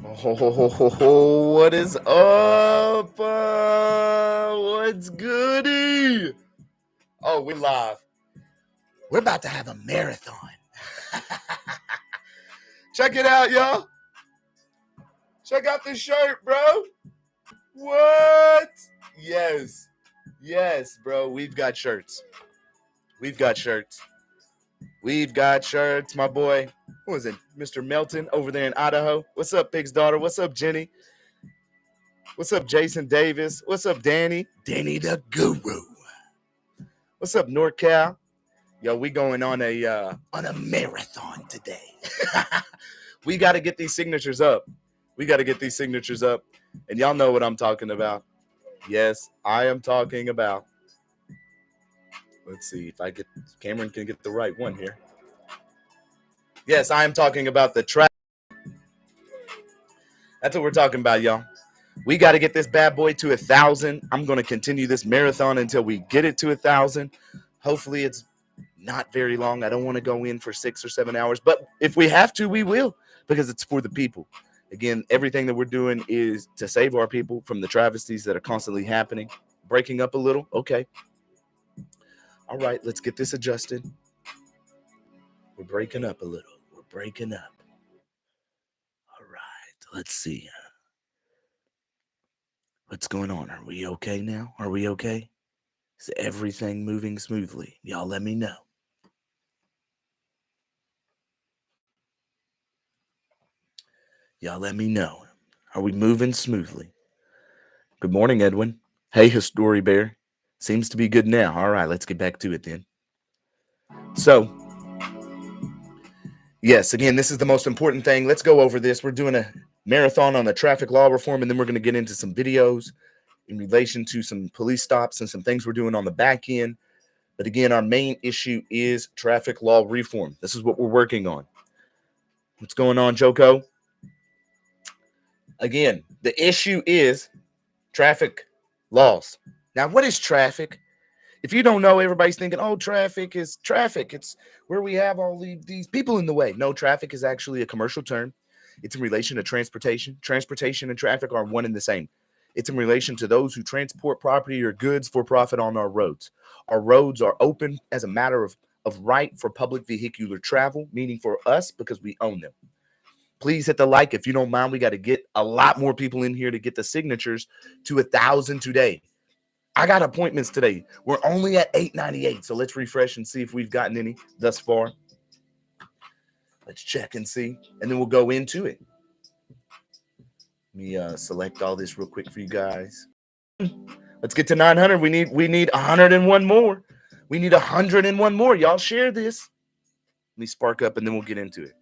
Oh, what is up? What's goody? Oh, we're live. We're about to have a marathon. Check it out, y'all. Check out this shirt, bro. What? Yes. Yes, bro. We've got shirts. We've got shirts. We've got shirts, my boy. What was it? Mr. Melton over there in Idaho. What's up, Pig's daughter? What's up, Jenny? What's up, Jason Davis? What's up, Danny? Danny the Guru. What's up, NorCal? Yo, we going on a marathon today. We got to get these signatures up. We got to get these signatures up. And y'all know what I'm talking about. Yes, I am talking about. Let's see if Cameron can get the right one here. Yes, I am talking about the track. That's what we're talking about, y'all. We got to get this bad boy to 1,000. I'm going to continue this marathon until we get it to 1,000. Hopefully it's not very long. I don't want to go in for 6 or 7 hours, but if we have to, we will, because it's for the people. Again, everything that we're doing is to save our people from the travesties that are constantly happening. Breaking up a little. Okay. All right, let's get this adjusted. We're breaking up a little. We're breaking up. All right, let's see. What's going on? Are we okay now? Are we okay? Is everything moving smoothly? Y'all let me know. Y'all let me know. Are we moving smoothly? Good morning, Edwin. Hey, History Bear. Seems to be good now. All right, let's get back to it then. So, yes, again, this is the most important thing. Let's go over this. We're doing a marathon on the traffic law reform, and then we're going to get into some videos in relation to some police stops and some things we're doing on the back end. But again, our main issue is traffic law reform. This is what we're working on. What's going on, Joko? Again, the issue is traffic laws. Now, what is traffic? If you don't know, everybody's thinking, oh, traffic is traffic. It's where we have all these people in the way. No, traffic is actually a commercial term. It's in relation to transportation. Transportation and traffic are one and the same. It's in relation to those who transport property or goods for profit on our roads. Our roads are open as a matter of right for public vehicular travel, meaning for us because we own them. Please hit the like if you don't mind. We got to get a lot more people in here to get the signatures to 1,000 today. I got appointments today. We're only at 898, so let's refresh and see if we've gotten any thus far. Let's check and see, and then we'll go into it. Let me select all this real quick for you guys. Let's get to 900. We need 101 more. We need 101 more. Y'all share this. Let me spark up, and then we'll get into it.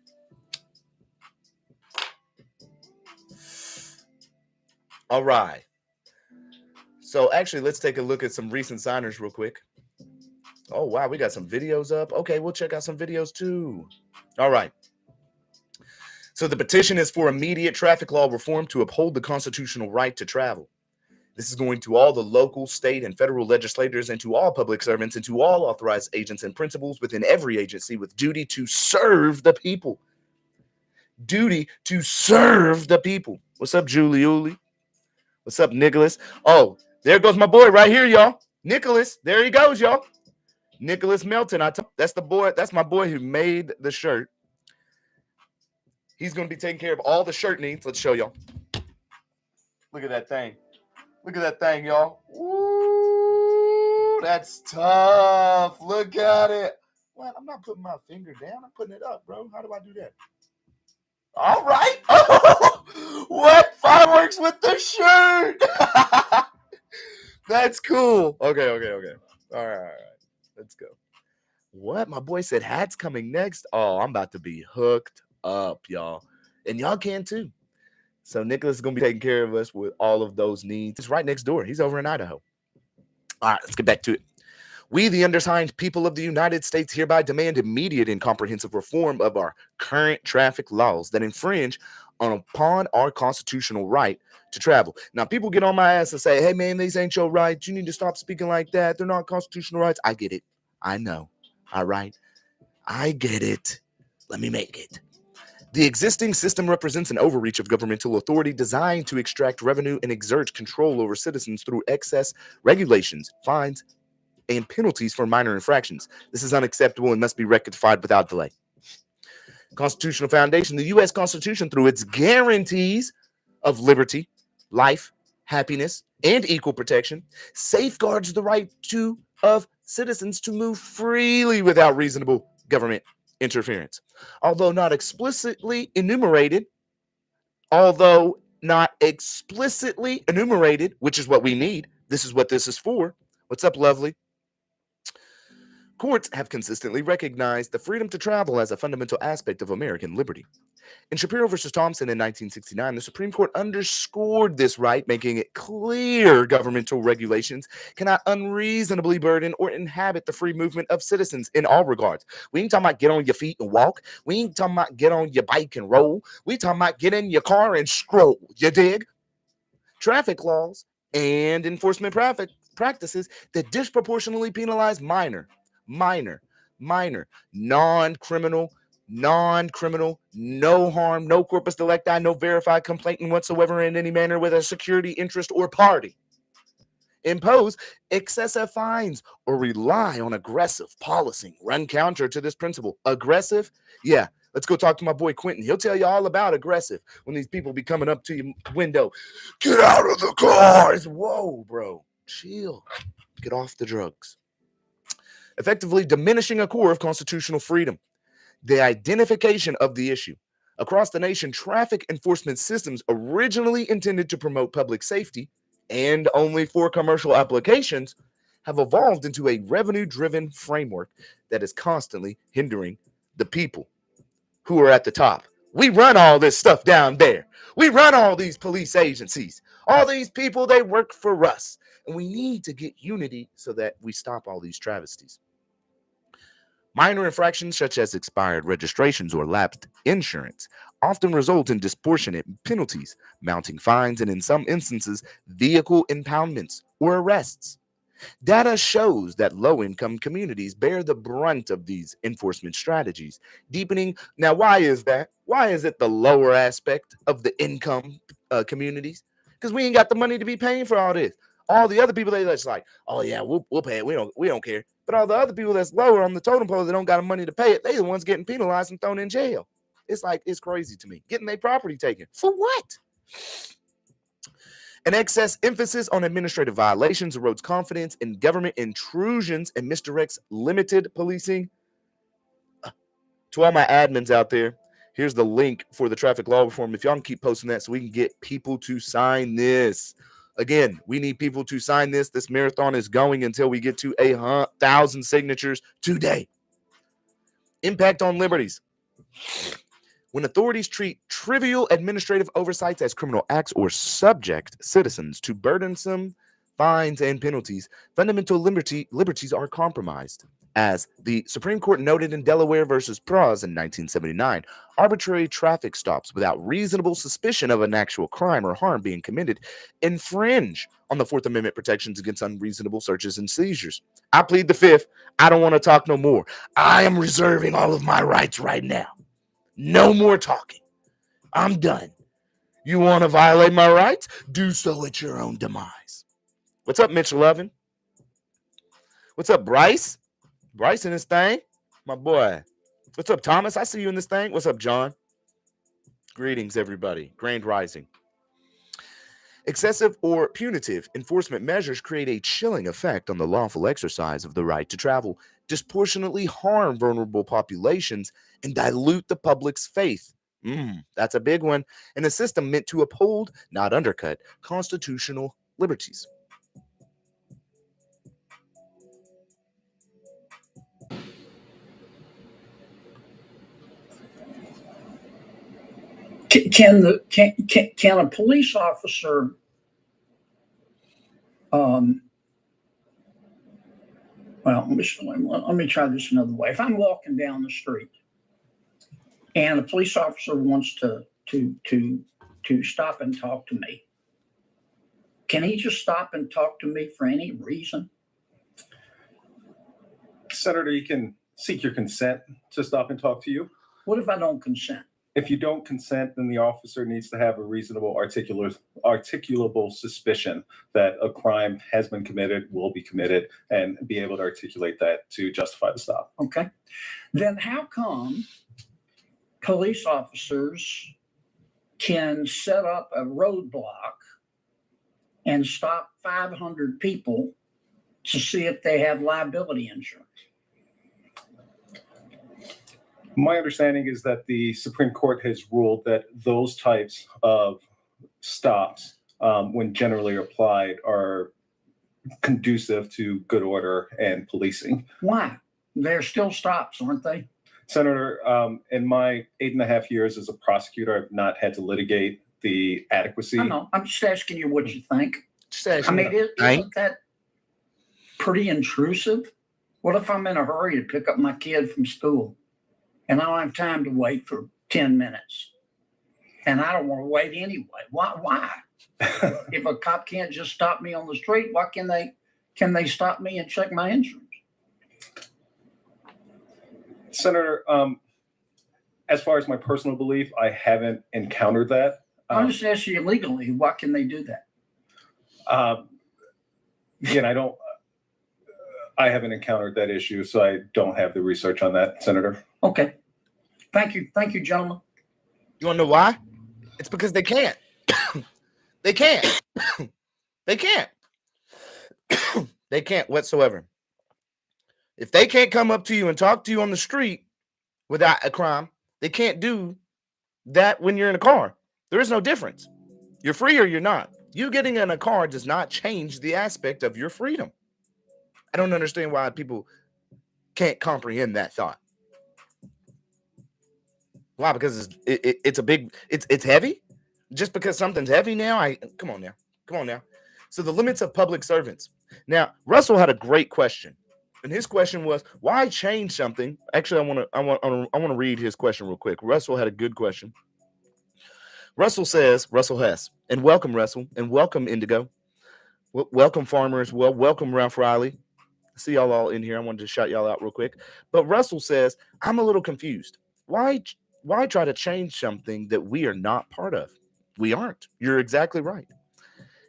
All right. So actually, let's take a look at some recent signers real quick. Oh, wow. We got some videos up. Okay, we'll check out some videos too. All right. So the petition is for immediate traffic law reform to uphold the constitutional right to travel. This is going to all the local, state, and federal legislators and to all public servants and to all authorized agents and principals within every agency with duty to serve the people. Duty to serve the people. What's up, Julie? What's up, Nicholas? Oh, there goes my boy right here, y'all. Nicholas, there he goes, y'all. Nicholas Melton. That's the boy. That's my boy who made the shirt. He's going to be taking care of all the shirt needs. Let's show y'all. Look at that thing. Look at that thing, y'all. Ooh, that's tough. Look at it. What? I'm not putting my finger down. I'm putting it up, bro. How do I do that? All right. Oh, what? Fireworks with the shirt. That's cool. Okay. All right. Let's go. What? My boy said hat's coming next. Oh, I'm about to be hooked up, y'all. And y'all can too. So Nicholas is going to be taking care of us with all of those needs. It's right next door. He's over in Idaho. All right, let's get back to it. We, the undersigned people of the United States, hereby demand immediate and comprehensive reform of our current traffic laws that infringe upon our constitutional right to travel. Now, people get on my ass and say, hey, man, these ain't your rights. You need to stop speaking like that. They're not constitutional rights. I get it. I know. All right. I get it. Let me make it. The existing system represents an overreach of governmental authority designed to extract revenue and exert control over citizens through excess regulations, fines, and penalties for minor infractions. This is unacceptable and must be rectified without delay. Constitutional foundation. The U.S. Constitution, through its guarantees of liberty, life, happiness, and equal protection, safeguards the right of citizens to move freely without reasonable government interference. Although not explicitly enumerated, which is what we need, this is what this is for. What's up, lovely? Courts have consistently recognized the freedom to travel as a fundamental aspect of American liberty. In Shapiro versus Thompson in 1969, the Supreme Court underscored this right, making it clear governmental regulations cannot unreasonably burden or inhibit the free movement of citizens in all regards. We ain't talking about get on your feet and walk. We ain't talking about get on your bike and roll. We talking about get in your car and stroll. You dig? Traffic laws and enforcement practices that disproportionately penalize minor, non-criminal, no harm, no corpus delicti, no verified complaint whatsoever in any manner with a security interest or party. Impose excessive fines or rely on aggressive policing. Run counter to this principle. Aggressive? Yeah. Let's go talk to my boy Quentin. He'll tell you all about aggressive when these people be coming up to your window. Get out of the cars. Whoa, bro. Chill. Get off the drugs. Effectively diminishing a core of constitutional freedom. The identification of the issue. Across the nation, traffic enforcement systems originally intended to promote public safety and only for commercial applications have evolved into a revenue-driven framework that is constantly hindering the people who are at the top. We run all this stuff down there. We run all these police agencies. All these people, they work for us. And we need to get unity so that we stop all these travesties. Minor infractions such as expired registrations or lapsed insurance often result in disproportionate penalties, mounting fines, and in some instances, vehicle impoundments or arrests. Data shows that low-income communities bear the brunt of these enforcement strategies, deepening. Now, why is that? Why is it the lower aspect of the income communities? Because we ain't got the money to be paying for all this. All the other people, they just like, oh yeah, we'll pay it. We don't care. But all the other people that's lower on the totem pole that don't got the money to pay it, they the ones getting penalized and thrown in jail. It's like, it's crazy to me. Getting their property taken. For what? An excess emphasis on administrative violations erodes confidence in government intrusions and misdirects limited policing. To all my admins out there, here's the link for the traffic law reform. If y'all can keep posting that so we can get people to sign this. Again, we need people to sign this. This marathon is going until we get to 1,000 signatures today. Impact on liberties. When authorities treat trivial administrative oversights as criminal acts or subject citizens to burdensome fines and penalties, fundamental liberties are compromised. As the Supreme Court noted in Delaware versus Praz in 1979, arbitrary traffic stops without reasonable suspicion of an actual crime or harm being committed infringe on the Fourth Amendment protections against unreasonable searches and seizures. I plead the Fifth. I don't want to talk no more. I am reserving all of my rights right now. No more talking. I'm done. You want to violate my rights? Do so at your own demise. What's up, Mitch Lovin? What's up, Bryce? Bryce in this thing? My boy. What's up, Thomas? I see you in this thing. What's up, John? Greetings, everybody. Grand Rising. Excessive or punitive enforcement measures create a chilling effect on the lawful exercise of the right to travel, disproportionately harm vulnerable populations, and dilute the public's faith. That's a big one. In a system meant to uphold, not undercut, constitutional liberties. Can a police officer well, let me try this another way. If I'm walking down the street and a police officer wants to stop and talk to me, can he just stop and talk to me for any reason? Senator, you can seek your consent to stop and talk to you. What if I don't consent? If you don't consent, then the officer needs to have a reasonable articulable suspicion that a crime has been committed, will be committed, and be able to articulate that to justify the stop. Okay. Then how come police officers can set up a roadblock and stop 500 people to see if they have liability insurance? My understanding is that the Supreme Court has ruled that those types of stops, when generally applied, are conducive to good order and policing. Why? They're still stops, aren't they? Senator, in my 8.5 years as a prosecutor, I've not had to litigate the adequacy. I know. I'm just asking you what you think. Just asking I mean, you. isn't that pretty intrusive? What if I'm in a hurry to pick up my kid from school and I don't have time to wait for 10 minutes? And I don't want to wait anyway. Why? If a cop can't just stop me on the street, why can they stop me and check my insurance? Senator, as far as my personal belief, I haven't encountered that. I'm just asking you legally, why can they do that? Again, I haven't encountered that issue, so I don't have the research on that, Senator. Okay. Thank you. Thank you, gentlemen. You want to know why? It's because they can't. They can't. They can't. They can't whatsoever. If they can't come up to you and talk to you on the street without a crime, they can't do that when you're in a car. There is no difference. You're free or you're not. You getting in a car does not change the aspect of your freedom. I don't understand why people can't comprehend that thought. Why? Because it's heavy. Just because something's heavy now, come on now. So the limits of public servants. Now, Russell had a great question, and his question was, why change something? Actually, I want to read his question real quick. Russell had a good question. Russell says, Russell Hess, and welcome Russell, and welcome Indigo, welcome Farmers, welcome Ralph Riley. I see y'all all in here. I wanted to shout y'all out real quick. But Russell says, I'm a little confused. Why try to change something that we are not part of? We aren't. You're exactly right.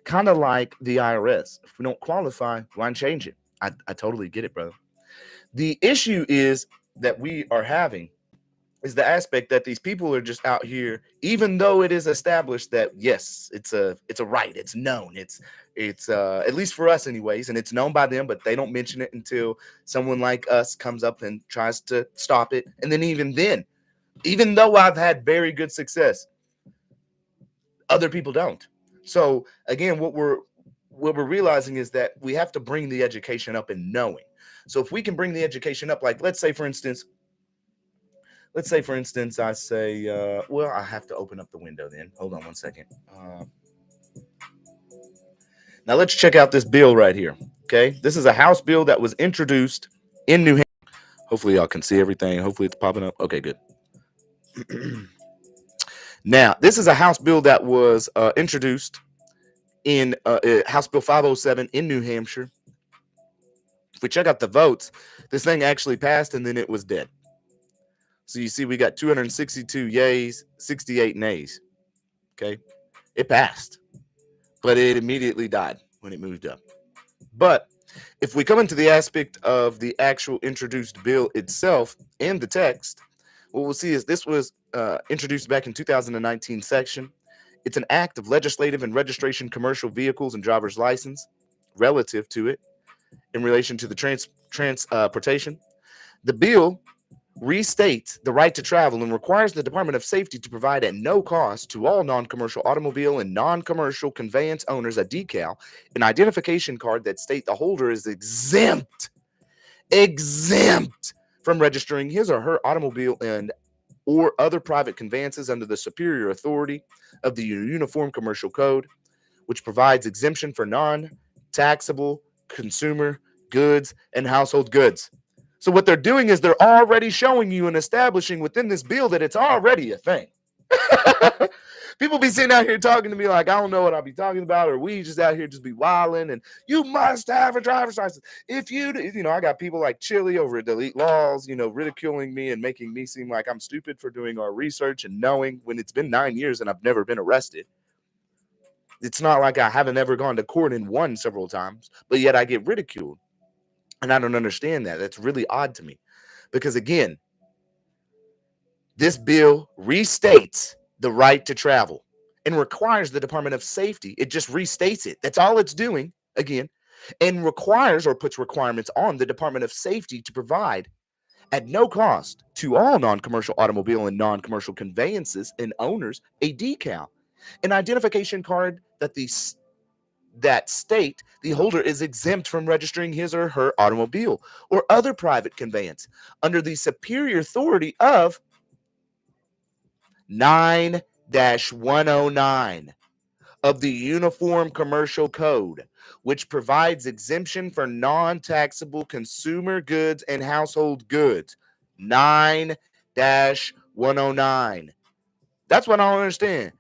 Kind of like the IRS. If we don't qualify, why change it? I totally get it, brother. The issue is that we are having is the aspect that these people are just out here, even though it is established that yes, it's a right, it's known, it's at least for us anyways, and it's known by them, but they don't mention it until someone like us comes up and tries to stop it. And then even though I've had very good success, other people don't. So again, what we're realizing is that we have to bring the education up in knowing. So if we can bring the education up, like let's say for instance, I say, well, I have to open up the window then. Hold on one second. Now let's check out this bill right here. Okay, this is a House bill that was introduced in New Hampshire. Hopefully y'all can see everything. Hopefully it's popping up. Okay, good. Now, this is a House bill that was introduced in House Bill 507 in New Hampshire. If we check out the votes, this thing actually passed and then it was dead. So you see we got 262 yays, 68 nays. Okay, it passed, but it immediately died when it moved up. But if we come into the aspect of the actual introduced bill itself and the text, what we'll see is this was introduced back in 2019 section. It's an act of legislative and registration commercial vehicles and driver's license relative to it in relation to the transportation. The bill restates the right to travel and requires the Department of Safety to provide at no cost to all non-commercial automobile and non-commercial conveyance owners a decal, an identification card that state the holder is exempt from registering his or her automobile and or other private conveyances under the superior authority of the Uniform Commercial Code, which provides exemption for non-taxable consumer goods and household goods. So what they're doing is they're already showing you and establishing within this bill that it's already a thing. People be sitting out here talking to me like I don't know what I'll be talking about, or we just out here just be wilding. And you must have a driver's license. If you, I got people like Chili over at Delete Laws, ridiculing me and making me seem like I'm stupid for doing our research and knowing when it's been 9 years and I've never been arrested. It's not like I haven't ever gone to court and won several times, but yet I get ridiculed. And I don't understand that. That's really odd to me. Because again, this bill restates the right to travel and requires the Department of Safety. It just restates it. That's all it's doing, again, and requires or puts requirements on the Department of Safety to provide at no cost to all non-commercial automobile and non-commercial conveyances and owners a decal, an identification card that state the holder is exempt from registering his or her automobile or other private conveyance under the superior authority of 9-109 of the Uniform Commercial Code, which provides exemption for non-taxable consumer goods and household goods. 9-109. That's what I don't understand.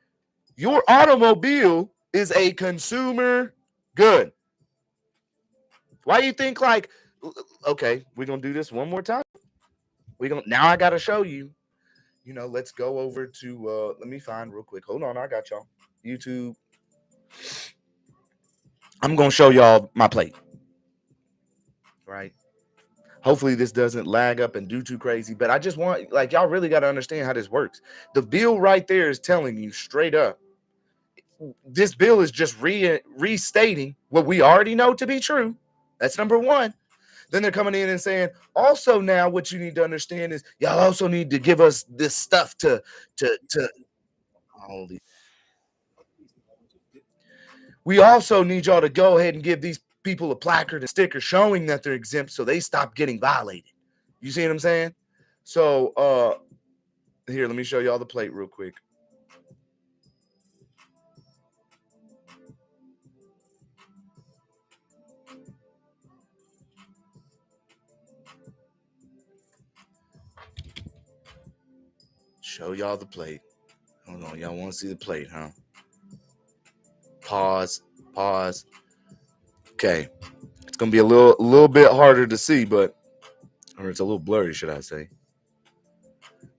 Your automobile is a consumer good. Why do you think okay, we're going to do this one more time. Now I got to show you. Let's go over to, let me find real quick. Hold on, I got y'all. YouTube. I'm going to show y'all my plate. Right? Hopefully this doesn't lag up and do too crazy, but I just want, y'all really got to understand how this works. The bill right there is telling you straight up. This bill is just restating what we already know to be true. That's number one. Then they're coming in and saying, also now what you need to understand is y'all also need to give us this stuff to we also need y'all to go ahead and give these people a placard and sticker showing that they're exempt so they stop getting violated. You see what I'm saying? So here, let me show y'all the plate real quick. Show y'all the plate. Hold on, y'all want to see the plate, huh? Pause. Okay, it's gonna be a little bit harder to see, or it's a little blurry, should I say?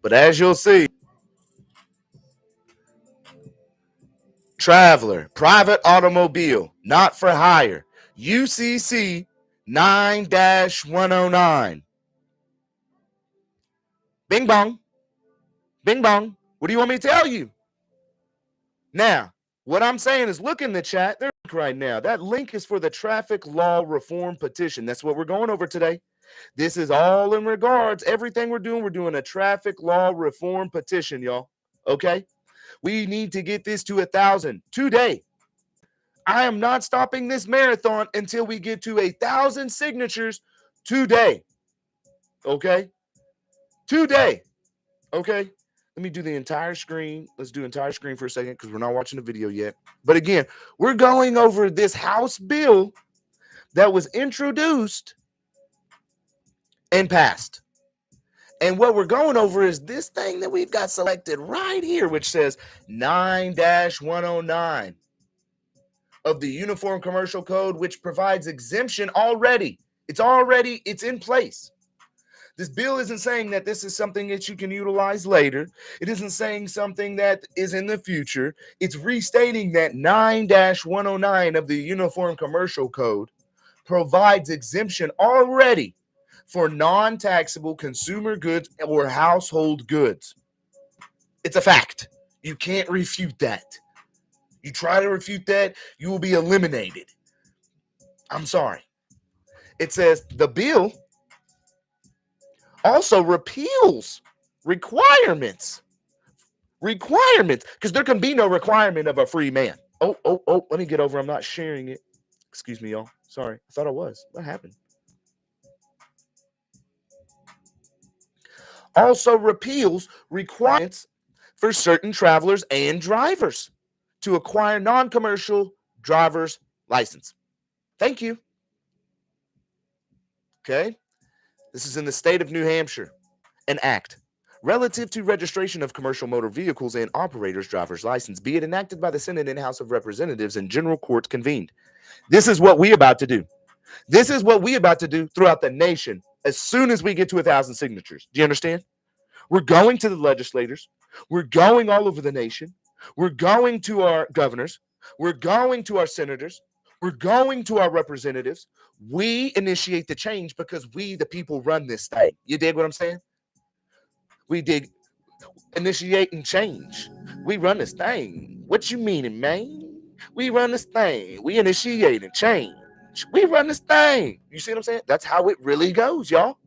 But as you'll see, Traveler, private automobile, not for hire, UCC 9-109. Bing bong. Bing bong. What do you want me to tell you? Now, what I'm saying is look in the chat right now. That link is for the traffic law reform petition. That's what we're going over today. This is all in regards. Everything we're doing a traffic law reform petition, y'all. Okay? We need to get this to 1,000 today. I am not stopping this marathon until we get to 1,000 signatures today. Okay? Today. Okay? Let me do the entire screen. Let's do entire screen for a second because we're not watching the video yet. But again, we're going over this House bill that was introduced and passed. And what we're going over is this thing that we've got selected right here, which says 9-109 of the Uniform Commercial Code, which provides exemption already. It's in place. This bill isn't saying that this is something that you can utilize later. It isn't saying something that is in the future. It's restating that 9-109 of the Uniform Commercial Code provides exemption already for non-taxable consumer goods or household goods. It's a fact. You can't refute that. You try to refute that, you will be eliminated. I'm sorry. It says the bill also repeals requirements, because there can be no requirement of a free man. Oh, let me get over. I'm not sharing it. Excuse me, y'all. Sorry. I thought I was. What happened? Also repeals requirements for certain travelers and drivers to acquire non-commercial driver's license. Thank you. Okay. This is in the state of New Hampshire, an act relative to registration of commercial motor vehicles and operators' driver's license, be it enacted by the Senate and House of Representatives and general court convened. This is what we about to do. This is what we about to do throughout the nation as soon as we get to 1,000 signatures. Do you understand? We're going to the legislators. We're going all over the nation. We're going to our governors. We're going to our senators. We're going to our representatives. We initiate the change because we, the people, run this thing. You dig what I'm saying? We dig, initiate and change. We run this thing. What you meaning, man? We run this thing. We initiate and change. We run this thing. You see what I'm saying? That's how it really goes, y'all.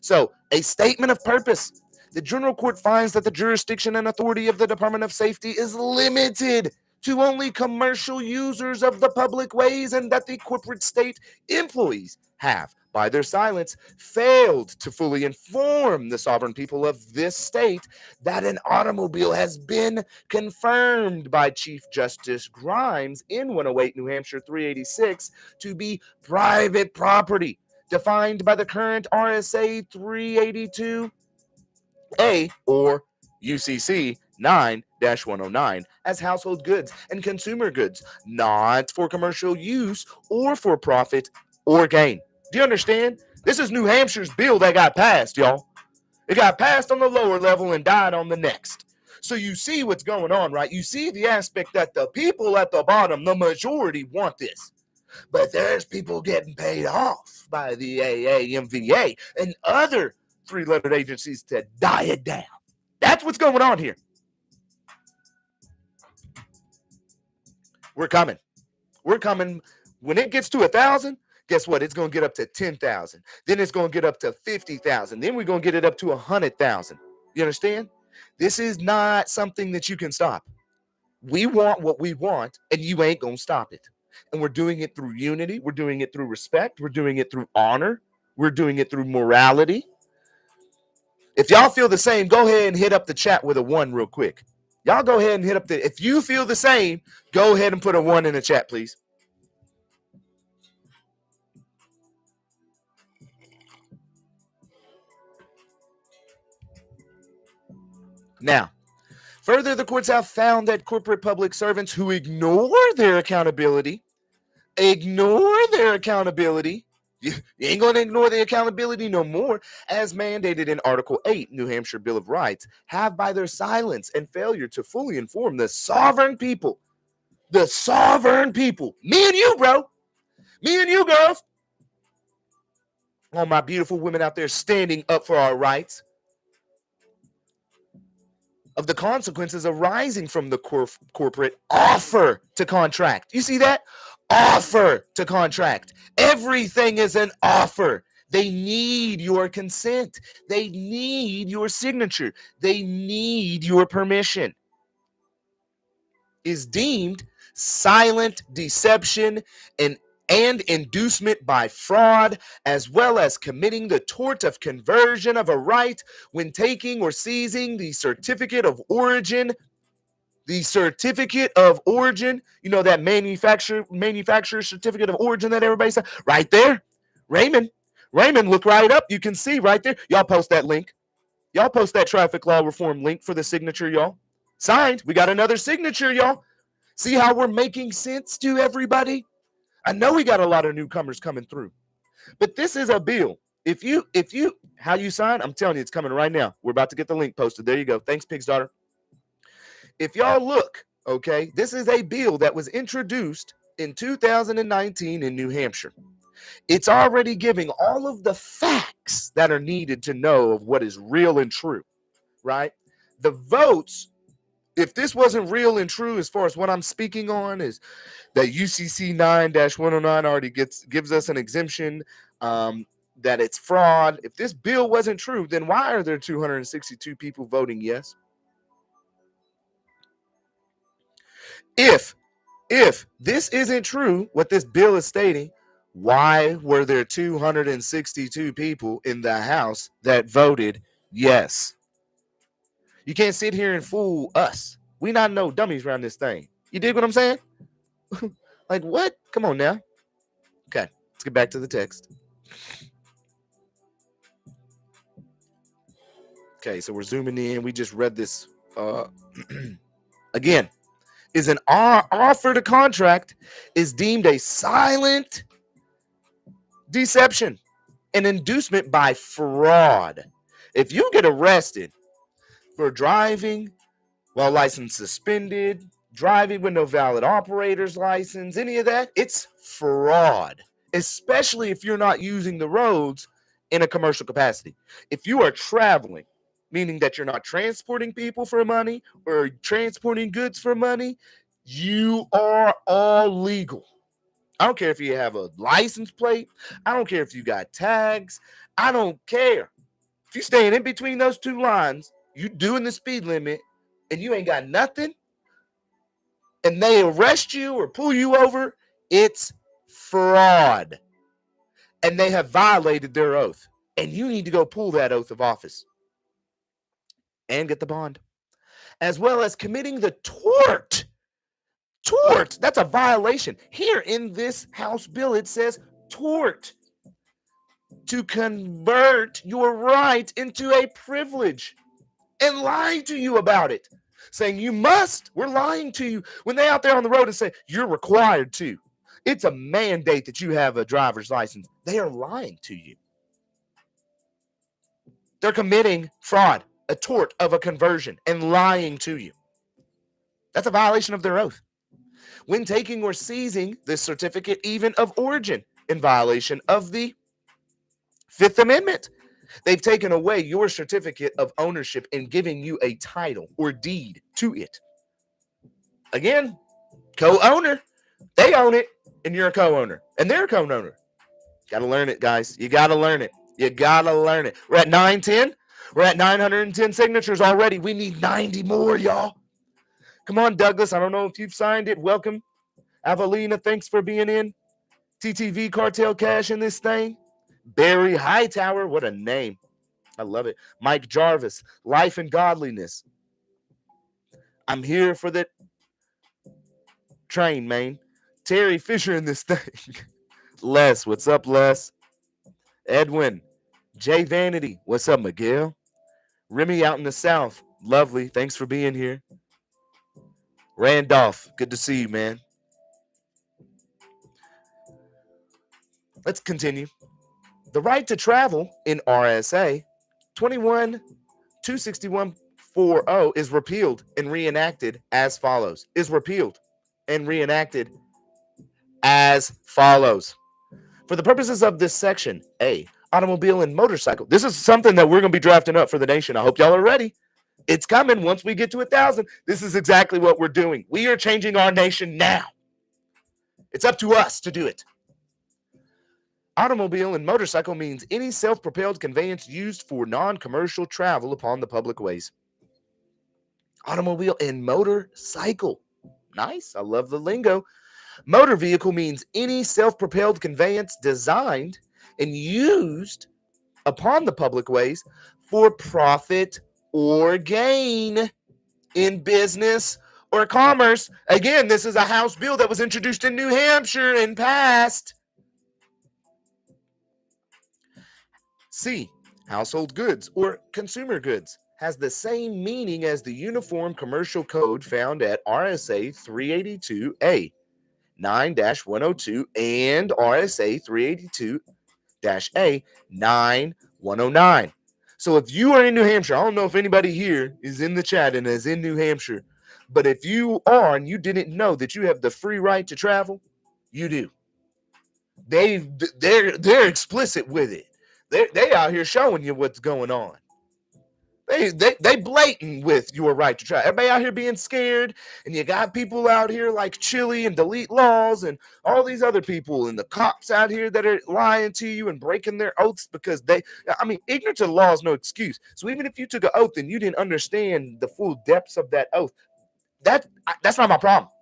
So, a statement of purpose. The general court finds that the jurisdiction and authority of the Department of Safety is limited to only commercial users of the public ways, and that the corporate state employees have, by their silence, failed to fully inform the sovereign people of this state that an automobile has been confirmed by Chief Justice Grimes in 108 New Hampshire 386 to be private property, defined by the current RSA 382A or UCC 9-109 as household goods and consumer goods, not for commercial use or for profit or gain. Do you understand? This is New Hampshire's bill that got passed, y'all. It got passed on the lower level and died on the next. So you see what's going on, right? You see the aspect that the people at the bottom, the majority, want this. But there's people getting paid off by the AAMVA and other three-lettered agencies to die it down. That's what's going on here. We're coming. We're coming. When it gets to 1,000, guess what? It's going to get up to 10,000. Then it's going to get up to 50,000. Then we're going to get it up to 100,000. You understand? This is not something that you can stop. We want what we want, and you ain't going to stop it. And we're doing it through unity. We're doing it through respect. We're doing it through honor. We're doing it through morality. If y'all feel the same, go ahead and hit up the chat with a 1 real quick. Y'all go ahead and hit up the, if you feel the same, go ahead and put a 1 in the chat, please. Now, further, the courts have found that corporate public servants who ignore their accountability, you ain't going to ignore the accountability no more, as mandated in Article 8, New Hampshire Bill of Rights, have by their silence and failure to fully inform the sovereign people, me and you, bro, me and you, girls, all my beautiful women out there standing up for our rights, of the consequences arising from the corporate offer to contract. You see that? Offer to contract. Everything is an offer. They need your consent. They need your signature. They need your permission. Is deemed silent deception and inducement by fraud, as well as committing the tort of conversion of a right when taking or seizing the certificate of origin. The certificate of origin, you know, that manufacturer certificate of origin that everybody said right there. Raymond, look right up. You can see right there. Y'all post that link. Y'all post that traffic law reform link for the signature, y'all. Signed. We got another signature, y'all. See how we're making sense to everybody? I know we got a lot of newcomers coming through, but this is a bill. If you, how you sign, I'm telling you, it's coming right now. We're about to get the link posted. There you go. Thanks, Pig's daughter. If y'all look, okay, this is a bill that was introduced in 2019 in New Hampshire. It's already giving all of the facts that are needed to know of what is real and true, right? The votes, if this wasn't real and true as far as what I'm speaking on, is that UCC 9-109 already gives us an exemption, that it's fraud. If this bill wasn't true, then why are there 262 people voting yes? If this isn't true, what this bill is stating, why were there 262 people in the House that voted yes? You can't sit here and fool us. We not no dummies around this thing. You dig what I'm saying? Like what? Come on now. Okay, let's get back to the text. Okay, so we're zooming in. We just read this again. Is an offer to contract is deemed a silent deception, an inducement by fraud. If you get arrested for driving while license suspended, driving with no valid operator's license, any of that, it's fraud, especially if you're not using the roads in a commercial capacity. If you are traveling, meaning that you're not transporting people for money or transporting goods for money, you are all legal. I don't care if you have a license plate. I don't care if you got tags. I don't care. If you staying in between those two lines, you doing the speed limit and you ain't got nothing, and they arrest you or pull you over, it's fraud. And they have violated their oath. And you need to go pull that oath of office and get the bond. As well as committing the tort. Tort, that's a violation. Here in this House bill, it says tort. To convert your right into a privilege and lying to you about it. Saying you must, we're lying to you. When they out there on the road and say you're required to, it's a mandate that you have a driver's license. They are lying to you. They're committing fraud, a tort of a conversion, and lying to you. That's a violation of their oath. When taking or seizing the certificate even of origin, in violation of the Fifth Amendment. They've taken away your certificate of ownership and giving you a title or deed to it. Again, co-owner. They own it, and you're a co-owner, and they're a co-owner. Got to learn it, guys. You got to learn it. You got to learn it. We're at 910. We're at 910 signatures already. We need 90 more, y'all. Come on, Douglas. I don't know if you've signed it. Welcome. Avelina, thanks for being in. TTV Cartel Cash in this thing. Barry Hightower, what a name. I love it. Mike Jarvis, Life and Godliness. I'm here for the train, man. Terry Fisher in this thing. Les, what's up, Les? Edwin, Jay Vanity, what's up, Miguel? Remy out in the South, lovely. Thanks for being here. Randolph, good to see you, man. Let's continue. The right to travel in RSA 21-261-40 is repealed and reenacted as follows. For the purposes of this section, A, automobile and motorcycle. This is something that we're going to be drafting up for the nation. I hope y'all are ready. It's coming once we get to 1,000. This is exactly what we're doing. We are changing our nation now. It's up to us to do it. Automobile and motorcycle means any self-propelled conveyance used for non-commercial travel upon the public ways. Automobile and motorcycle. Nice. I love the lingo. Motor vehicle means any self-propelled conveyance designed and used upon the public ways for profit or gain in business or commerce. Again, this is a House bill that was introduced in New Hampshire and passed. C, household goods or consumer goods has the same meaning as the Uniform Commercial Code found at RSA 382A 9-102 and RSA 382-A 9109. So if you are in New Hampshire, I don't know if anybody here is in the chat and is in New Hampshire, but if you are and you didn't know that you have the free right to travel, you do. They're explicit with it. They out here showing you what's going on. They blatant with your right to travel. Everybody out here being scared, and you got people out here like Chili and Delete Laws and all these other people and the cops out here that are lying to you and breaking their oaths because ignorance of the law is no excuse. So even if you took an oath and you didn't understand the full depths of that oath, that's not my problem.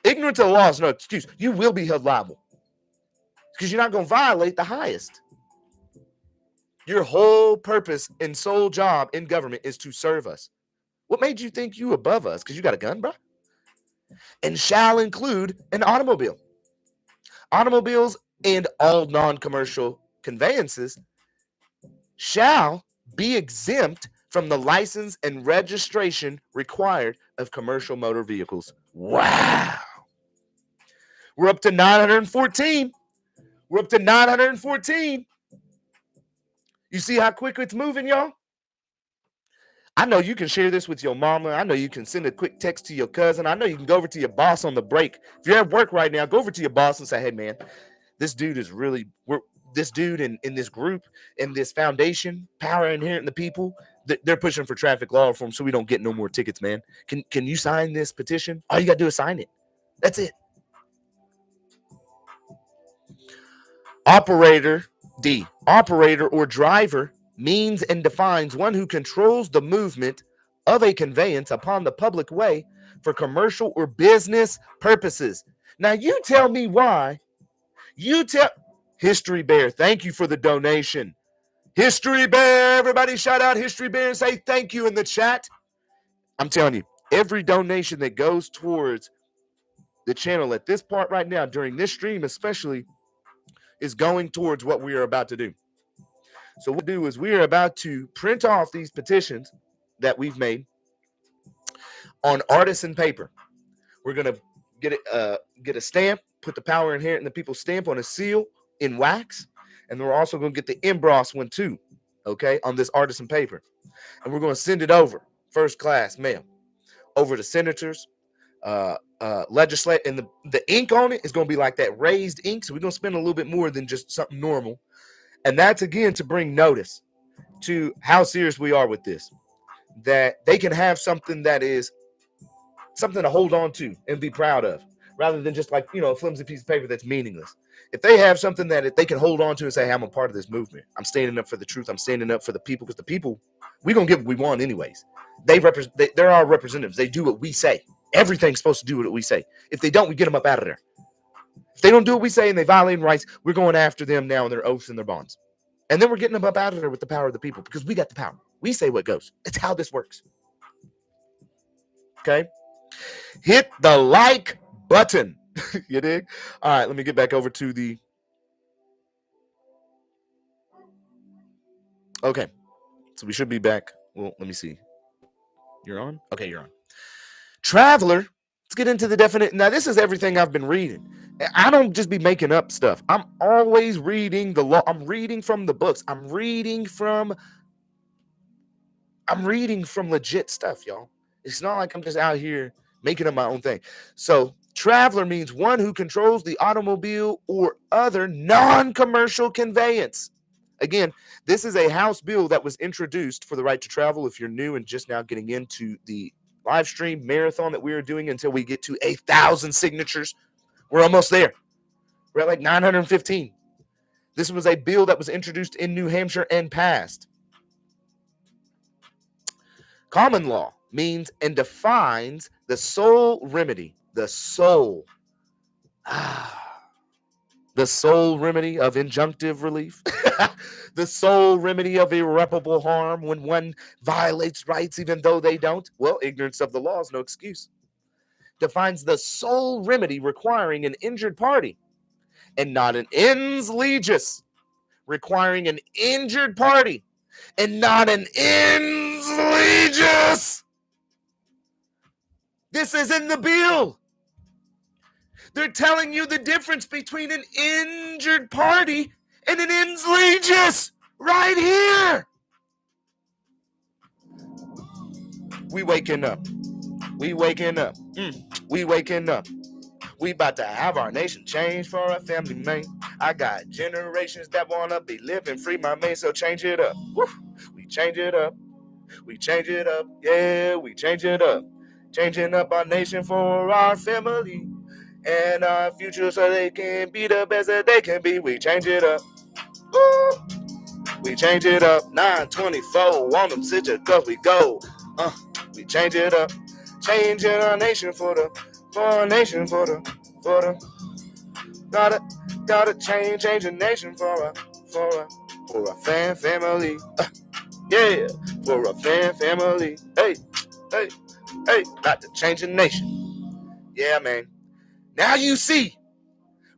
Ignorance of the law is no excuse. You will be held liable because you're not going to violate the highest. Your whole purpose and sole job in government is to serve us. What made you think you above us? Because you got a gun, bro? And shall include an automobile. Automobiles and all non-commercial conveyances shall be exempt from the license and registration required of commercial motor vehicles. Wow. We're up to 914. We're up to 914. You see how quick it's moving, y'all? I know you can share this with your mama. I know you can send a quick text to your cousin. I know you can go over to your boss on the break. If you're at work right now, go over to your boss and say, hey, man, this dude is really, this dude in this group, in this foundation, Power Inherent in the People, they're pushing for traffic law reform so we don't get no more tickets, man. Can you sign this petition? All you got to do is sign it. That's it. Operator or driver means and defines one who controls the movement of a conveyance upon the public way for commercial or business purposes. Now you tell me why. History Bear, thank you for the donation. History Bear, everybody shout out History Bear and say thank you in the chat. I'm telling you, every donation that goes towards the channel at this part right now, during this stream especially, is going towards what we are about to do. So what we'll do is we are about to print off these petitions that we've made on artisan paper. We're going to get a stamp, put the Power Inherent in the People stamp on a seal in wax, and we're also going to get the emboss one too, okay, on this artisan paper. And we're going to send it over, first class mail, over to senators, legislate, and the ink on it is going to be like that raised ink, so we're going to spend a little bit more than just something normal. And that's, again, to bring notice to how serious we are with this, that they can have something that is something to hold on to and be proud of, rather than just like, a flimsy piece of paper that's meaningless. If they have something that they can hold on to and say, hey, I'm a part of this movement. I'm standing up for the truth. I'm standing up for the people, because the people, we're going to get what we want anyways. They're our representatives. They do what we say. Everything's supposed to do what we say. If they don't, we get them up out of there. If they don't do what we say and they violate rights, we're going after them now on their oaths and their bonds. And then we're getting them up out of there with the power of the people, because we got the power. We say what goes. It's how this works. Okay? Hit the like button. You dig? All right, let me get back over to the... Okay. So we should be back. Well, let me see. You're on? Okay, you're on. Traveler. Let's get into the definite. Now, this is everything I've been reading. I don't just be making up stuff. I'm always reading the law. I'm reading from the books. I'm reading from legit stuff, y'all. It's not like I'm just out here making up my own thing. So, traveler means one who controls the automobile or other non-commercial conveyance. Again, this is a House bill that was introduced for the right to travel. If you're new and just now getting into the live stream marathon that we are doing until we get to 1,000 signatures, we're almost there. We're at like 915. This was a bill that was introduced in New Hampshire and passed. Common law means and defines the sole remedy, the sole remedy of injunctive relief, the sole remedy of irreparable harm when one violates rights even though they don't. Well, ignorance of the law is no excuse. Defines the sole remedy requiring an injured party and not an ens legis, requiring an injured party and not an ens legis. This is in the bill. They're telling you the difference between an injured party and an ens legis right here. We waking up. We waking up. We waking up. We about to have our nation change for our family, man. I got generations that want to be living free, my man, so change it up. Woo. We change it up. We change it up. Yeah, we change it up. Changing up our nation for our family and our future so they can be the best that they can be. We change it up. Woo. We change it up. 924 on them citrus cause we go. We change it up. Changing our nation for our nation for the gotta change a nation for a family. Yeah, for a family. Hey, got to change a nation. Yeah, man. Now you see,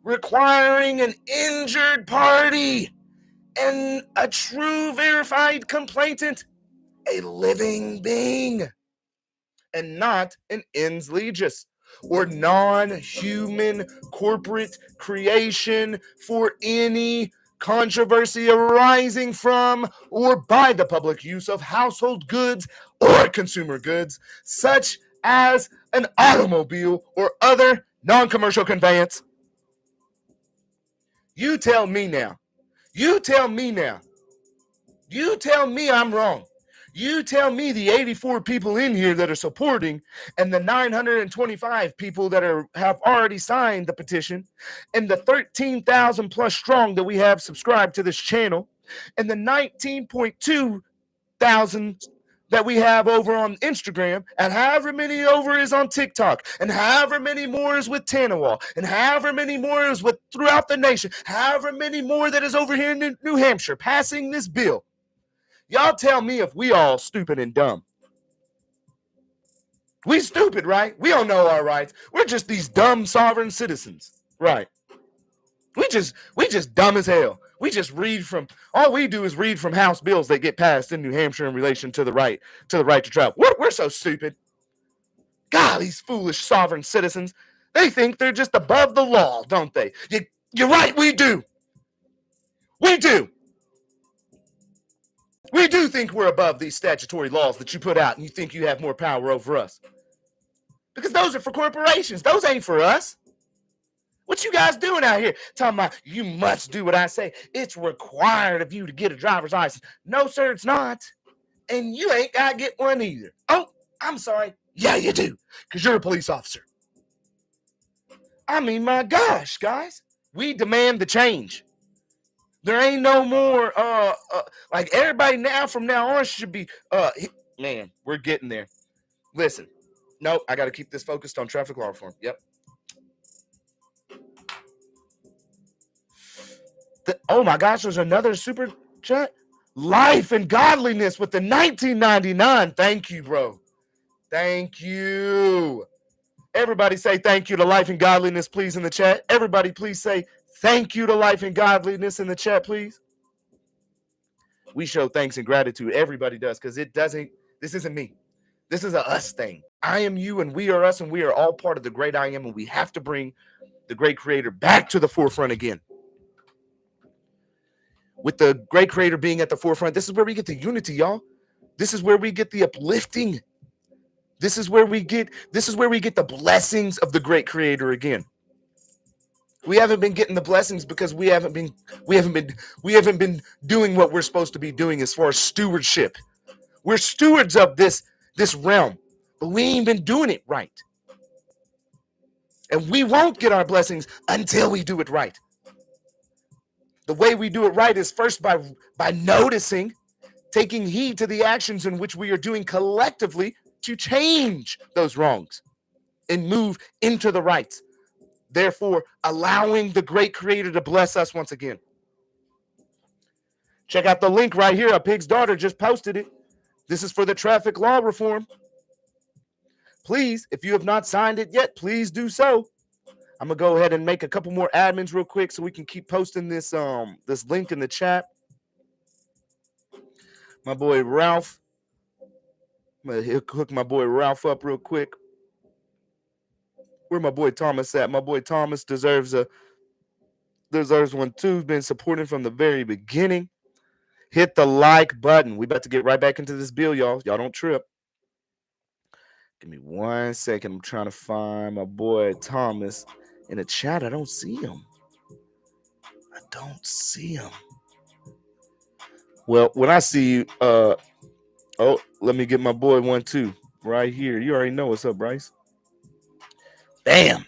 requiring an injured party and a true verified complainant, a living being, and not an ens legis or non-human corporate creation for any controversy arising from or by the public use of household goods or consumer goods, such as an automobile or other non-commercial conveyance. You tell me now. You tell me now. You tell me I'm wrong. You tell me the 84 people in here that are supporting and the 925 people that have already signed the petition and the 13,000 plus strong that we have subscribed to this channel and the 19.2 thousand that we have over on Instagram and however many over is on TikTok and however many more is with Tanawal and however many more is with throughout the nation, however many more that is over here in New Hampshire passing this bill. Y'all tell me if we all stupid and dumb. We stupid, right? We don't know our rights. We're just these dumb sovereign citizens, right? We just dumb as hell. We just read from, all we do is read from House bills that get passed in New Hampshire in relation to the right to travel. We're so stupid. God, these foolish sovereign citizens, they think they're just above the law, don't they? You're right, we do. We do. We do think we're above these statutory laws that you put out and you think you have more power over us. Because those are for corporations. Those ain't for us. What you guys doing out here? Talking about you must do what I say. It's required of you to get a driver's license. No, sir, it's not. And you ain't got to get one either. Oh, I'm sorry. Yeah, you do. Because you're a police officer. I mean, my gosh, guys. We demand the change. There ain't no more, like everybody now from now on should be, man, we're getting there. Listen, no, I got to keep this focused on traffic law reform. Yep. Oh my gosh, there's another super chat. Life and Godliness with the 1999. Thank you, bro. Thank you. Everybody say thank you to Life and Godliness, please, in the chat. Everybody, please say thank you to Life and Godliness in the chat, please. We show thanks and gratitude. Everybody does, because this isn't me. This is a us thing. I am you and we are us, and we are all part of the great I am, and we have to bring the great creator back to the forefront again. With the great creator being at the forefront, this is where we get the unity, y'all. This is where we get the uplifting. This is where we get the blessings of the great creator again. We haven't been getting the blessings because we haven't been doing what we're supposed to be doing as far as stewardship. We're stewards of this realm, but we ain't been doing it right. And we won't get our blessings until we do it right. The way we do it right is first by noticing, taking heed to the actions in which we are doing collectively to change those wrongs and move into the rights. Therefore, allowing the great creator to bless us once again. Check out the link right here. A Pig's Daughter just posted it. This is for the traffic law reform. Please, if you have not signed it yet, please do so. I'm going to go ahead and make a couple more admins real quick so we can keep posting this link in the chat. My boy Ralph. I'm going to hook my boy Ralph up real quick. Where my boy Thomas at? My boy Thomas deserves one too. He's been supporting from the very beginning. Hit the like button. We about to get right back into this bill, y'all. Y'all don't trip. Give me 1 second. I'm trying to find my boy Thomas in the chat. I don't see him. Well, when I see you, let me get my boy one too. Right here. You already know what's up, Bryce. Bam.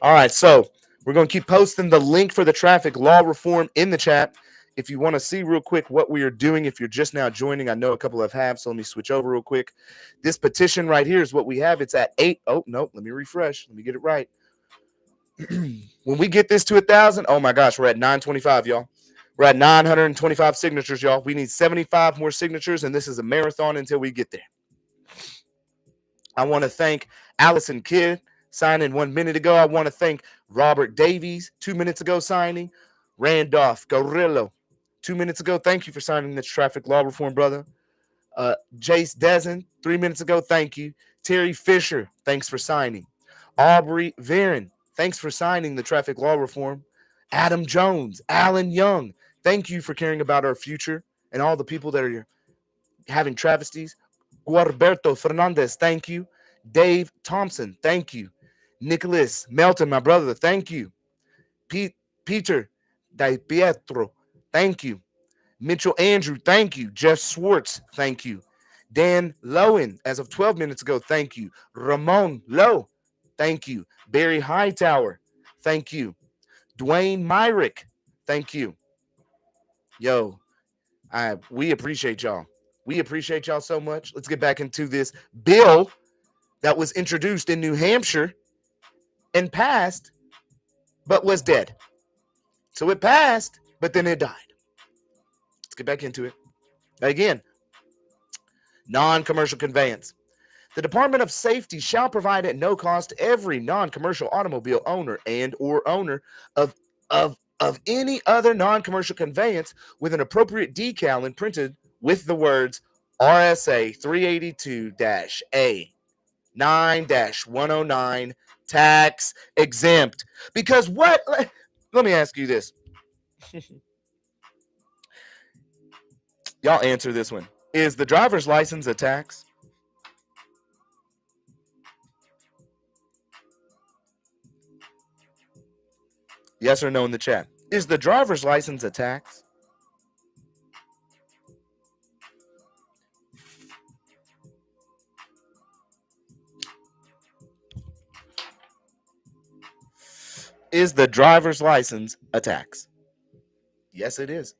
All right, so we're going to keep posting the link for the traffic law reform in the chat. If you want to see real quick what we are doing, if you're just now joining, I know a couple of have, so let me switch over real quick. This petition right here is what we have. It's at 8. Oh, no, let me refresh. Let me get it right. When we get this to 1,000, oh my gosh, we're at 925, y'all. We're at 925 signatures, y'all. We need 75 more signatures, and this is a marathon until we get there. I want to thank Allison Kidd signing 1 minute ago. I want to thank Robert Davies 2 minutes ago signing. Randolph Gorillo 2 minutes ago, thank you for signing this traffic law reform, brother. Jace Dezen, 3 minutes ago, thank you. Terry Fisher, thanks for signing. Aubrey Varon, thanks for signing the traffic law reform. Adam Jones, Alan Young, thank you for caring about our future and all the people that are having travesties. Gualberto Fernandez, thank you. Dave Thompson, thank you. Nicholas Melton, my brother, thank you. Peter Di Pietro, thank you. Mitchell Andrew, thank you. Jeff Swartz, thank you. Dan Lowen, as of 12 minutes ago, thank you. Ramon Lowe, thank you. Barry Hightower, thank you. Dwayne Myrick, thank you. Yo, we appreciate y'all. We appreciate y'all so much. Let's get back into this bill that was introduced in New Hampshire and passed, but was dead. So it passed, but then it died. Let's get back into it. Again, non-commercial conveyance. The Department of Safety shall provide at no cost every non-commercial automobile owner and or owner of any other non-commercial conveyance with an appropriate decal imprinted with the words RSA 382-A 9-109 tax exempt. Because what? Let me ask you this. Y'all answer this one. Is the driver's license a tax? Yes or no in the chat. Is the driver's license a tax? Is the driver's license a tax? Yes, it is.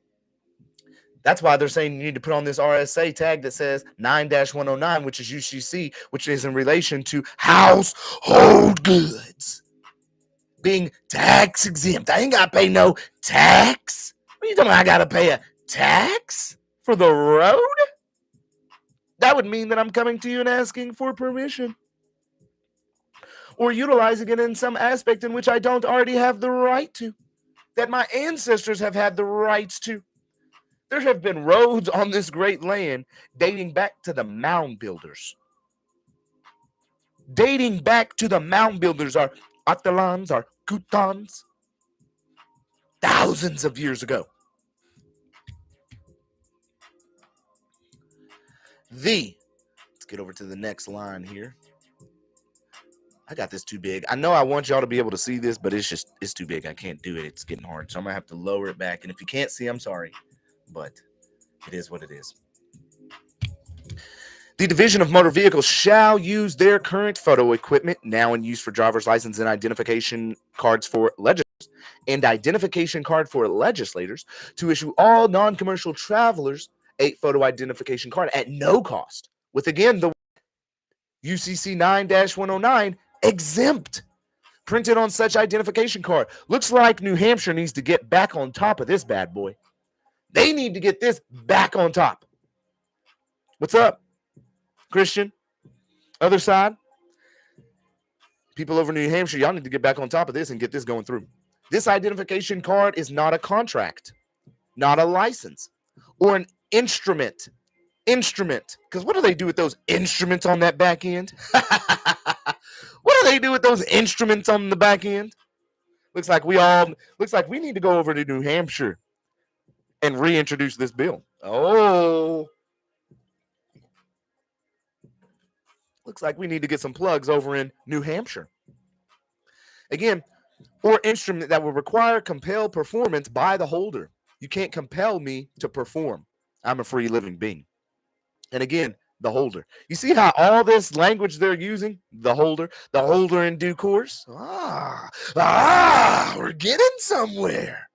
That's why they're saying you need to put on this RSA tag that says 9-109, which is UCC, which is in relation to household goods being tax exempt. I ain't got to pay no tax. What are you talking about? I got to pay a tax for the road? That would mean that I'm coming to you and asking for permission, or utilizing it in some aspect in which I don't already have the right to, that my ancestors have had the rights to. There have been roads on this great land dating back to the mound builders. Dating back to the mound builders, our Atalans, our Kutans, thousands of years ago. Let's get over to the next line here. I got this too big. I know I want y'all to be able to see this, but it's too big. I can't do it. It's getting hard. So I'm going to have to lower it back. And if you can't see, I'm sorry, but it is what it is. The Division of Motor Vehicles shall use their current photo equipment, now in use for driver's license and identification cards for legislators, to issue all non-commercial travelers a photo identification card at no cost, with again the UCC 9-109 exempt printed on such identification card. Looks like New Hampshire needs to get back on top of this bad boy. They need to get this back on top. What's up, Christian? Other side? People over in New Hampshire, y'all need to get back on top of this and get this going through. This identification card is not a contract, not a license, or an instrument. Because what do they do with those instruments on that back end? What do they do with those instruments on the back end? Looks like we need to go over to New Hampshire and reintroduce this bill. Oh. Looks like we need to get some plugs over in New Hampshire. Again, or instrument that will require compelled performance by the holder. You can't compel me to perform. I'm a free living being. And again, the holder. You see how all this language they're using? The holder in due course. We're getting somewhere.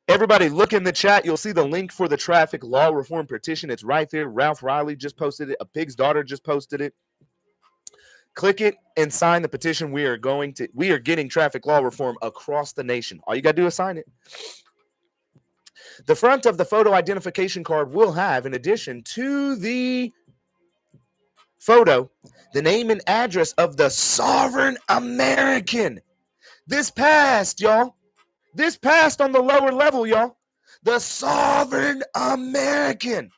Everybody look in the chat. You'll see the link for the traffic law reform petition. It's right there. Ralph Riley just posted it. A Pig's Daughter just posted it. Click it and sign the petition. We are getting traffic law reform across the nation. All you got to do is sign it. The front of the photo identification card will have, in addition to the photo, the name and address of the sovereign American. This passed, y'all. This passed on the lower level, y'all. The sovereign American.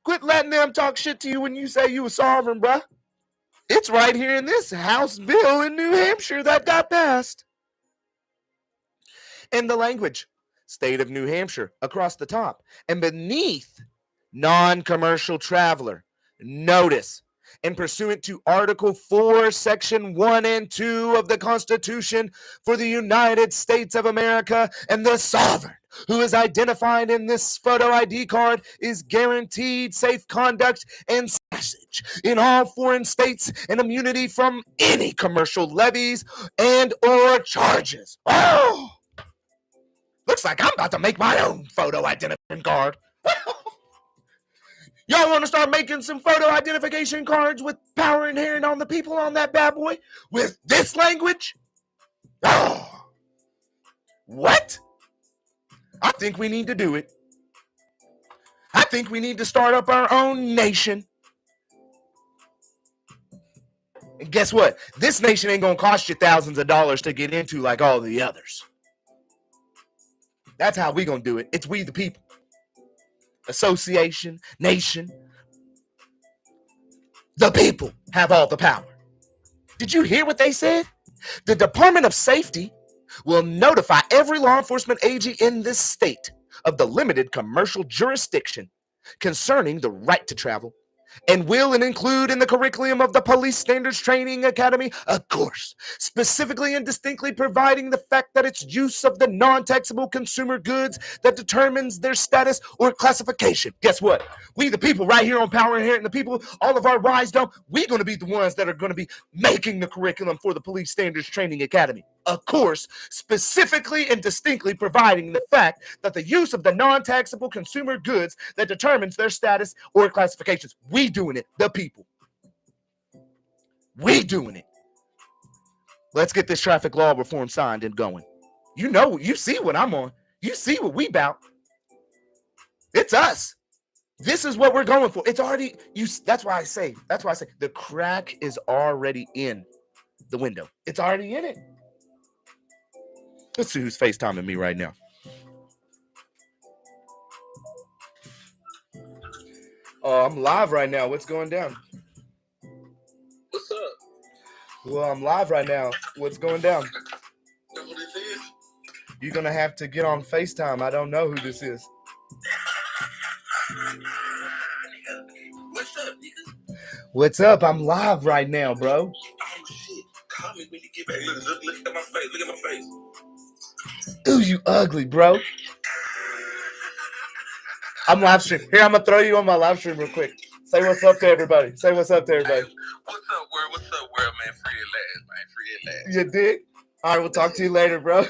Quit letting them talk shit to you when you say you a sovereign, bruh. It's right here in this House bill in New Hampshire that got passed. And the language, state of New Hampshire, across the top. And beneath, non-commercial traveler. Notice, and pursuant to Article 4, Section 1 and 2 of the Constitution for the United States of America, and the sovereign who is identified in this photo ID card is guaranteed safe conduct and passage in all foreign states and immunity from any commercial levies and or charges. Oh, looks like I'm about to make my own photo identification card. Y'all want to start making some photo identification cards with power inherent on the people on that bad boy with this language? Oh, what? I think we need to do it. I think we need to start up our own nation. And guess what? This nation ain't going to cost you thousands of dollars to get into like all the others. That's how we going to do it. It's we the people. Association, nation. The people have all the power. Did you hear what they said? The Department of Safety will notify every law enforcement agency in this state of the limited commercial jurisdiction concerning the right to travel, and will include in the curriculum of the Police Standards Training Academy a course specifically and distinctly providing the fact that it's use of the non-taxable consumer goods that determines their status or classification. Guess what? We the people right here on Power Inherent, the people, all of our wisdom, we're going to be the ones that are going to be making the curriculum for the Police Standards Training Academy. A course specifically and distinctly providing the fact that the use of the non-taxable consumer goods that determines their status or classifications. We doing it, the people. We doing it. Let's get this traffic law reform signed and going. You know, you see what I'm on. You see what we about. It's us. This is what we're going for. It's already, that's why I say the crack is already in the window. It's already in it. Let's see who's FaceTiming me right now. Oh, I'm live right now. What's going down? What's up? Well, I'm live right now. What's going down? Know who this is? You're going to have to get on FaceTime. I don't know who this is. What's up, nigga? What's up? I'm live right now, bro. Oh, shit. Call me when you get back. Look at my face. Look at my face. Ooh, you ugly, bro. I'm live streaming. Here, I'm going to throw you on my live stream real quick. Say what's up to everybody. Say what's up to everybody. Hey, what's up, world? What's up, world, man? Free at last, man. Free at last. You dig? All right, we'll talk to you later, bro.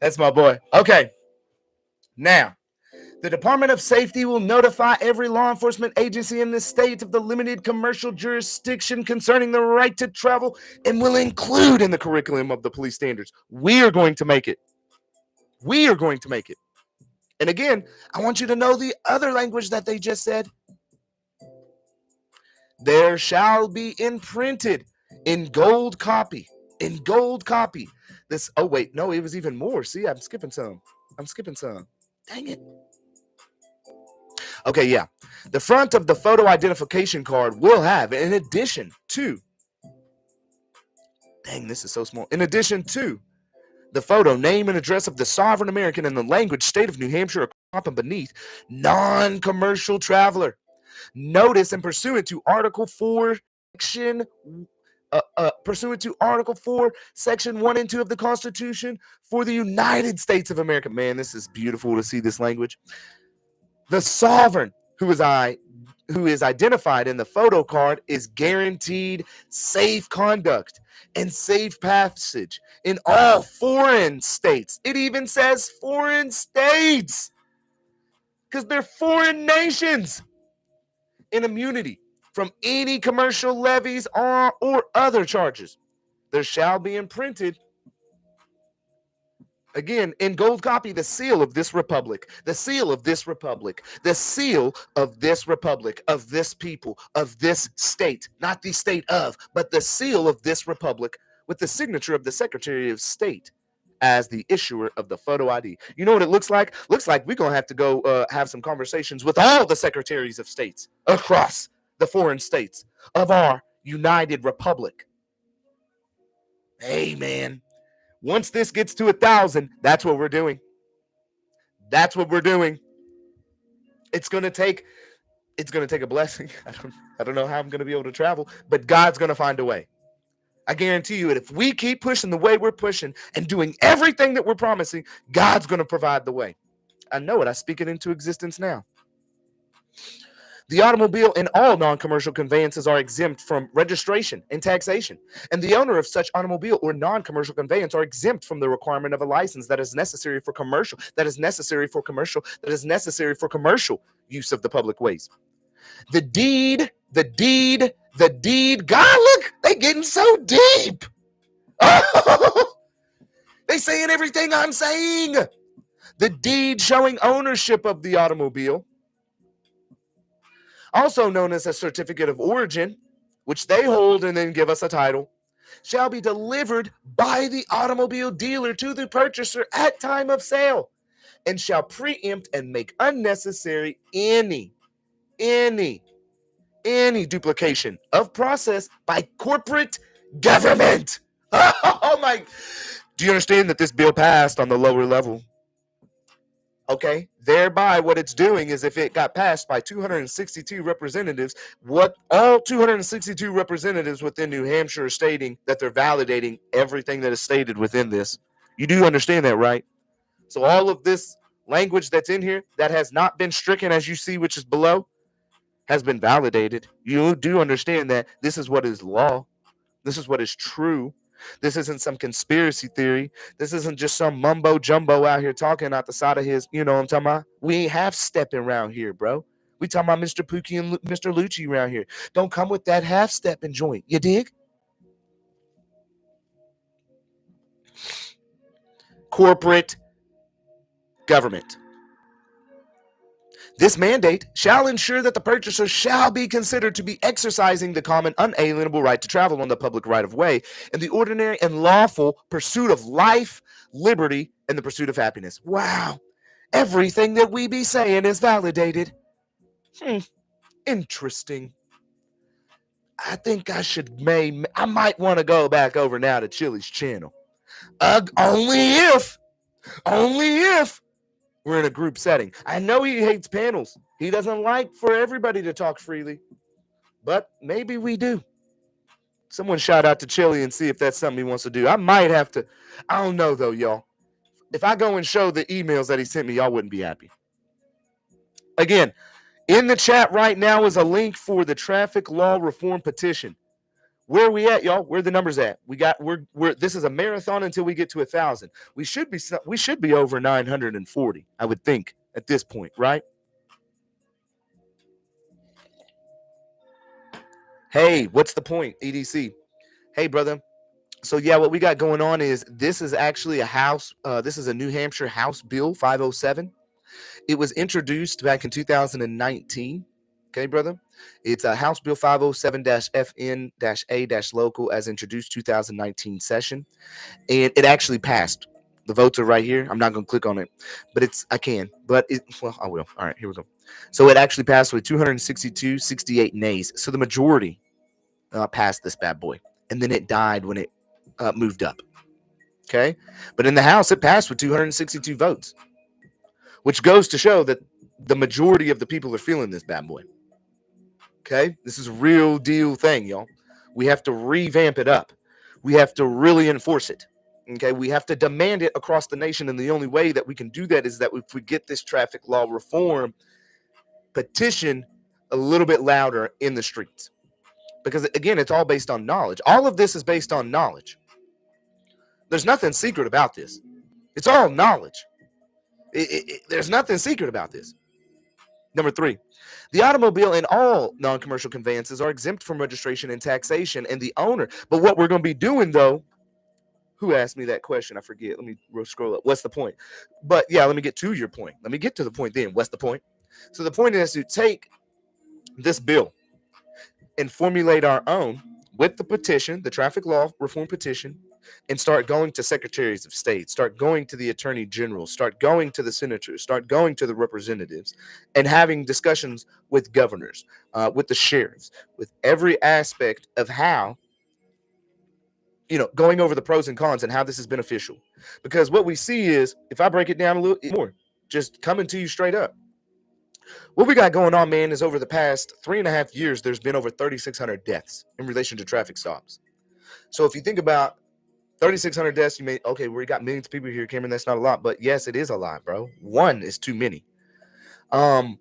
That's my boy. Okay. Now, the Department of Safety will notify every law enforcement agency in the state of the limited commercial jurisdiction concerning the right to travel and will include in the curriculum of the police standards. We are going to make it. We are going to make it. And again, I want you to know the other language that they just said. There shall be imprinted in gold copy. In gold copy. This, oh wait, no, it was even more. See, I'm skipping some. Dang it. Okay, yeah. The front of the photo identification card will have, in addition to, dang, this is so small. In addition to the photo, name and address of the sovereign American in the language, state of New Hampshire, up and beneath, non-commercial traveler. Notice and pursuant to Article 4, Section Article 4, Section 1 and 2 of the Constitution for the United States of America. Man, this is beautiful to see this language. The sovereign who is identified in the photo card is guaranteed safe conduct and safe passage in all foreign states. It even says foreign states because they're foreign nations. In immunity from any commercial levies or other charges. There shall be imprinted, again, in gold copy, the seal of this republic, the seal of this republic, the seal of this republic, of this people, of this state, not the state of, but the seal of this republic with the signature of the Secretary of State as the issuer of the photo ID. You know what it looks like? Looks like we're going to have to go have some conversations with all the secretaries of states across the foreign states of our United Republic. Hey, man, once this gets to 1,000, that's what we're doing. That's what we're doing. It's going to take a blessing. I don't know how I'm going to be able to travel, but God's going to find a way. I guarantee you that if we keep pushing the way we're pushing and doing everything that we're promising, God's going to provide the way. I know it. I speak it into existence now. The automobile and all non-commercial conveyances are exempt from registration and taxation, and the owner of such automobile or non-commercial conveyance are exempt from the requirement of a license that is necessary for commercial use of the public ways. The deed. God, look, they getting so deep. Oh, they saying everything I'm saying. The deed showing ownership of the automobile, also known as a certificate of origin, which they hold and then give us a title, shall be delivered by the automobile dealer to the purchaser at time of sale, and shall preempt and make unnecessary any duplication of process by corporate government. Oh my! Do you understand that this bill passed on the lower level? Okay, thereby what it's doing is, if it got passed by 262 representatives, what all 262 representatives within New Hampshire are stating that they're validating everything that is stated within this. You do understand that, right? So all of this language that's in here that has not been stricken, as you see, which is below, has been validated. You do understand that this is what is law. This is what is true. This isn't some conspiracy theory. This isn't just some mumbo jumbo out here talking out the side of his, you know what I'm talking about? We ain't half stepping around here, bro. We talking about Mr. Pookie and Mr. Lucci around here. Don't come with that half stepping joint. You dig? Corporate government. This mandate shall ensure that the purchaser shall be considered to be exercising the common unalienable right to travel on the public right of way in the ordinary and lawful pursuit of life, liberty, and the pursuit of happiness. Wow. Everything that we be saying is validated. Interesting. I think I might want to go back over now to Chili's channel. Only if we're in a group setting. I know he hates panels. He doesn't like for everybody to talk freely, but maybe we do. Someone shout out to Chili and see if that's something he wants to do. I might have to. I don't know though, y'all. If I go and show the emails that he sent me, y'all wouldn't be happy. Again, in the chat right now is a link for the traffic law reform petition. Where are we at, y'all? Where are the numbers at? We're this is a marathon until we get to 1,000. We should be over 940, I would think, at this point, right? Hey, what's the point, EDC? Hey, brother. So yeah, what we got going on is this is actually a house. This is a New Hampshire House Bill 507. It was introduced back in 2019. Okay, brother. It's a House Bill 507-FN-A-local as introduced 2019 session. And it actually passed. The votes are right here. I'm not going to click on it, but I will. All right, here we go. So it actually passed with 262-68 nays. So the majority passed this bad boy. And then it died when it moved up. Okay. But in the House, it passed with 262 votes, which goes to show that the majority of the people are feeling this bad boy. Okay, this is a real deal thing, y'all. We have to revamp it up. We have to really enforce it. Okay, we have to demand it across the nation. And the only way that we can do that is that if we get this traffic law reform petition a little bit louder in the streets. Because again, it's all based on knowledge. All of this is based on knowledge. There's nothing secret about this. It's all knowledge. There's nothing secret about this. Number 3, the automobile and all non-commercial conveyances are exempt from registration and taxation, and the owner. But what we're going to be doing, though, who asked me that question? I forget. Let me scroll up. What's the point? But yeah, let me get to your point. Let me get to the point then. What's the point? So the point is to take this bill and formulate our own with the petition, the traffic law reform petition, and start going to secretaries of state, start going to the attorney general, start going to the senators, start going to the representatives, and having discussions with governors, with the sheriffs, with every aspect of how, going over the pros and cons and how this is beneficial. Because what we see is, if I break it down a little more, just coming to you straight up, what we got going on, man, is over the past 3.5 years, there's been over 3,600 deaths in relation to traffic stops. So if you think about 3,600 deaths, you may, okay, we got millions of people here, Cameron, that's not a lot, but yes, it is a lot, bro. One is too many. Then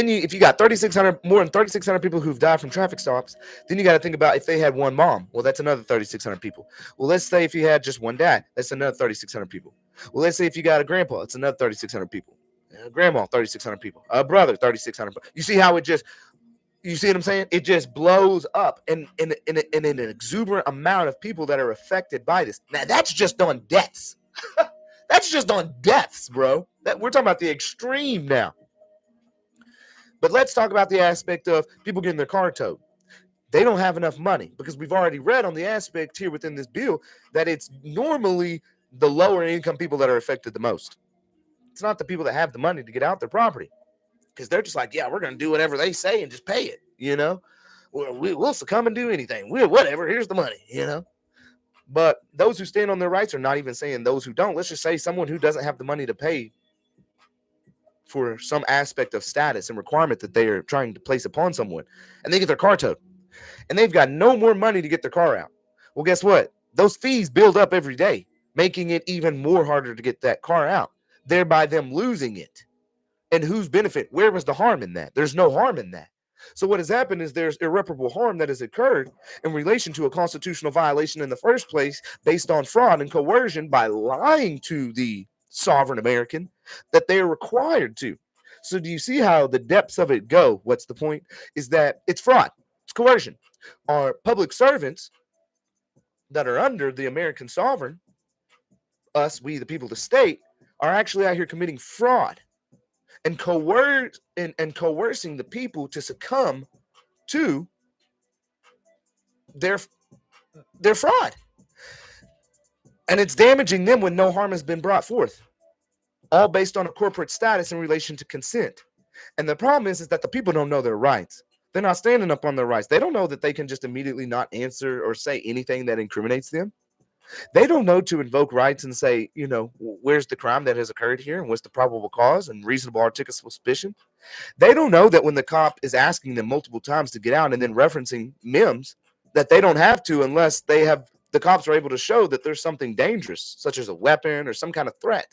if you got more than 3,600 people who've died from traffic stops, then you got to think about if they had one mom. Well, that's another 3,600 people. Well, let's say if you had just one dad, that's another 3,600 people. Well, let's say if you got a grandpa, it's another 3,600 people. Grandma, 3,600 people. A brother, 3,600. You see how you see what I'm saying? It just blows up in an exuberant amount of people that are affected by this. Now, that's just on deaths. That's just on deaths, bro. We're talking about the extreme now. But let's talk about the aspect of people getting their car towed. They don't have enough money, because we've already read on the aspect here within this bill that it's normally the lower income people that are affected the most. It's not the people that have the money to get out their property, because they're just like, yeah, we're going to do whatever they say and just pay it, We'll succumb and do anything. Whatever, here's the money, But those who stand on their rights are not even saying those who don't. Let's just say someone who doesn't have the money to pay for some aspect of status and requirement that they are trying to place upon someone, and they get their car towed, and they've got no more money to get their car out. Well, guess what? Those fees build up every day, making it even more harder to get that car out, thereby them losing it. And whose benefit? Where was the harm in that? There's no harm in that. So what has happened is there's irreparable harm that has occurred in relation to a constitutional violation in the first place, based on fraud and coercion by lying to the sovereign American that they are required to. So do you see how the depths of it go? What's the point? Is that it's fraud, it's coercion. Our public servants that are under the American sovereign, us, we, the people of the state, are actually out here committing fraud and coercing the people to succumb to their fraud. And it's damaging them when no harm has been brought forth, all based on a corporate status in relation to consent. And the problem is that the people don't know their rights. They're not standing up on their rights. They don't know that they can just immediately not answer or say anything that incriminates them. They don't know to invoke rights and say, where's the crime that has occurred here and what's the probable cause and reasonable articulable suspicion. They don't know that when the cop is asking them multiple times to get out and then referencing MIMS, that they don't have to unless the cops are able to show that there's something dangerous, such as a weapon or some kind of threat.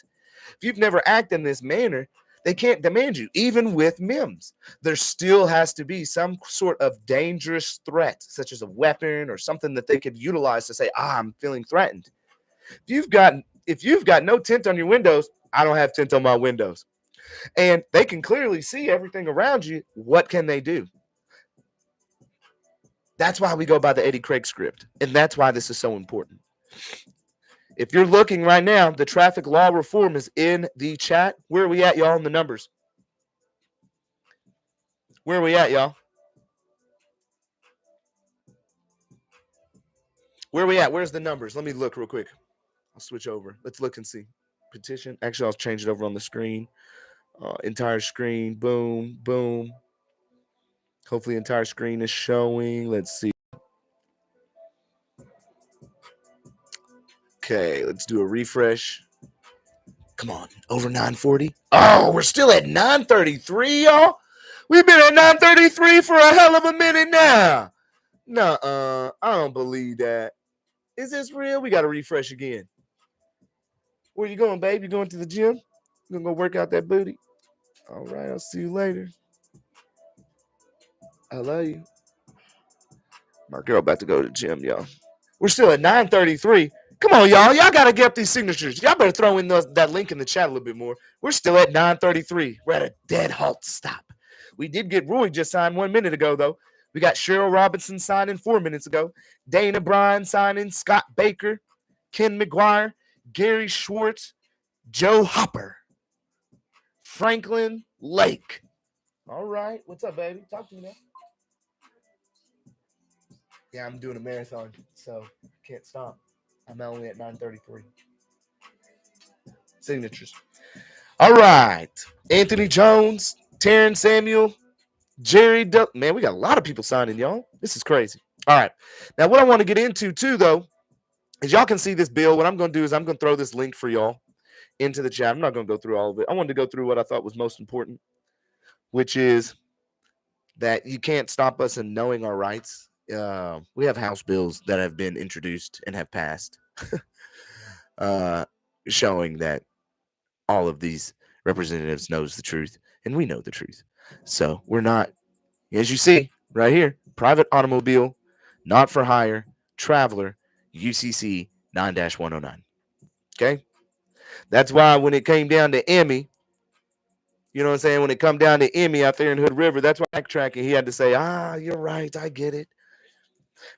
If you've never acted in this manner, they can't demand you. Even with MIMS, there still has to be some sort of dangerous threat, such as a weapon or something that they could utilize to say, I'm feeling threatened. If you've got no tint on your windows, I don't have tint on my windows, and they can clearly see everything around you, what can they do? That's why we go by the Eddie Craig script, and that's why this is so important. If you're looking right now, the traffic law reform is in the chat. Where are we at, y'all, in the numbers? Where are we at, y'all? Where are we at? Where's the numbers? Let me look real quick. I'll switch over. Let's look and see. Petition. Actually, I'll change it over on the screen. Entire screen. Boom, boom. Hopefully, entire screen is showing. Let's see. Okay, let's do a refresh. Come on, over 940. Oh, we're still at 933, y'all. We've been at 933 for a hell of a minute now. Nuh-uh, I don't believe that. Is this real? We got to refresh again. Where you going, babe? You going to the gym? You gonna go work out that booty? All right, I'll see you later. I love you. My girl about to go to the gym, y'all. We're still at 933. Come on, y'all. Y'all got to get up these signatures. Y'all better throw in that link in the chat a little bit more. We're still at 933. We're at a dead halt stop. We did get Roy just signed 1 minute ago, though. We got Cheryl Robinson signing 4 minutes ago. Dana Bryan signing. Scott Baker. Ken McGuire. Gary Schwartz. Joe Hopper. Franklin Lake. All right. What's up, baby? Talk to me now. Yeah, I'm doing a marathon, so can't stop. I'm only at 9:33. Signatures. All right. Anthony Jones, Terrence Samuel, Jerry. Man, we got a lot of people signing, y'all. This is crazy. All right. Now, what I want to get into, too, though, is y'all can see this bill. What I'm going to do is I'm going to throw this link for y'all into the chat. I'm not going to go through all of it. I wanted to go through what I thought was most important, which is that you can't stop us in knowing our rights. We have House bills that have been introduced and have passed, showing that all of these representatives knows the truth, and we know the truth. So we're not, as you see right here, private automobile, not for hire, traveler, UCC 9-109. Okay, that's why when it came down to Emmy, you know what I'm saying? When it come down to Emmy out there in Hood River, that's why backtracking. He had to say, you're right, I get it.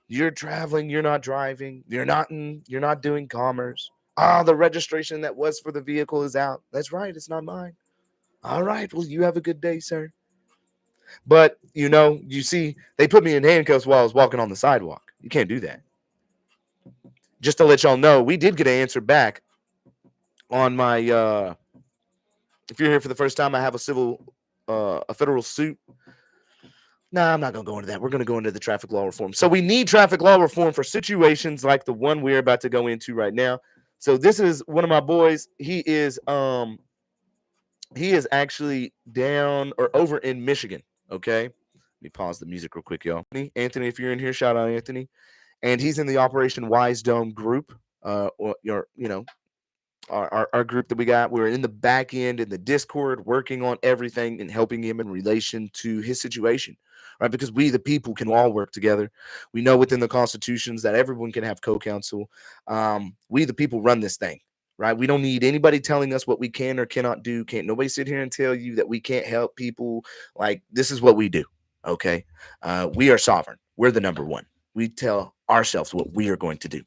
You're traveling, you're not driving, you're not doing commerce. The registration that was for the vehicle is out. That's right, it's not mine. All right, well, you have a good day, sir. But you see, they put me in handcuffs while I was walking on the sidewalk. You can't do that. Just to let y'all know, we did get an answer back on my if you're here for the first time, I have a federal suit. Nah, I'm not going to go into that. We're going to go into the traffic law reform. So we need traffic law reform for situations like the one we're about to go into right now. So this is one of my boys. He is actually down or over in Michigan. Okay. Let me pause the music real quick, y'all. Anthony, if you're in here, shout out Anthony. And he's in the Operation Wise Dome group. Our group that we got. We're in the back end in the Discord working on everything and helping him in relation to his situation, right? Because we, the people, can all work together. We know within the constitutions that everyone can have co-counsel. We, the people, run this thing, right? We don't need anybody telling us what we can or cannot do. Can't nobody sit here and tell you that we can't help people. Like, this is what we do, okay? We are sovereign. We're the number one. We tell ourselves what we are going to do.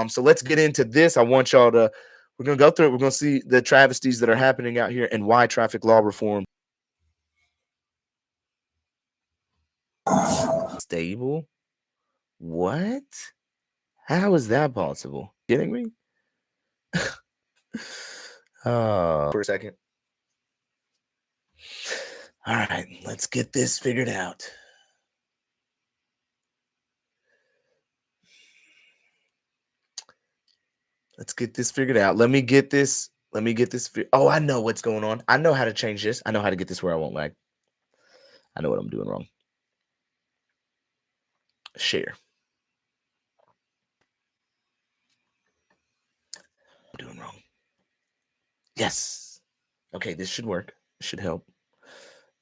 So let's get into this. I want y'all to We're going to go through it. We're going to see the travesties that are happening out here and why traffic law reform stable. What? How is that possible? Kidding me? For a second. All right, let's get this figured out. Let's get this figured out. Let me get this. Oh, I know what's going on. I know how to change this. I know how to get this where I won't lag. I know what I'm doing wrong. Share. I'm doing wrong. Yes. Okay, this should work. This should help.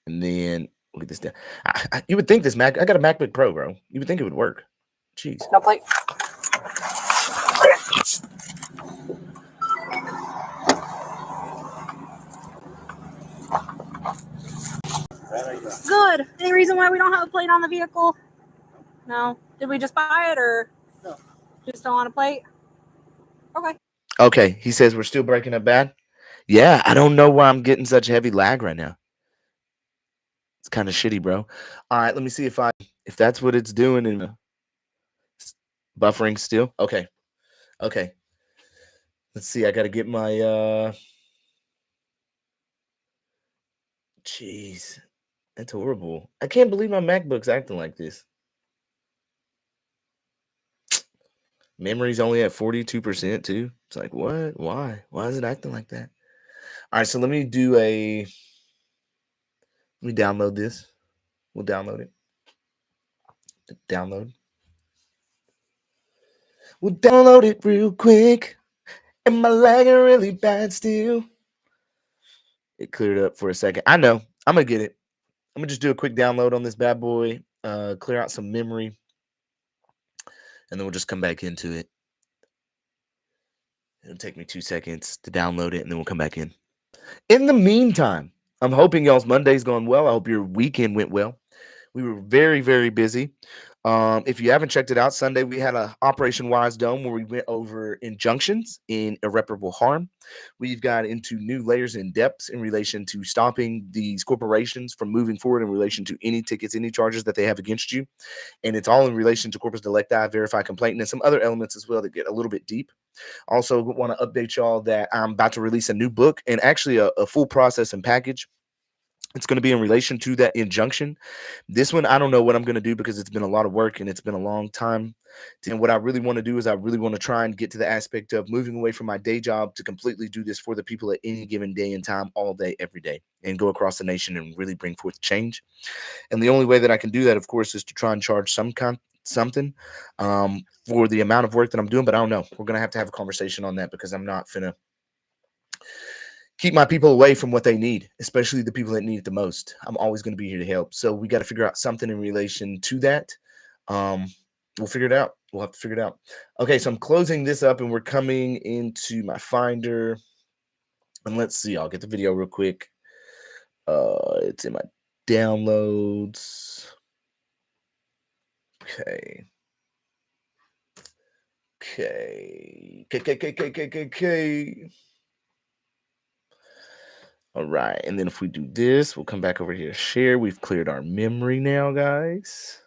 And then look at this down. You would think this Mac. I got a MacBook Pro, bro. You would think it would work. Jeez. No plate. Good. Any reason why we don't have a plate on the vehicle? No. Did we just buy it or no? Just don't want a plate? Okay. Okay. He says we're still breaking up bad. Yeah, I don't know why I'm getting such heavy lag right now. It's kind of shitty, bro. All right, let me see if that's what it's doing and buffering still. Okay. Let's see. I got to get my jeez. That's horrible. I can't believe my MacBook's acting like this. Memory's only at 42% too. It's like, what? Why? Why is it acting like that? All right, so let me download this. We'll download it. We'll download it real quick. And my lagging really bad still. It cleared up for a second. I know. I'm going to get it. I'm going to just do a quick download on this bad boy. Clear out some memory. And then we'll just come back into it. It'll take me 2 seconds to download it, and then we'll come back in. In the meantime, I'm hoping y'all's Monday's gone well. I hope your weekend went well. We were very, very busy. If you haven't checked it out, Sunday we had a Operation Wise Dome where we went over injunctions in irreparable harm. We've got into new layers and depths in relation to stopping these corporations from moving forward in relation to any tickets, any charges that they have against you. And it's all in relation to corpus delicti, verify complaint, and some other elements as well that get a little bit deep. Also, want to update y'all that I'm about to release a new book and actually a full process and package. It's going to be in relation to that injunction. This one, I don't know what I'm going to do because it's been a lot of work and it's been a long time. And what I really want to do is I really want to try and get to the aspect of moving away from my day job to completely do this for the people at any given day and time, all day, every day, and go across the nation and really bring forth change. And the only way that I can do that, of course, is to try and charge something for the amount of work that I'm doing. But I don't know. We're going to have a conversation on that because I'm not finna keep my people away from what they need, especially the people that need it the most. I'm always going to be here to help. So we got to figure out something in relation to that. We'll figure it out. We'll have to figure it out. Okay, so I'm closing this up and we're coming into my Finder. And let's see, I'll get the video real quick. It's in my downloads. Okay. All right, and then if we do this, we'll come back over here to share. We've cleared our memory now, guys.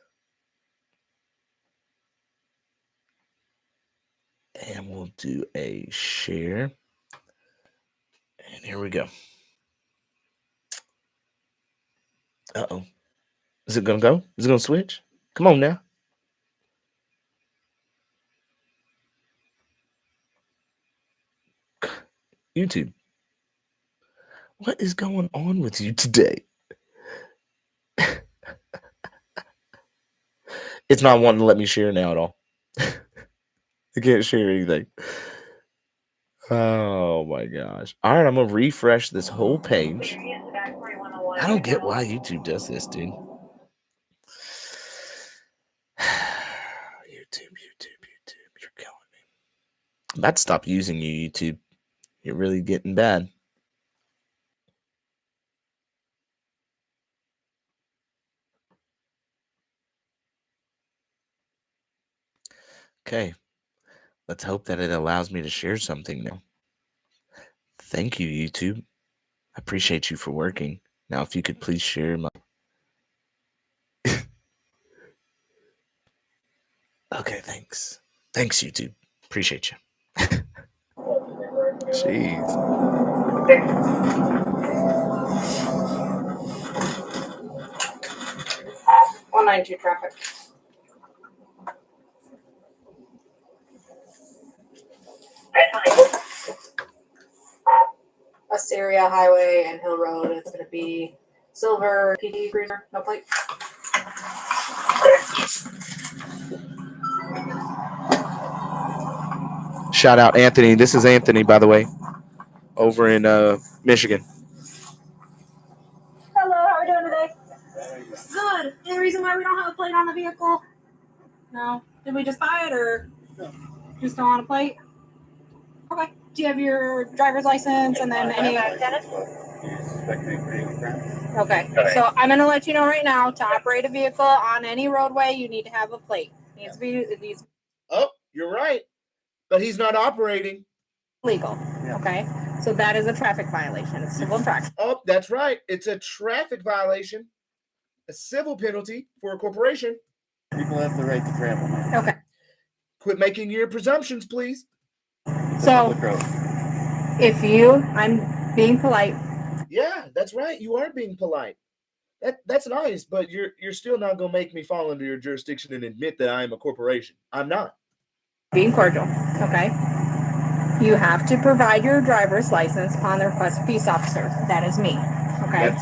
And we'll do a share. And here we go. Uh-oh. Is it going to go? Is it going to switch? Come on now. YouTube. What is going on with you today? It's not wanting to let me share now at all. I can't share anything. Oh my gosh. All right, I'm going to refresh this whole page. I don't get why YouTube does this, dude. YouTube, you're killing me. I'm about to stop using you, YouTube. You're really getting bad. Okay. Let's hope that it allows me to share something now. Thank you, YouTube. I appreciate you for working. Now, if you could please share my... Okay, thanks. Thanks, YouTube. Appreciate you. Jeez. 192 traffic. Assyria Highway and Hill Road. It's going to be silver PD cruiser, no plate. Shout out Anthony. This is Anthony, by the way, over in Michigan. Hello, how are we doing today? Good. Any reason why we don't have a plate on the vehicle? No. Did we just buy it or just don't want a plate? Okay. Do you have your driver's license and then any? Okay. So I'm going to let you know right now, to operate a vehicle on any roadway, you need to have a plate. It needs Oh, you're right. But he's not operating. legal. Okay. So that is a traffic violation. It's civil traffic. Oh, that's right. It's a traffic violation, a civil penalty for a corporation. People have the right to travel. Okay. Quit making your presumptions, please. So I'm being polite. Yeah, that's right. You are being polite. That's nice, but you're still not gonna make me fall under your jurisdiction and admit that I am a corporation. I'm not. Being cordial. Okay. You have to provide your driver's license upon the request of peace officer. That is me. Okay.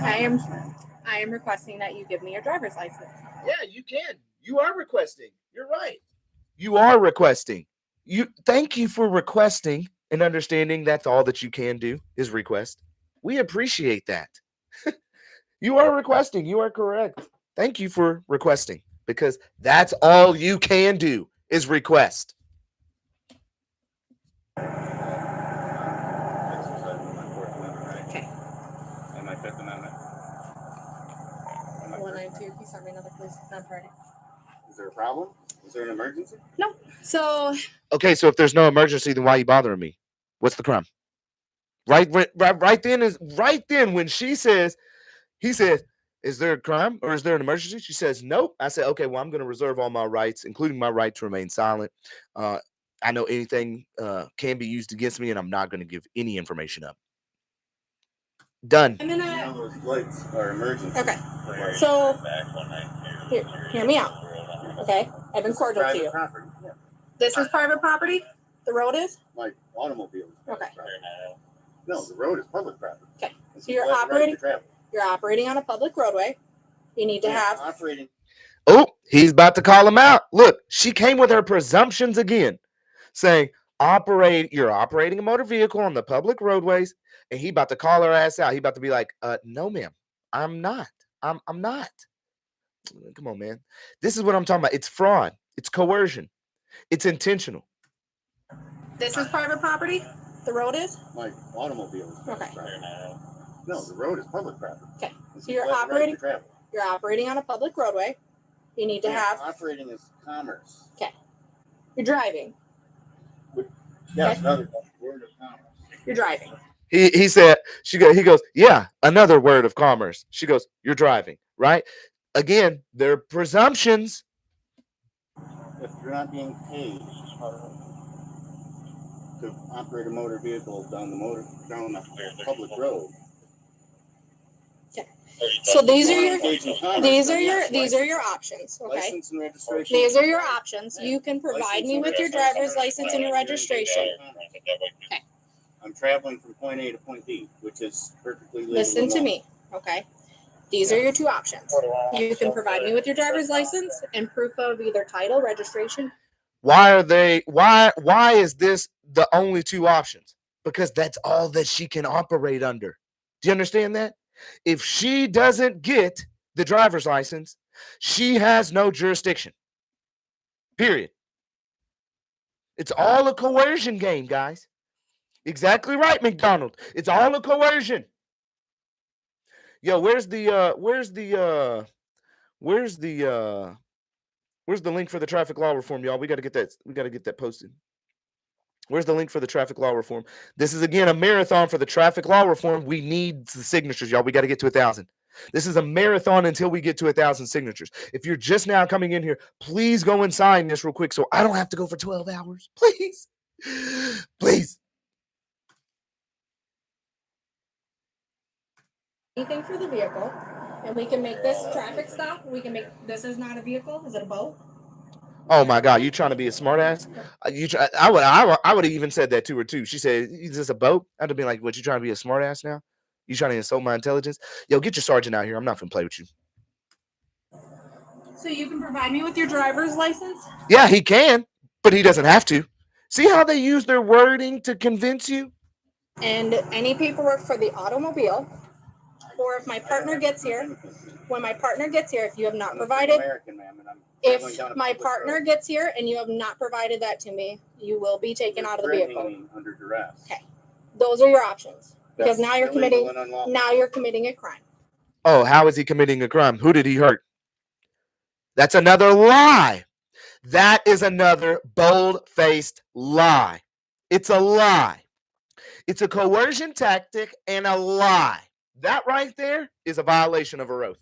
I am requesting that you give me your driver's license. Yeah, you can. You are requesting. You're right. You are requesting. Thank you for requesting and understanding that's all that you can do is request. We appreciate that. You are requesting. You are correct. Thank you for requesting because that's all you can do is request. Okay. And my Fifth Amendment. 192 to you. Please start me another police party. Is there a problem? Is there an emergency? No. So Okay, so if there's no emergency, then why are you bothering me? What's the crime? Right then when he says, is there a crime or is there an emergency? She says, nope. I said, okay, well, I'm going to reserve all my rights, including my right to remain silent. I know anything can be used against me, and I'm not going to give any information up. Done. I'm gonna. Those lights are emergency. Okay. So hear me out. Okay, I've been cordial to you. Property. Yeah. This is private property. The road is. Like automobiles. Okay. No, the road is public property. Okay. It's So you're a right to operating. travel. You're operating on a public roadway. You need to have. Operating. Oh, he's about to call him out. Look, she came with her presumptions again, saying, you're operating a motor vehicle on the public roadways, and he about to call her ass out. He about to be like, no, ma'am, I'm not. I'm not. Come on, man. This is what I'm talking about. It's fraud. It's coercion. It's intentional. This is private property. The road is. Like automobiles. Okay. No, the road is public property. Okay. It's So you're a right operating. to travel. You're operating on a public roadway. You need to have. Operating is commerce. You're driving. Yes, Okay. another word of commerce. You're driving. He said, he goes, yeah, another word of commerce. She goes, you're driving, right? Again, they're presumptions. If you're not being paid to operate a motor vehicle down the public road. So these are your. Engage in commerce, These are then your. yes, These are your options. Okay. license and registration. These are your options. You can provide me with your driver's license and your registration. Okay. I'm traveling from point A to point B, which is perfectly legal. Listen to me, okay? These are your two options. You can provide me with your driver's license and proof of either title, registration. Why is this the only two options? Because that's all that she can operate under. Do you understand that? If she doesn't get the driver's license, she has no jurisdiction. Period. It's all a coercion game, guys. Exactly right, McDonald. It's all a coercion. Yo, where's the link for the traffic law reform, y'all? We got to get that posted. Where's the link for the traffic law reform? This is, again, a marathon for the traffic law reform. We need the signatures, y'all. We got to get to 1,000. This is a marathon until we get to 1,000 signatures. If you're just now coming in here, please go and sign this real quick so I don't have to go for 12 hours. Please. Please. Anything for the vehicle, and we can make this traffic stop. We can make, this is not a vehicle. Is it a boat? Oh my God, you trying to be a smartass? I would have even said that to her too. She said, "Is this a boat?" I'd have been like, "What, you trying to be a smartass now? You trying to insult my intelligence? Yo, get your sergeant out here. I'm not gonna play with you." So you can provide me with your driver's license? Yeah, he can, but he doesn't have to. See how they use their wording to convince you? And any paperwork for the automobile, or if my partner gets here, when my partner gets here, if you have not provided, American, ma'am, and I'm if traveling down a my public partner road. gets here and you have not provided that to me, you will be taken You're out of the threatening vehicle. me under duress. Okay. Those are your options. Because That's now you're illegal committing, and unlawful. now you're committing a crime. Oh, how is he committing a crime? Who did he hurt? That's another lie. That is another bold-faced lie. It's a lie. It's a coercion tactic and a lie. That right there is a violation of her oath.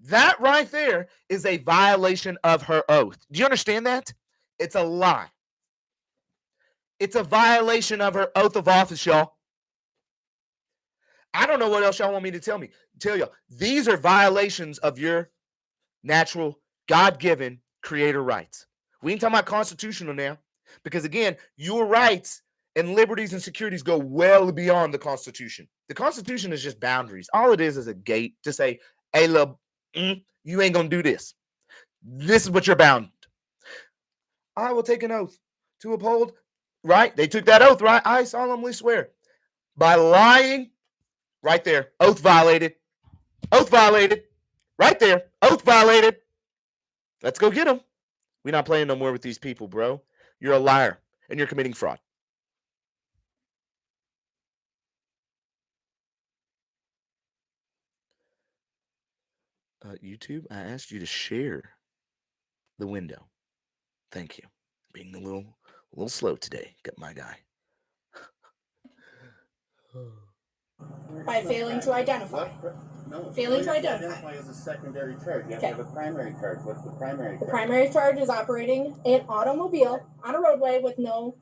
That right there is a violation of her oath. Do you understand that? It's a lie. It's a violation of her oath of office, y'all. I don't know what else y'all want me to tell y'all. These are violations of your natural, God-given creator rights. We ain't talking about constitutional now, because again, your rights and liberties and securities go well beyond the Constitution. The Constitution is just boundaries. All it is a gate to say, hey, look, you ain't gonna do this. This is what you're bound. I will take an oath to uphold, right? They took that oath, right? I solemnly swear. By lying, right there, oath violated. Oath violated. Right there, oath violated. Let's go get them. We're not playing no more with these people, bro. You're a liar, and you're committing fraud. YouTube, I asked you to share the window. Thank you. Being a little slow today. Got my guy. By failing to identify. No. Failing to identify. Identify is a secondary charge. You have Okay. to have a primary charge. What's the primary The charge? primary charge is operating an automobile on a roadway with no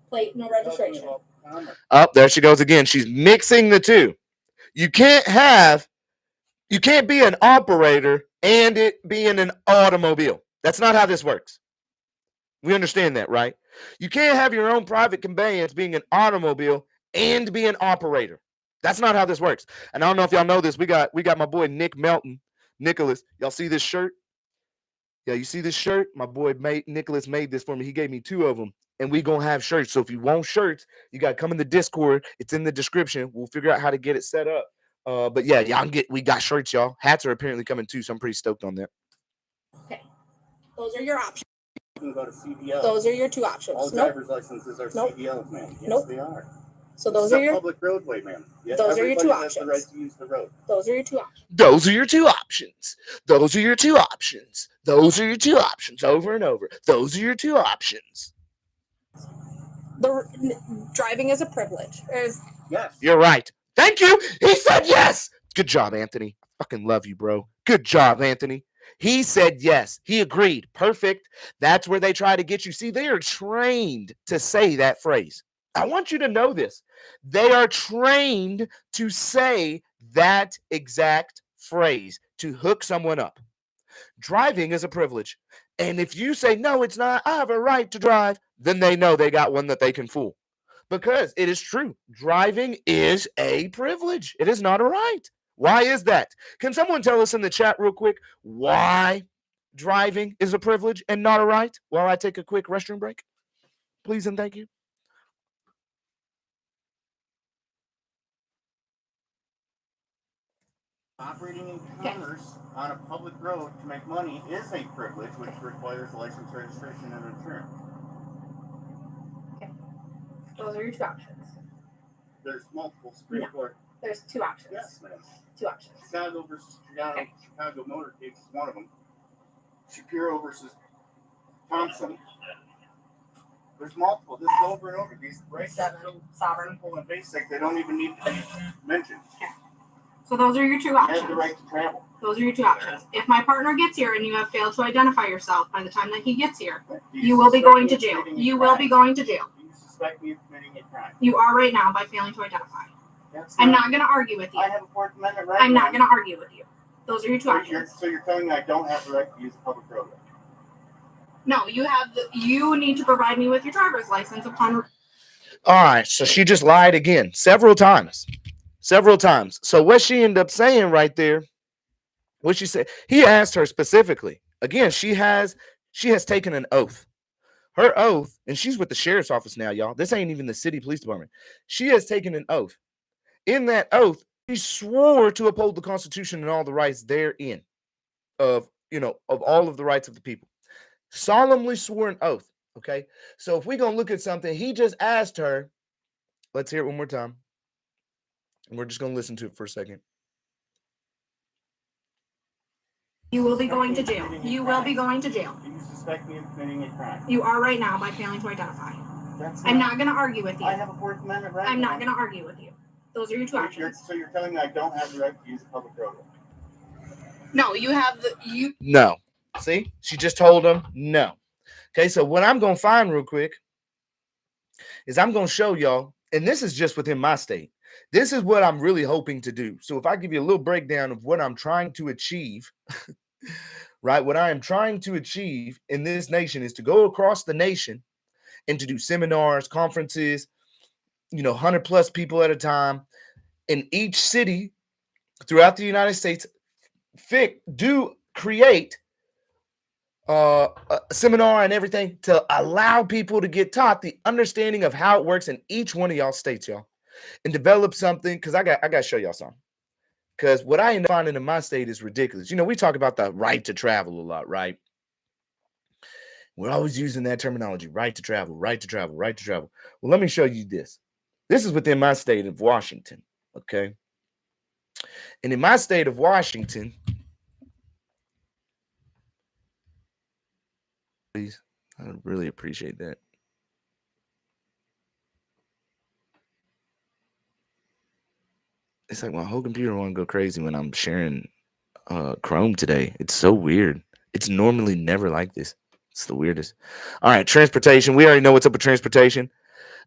plate, no registration. Talking about commerce. Oh, there she goes again. She's mixing the two. You can't be an operator and it being an automobile. That's not how this works. We understand that, right? You can't have your own private conveyance being an automobile and be an operator. That's not how this works. And I don't know if y'all know this. We got my boy Nick Melton, Nicholas. Y'all see this shirt? Yeah, you see this shirt? My boy Nicholas made this for me. He gave me 2 of them. And we gonna have shirts. So if you want shirts, you gotta come in the Discord. It's in the description. We'll figure out how to get it set up. But yeah, we got shirts, y'all. Hats are apparently coming too, so I'm pretty stoked on that. Okay. Those are your options. You can go to CDL. Those are your 2 options. All Nope. driver's licenses are Nope. CDLs, man. Yes, Nope. they are. So those It's are a your public roadway, man. Yeah, those are your 2 everybody has the right options. to use the road. Those are your 2 options. Those are your 2 options. Those are your 2 options. Those are your 2 options over and over. Those are your 2 options. Driving is a privilege. Yes. You're right. Thank you. He said yes. Good job, Anthony. I fucking love you, bro. Good job, Anthony. He said yes. He agreed. Perfect. That's where they try to get you. See, they are trained to say that phrase. I want you to know this. They are trained to say that exact phrase to hook someone up. Driving is a privilege. And if you say, no, it's not, I have a right to drive, then they know they got one that they can fool. Because it is true. Driving is a privilege. It is not a right. Why is that? Can someone tell us in the chat real quick why driving is a privilege and not a right while I take a quick restroom break? Please and thank you. Operating in commerce on a public road to make money is a privilege which requires license, registration, and insurance. Those are your 2 options. There's multiple Supreme No. Court. There's 2 options. Yes, ma'am. 2 options. Chicago versus Chicago, Okay. Chicago Motor Case is one of them. Shapiro versus Thompson. There's multiple. This is over and over. These rights are 7. so Sovereign. simple and basic, they don't even need to be mentioned. So those are your 2 You have the options. right to travel. Those are your 2 options. If my partner gets here and you have failed to identify yourself by the time that he gets here, Do you will be suspect going me to of jail. committing a You will be crime? going to jail. Do you suspect me of committing a crime? You are right now by failing to identify. That's I'm not going to argue with you. I have a Fourth Amendment right. I'm not ma'am. going to argue with you. Those are your 2 So options. you're telling me I don't have the right to use a public roadway? No, you need to provide me with your driver's license upon. All right, so she just lied again several times. So what she ended up saying right there, what she said, he asked her specifically. Again, she has taken an oath. Her oath, and she's with the sheriff's office now, y'all. This ain't even the city police department. She has taken an oath. In that oath, she swore to uphold the Constitution and all the rights therein of all of the rights of the people. Solemnly swore an oath. Okay. So if we're going to look at something, he just asked her, let's hear it one more time. And we're just going to listen to it for a second. You will be going to jail. You will be going to jail. Do you suspect me of committing a crime? You are right now by failing to identify. That's I'm not going to argue with you. I have a Fourth Amendment right. I'm not going to argue with you. Those are your 2 options. So you're telling me I don't have the right to use a public roadway? No, you have No. See, she just told him no. Okay, so what I'm going to find real quick is I'm going to show y'all, and this is just within my state. This is what I'm really hoping to do. So if I give you a little breakdown of what I'm trying to achieve, right? What I am trying to achieve in this nation is to go across the nation and to do seminars, conferences, 100+ people at a time in each city throughout the United States. Do create a seminar and everything to allow people to get taught the understanding of how it works in each one of y'all states, y'all, and develop something. Because I got to show y'all something. Because what I end up finding in my state is ridiculous. We talk about the right to travel a lot, right? We're always using that terminology, right to travel, right to travel, right to travel. Well, let me show you this. This is within my state of Washington, okay? And in my state of Washington, please? I would really appreciate that. It's like my whole computer won't go crazy when I'm sharing Chrome today. It's so weird. It's normally never like this. It's the weirdest. All right, transportation. We already know what's up with transportation.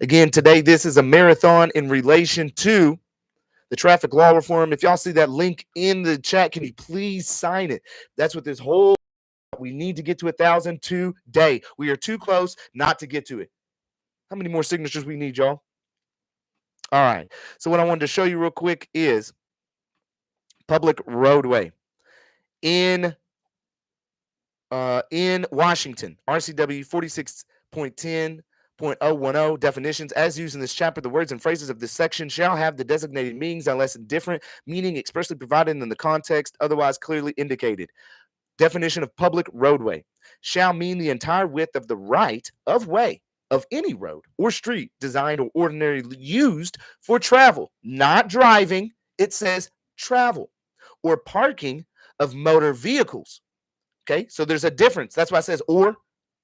Again, today, this is a marathon in relation to the traffic law reform. If y'all see that link in the chat, can you please sign it? That's what this whole, we need to get to 1,000 today. We are too close not to get to it. How many more signatures we need, y'all? All right. So what I wanted to show you real quick is public roadway in Washington, RCW 46.10.010 definitions. As used in this chapter, the words and phrases of this section shall have the designated meanings unless different meaning expressly provided in the context otherwise clearly indicated. Definition of public roadway shall mean the entire width of the right of way of any road or street designed or ordinarily used for travel, not driving. It says travel or parking of motor vehicles. Okay, so there's a difference. That's why it says or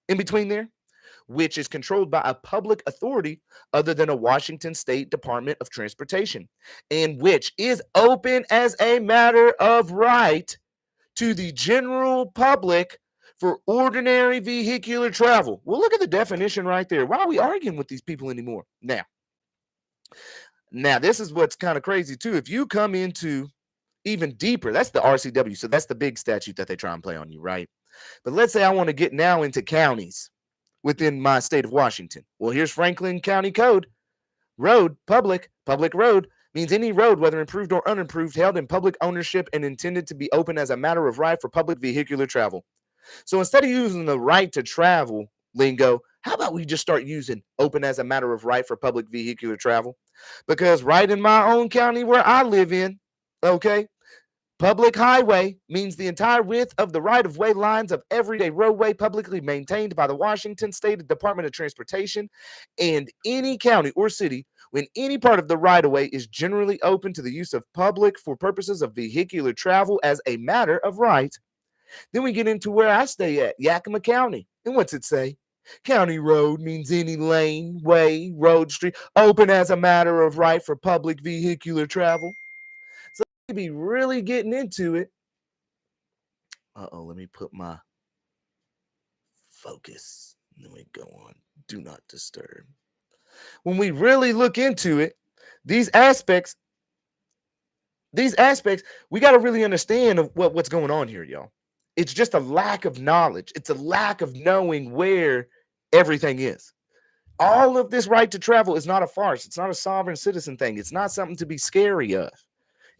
in between there, which is controlled by a public authority other than a Washington State Department of Transportation, and which is open as a matter of right to the general public for ordinary vehicular travel. Well, look at the definition right there. Why are we arguing with these people anymore? Now, this is what's kind of crazy too. If you come into even deeper, that's the RCW. So that's the big statute that they try and play on you, right? But let's say I want to get now into counties within my state of Washington. Well, here's Franklin County Code. Road, public road means any road, whether improved or unimproved, held in public ownership and intended to be open as a matter of right for public vehicular travel. So instead of using the right to travel lingo, how about we just start using open as a matter of right for public vehicular travel? Because right in my own county where I live in, okay, public highway means the entire width of the right-of-way lines of everyday roadway publicly maintained by the Washington State Department of Transportation and any county or city when any part of the right-of-way is generally open to the use of public for purposes of vehicular travel as a matter of right. Then we get into where I stay at, Yakima County. And what's it say? County road means any lane, way, road, street, open as a matter of right for public vehicular travel. Be really getting into it. Let me put my focus. Then we go on. Do not disturb. When we really look into it, these aspects, we got to really understand what's going on here, y'all. It's just a lack of knowledge. It's a lack of knowing where everything is. All of this right to travel is not a farce. It's not a sovereign citizen thing. It's not something to be scary of.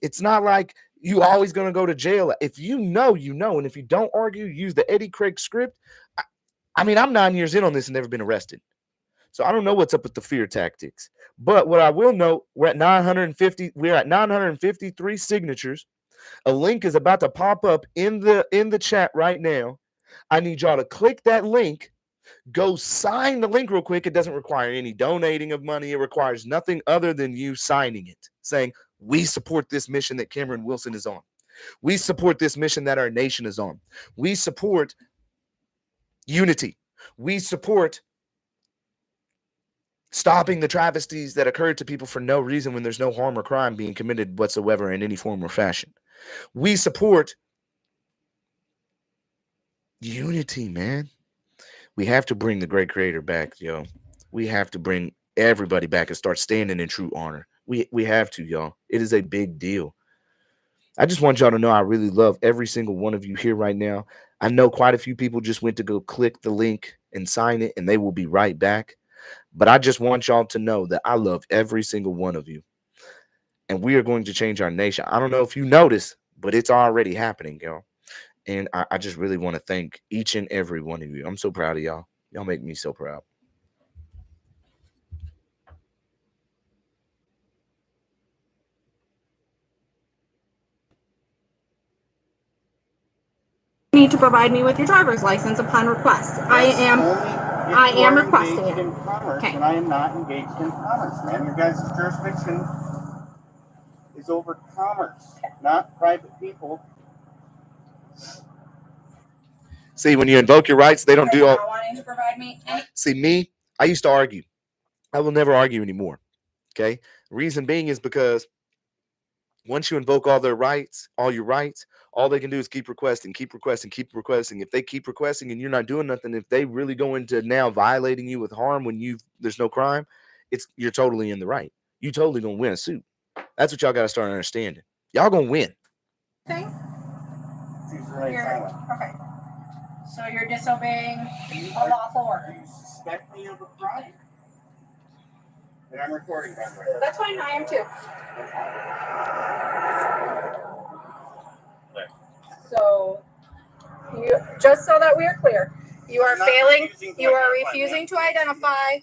It's not like you always going to go to jail. If you know, you know. And if you don't argue, use the Eddie Craig script. I mean, I'm 9 years in on this and never been arrested. So I don't know what's up with the fear tactics. But what I will note, we're at 953 signatures. A link is about to pop up in the chat right now. I need y'all to click that link. Go sign the link real quick. It doesn't require any donating of money. It requires nothing other than you signing it, saying, we support this mission that Cameron Wilson is on. We support this mission that our nation is on. We support unity. We support stopping the travesties that occurred to people for no reason when there's no harm or crime being committed whatsoever in any form or fashion. We support unity, man. We have to bring the great creator back, yo. We have to bring everybody back and start standing in true honor. We have to, y'all. It is a big deal. I just want y'all to know I really love every single one of you here right now. I know quite a few people just went to go click the link and sign it, and they will be right back. But I just want y'all to know that I love every single one of you. And we are going to change our nation. I don't know if you notice, but it's already happening, y'all. And I just really want to thank each and every one of you. I'm so proud of y'all. Y'all make me so proud. You need to provide me with your driver's license upon request. I am requesting it. In commerce, Okay. and I am not engaged in commerce, man. Your guys' jurisdiction is over commerce, not private people. See, when you invoke your rights, they don't do all. Not wanting to provide me any. See, me, I used to argue. I will never argue anymore. Okay. Reason being is because once you invoke all their rights, all your rights, all they can do is keep requesting, keep requesting, keep requesting. If they keep requesting and you're not doing nothing, if they really go into now violating you with harm when there's no crime, you're totally in the right. You totally gonna win a suit. That's what y'all gotta start understanding. Y'all gonna win. Thing? She's right silent. Okay. So you're disobeying a lawful order. You suspect me of a crime? And I'm recording, by the way. That's fine. I am too. So, you just so that we are clear, you are I'm not failing. refusing to You are identify, refusing ma'am. to identify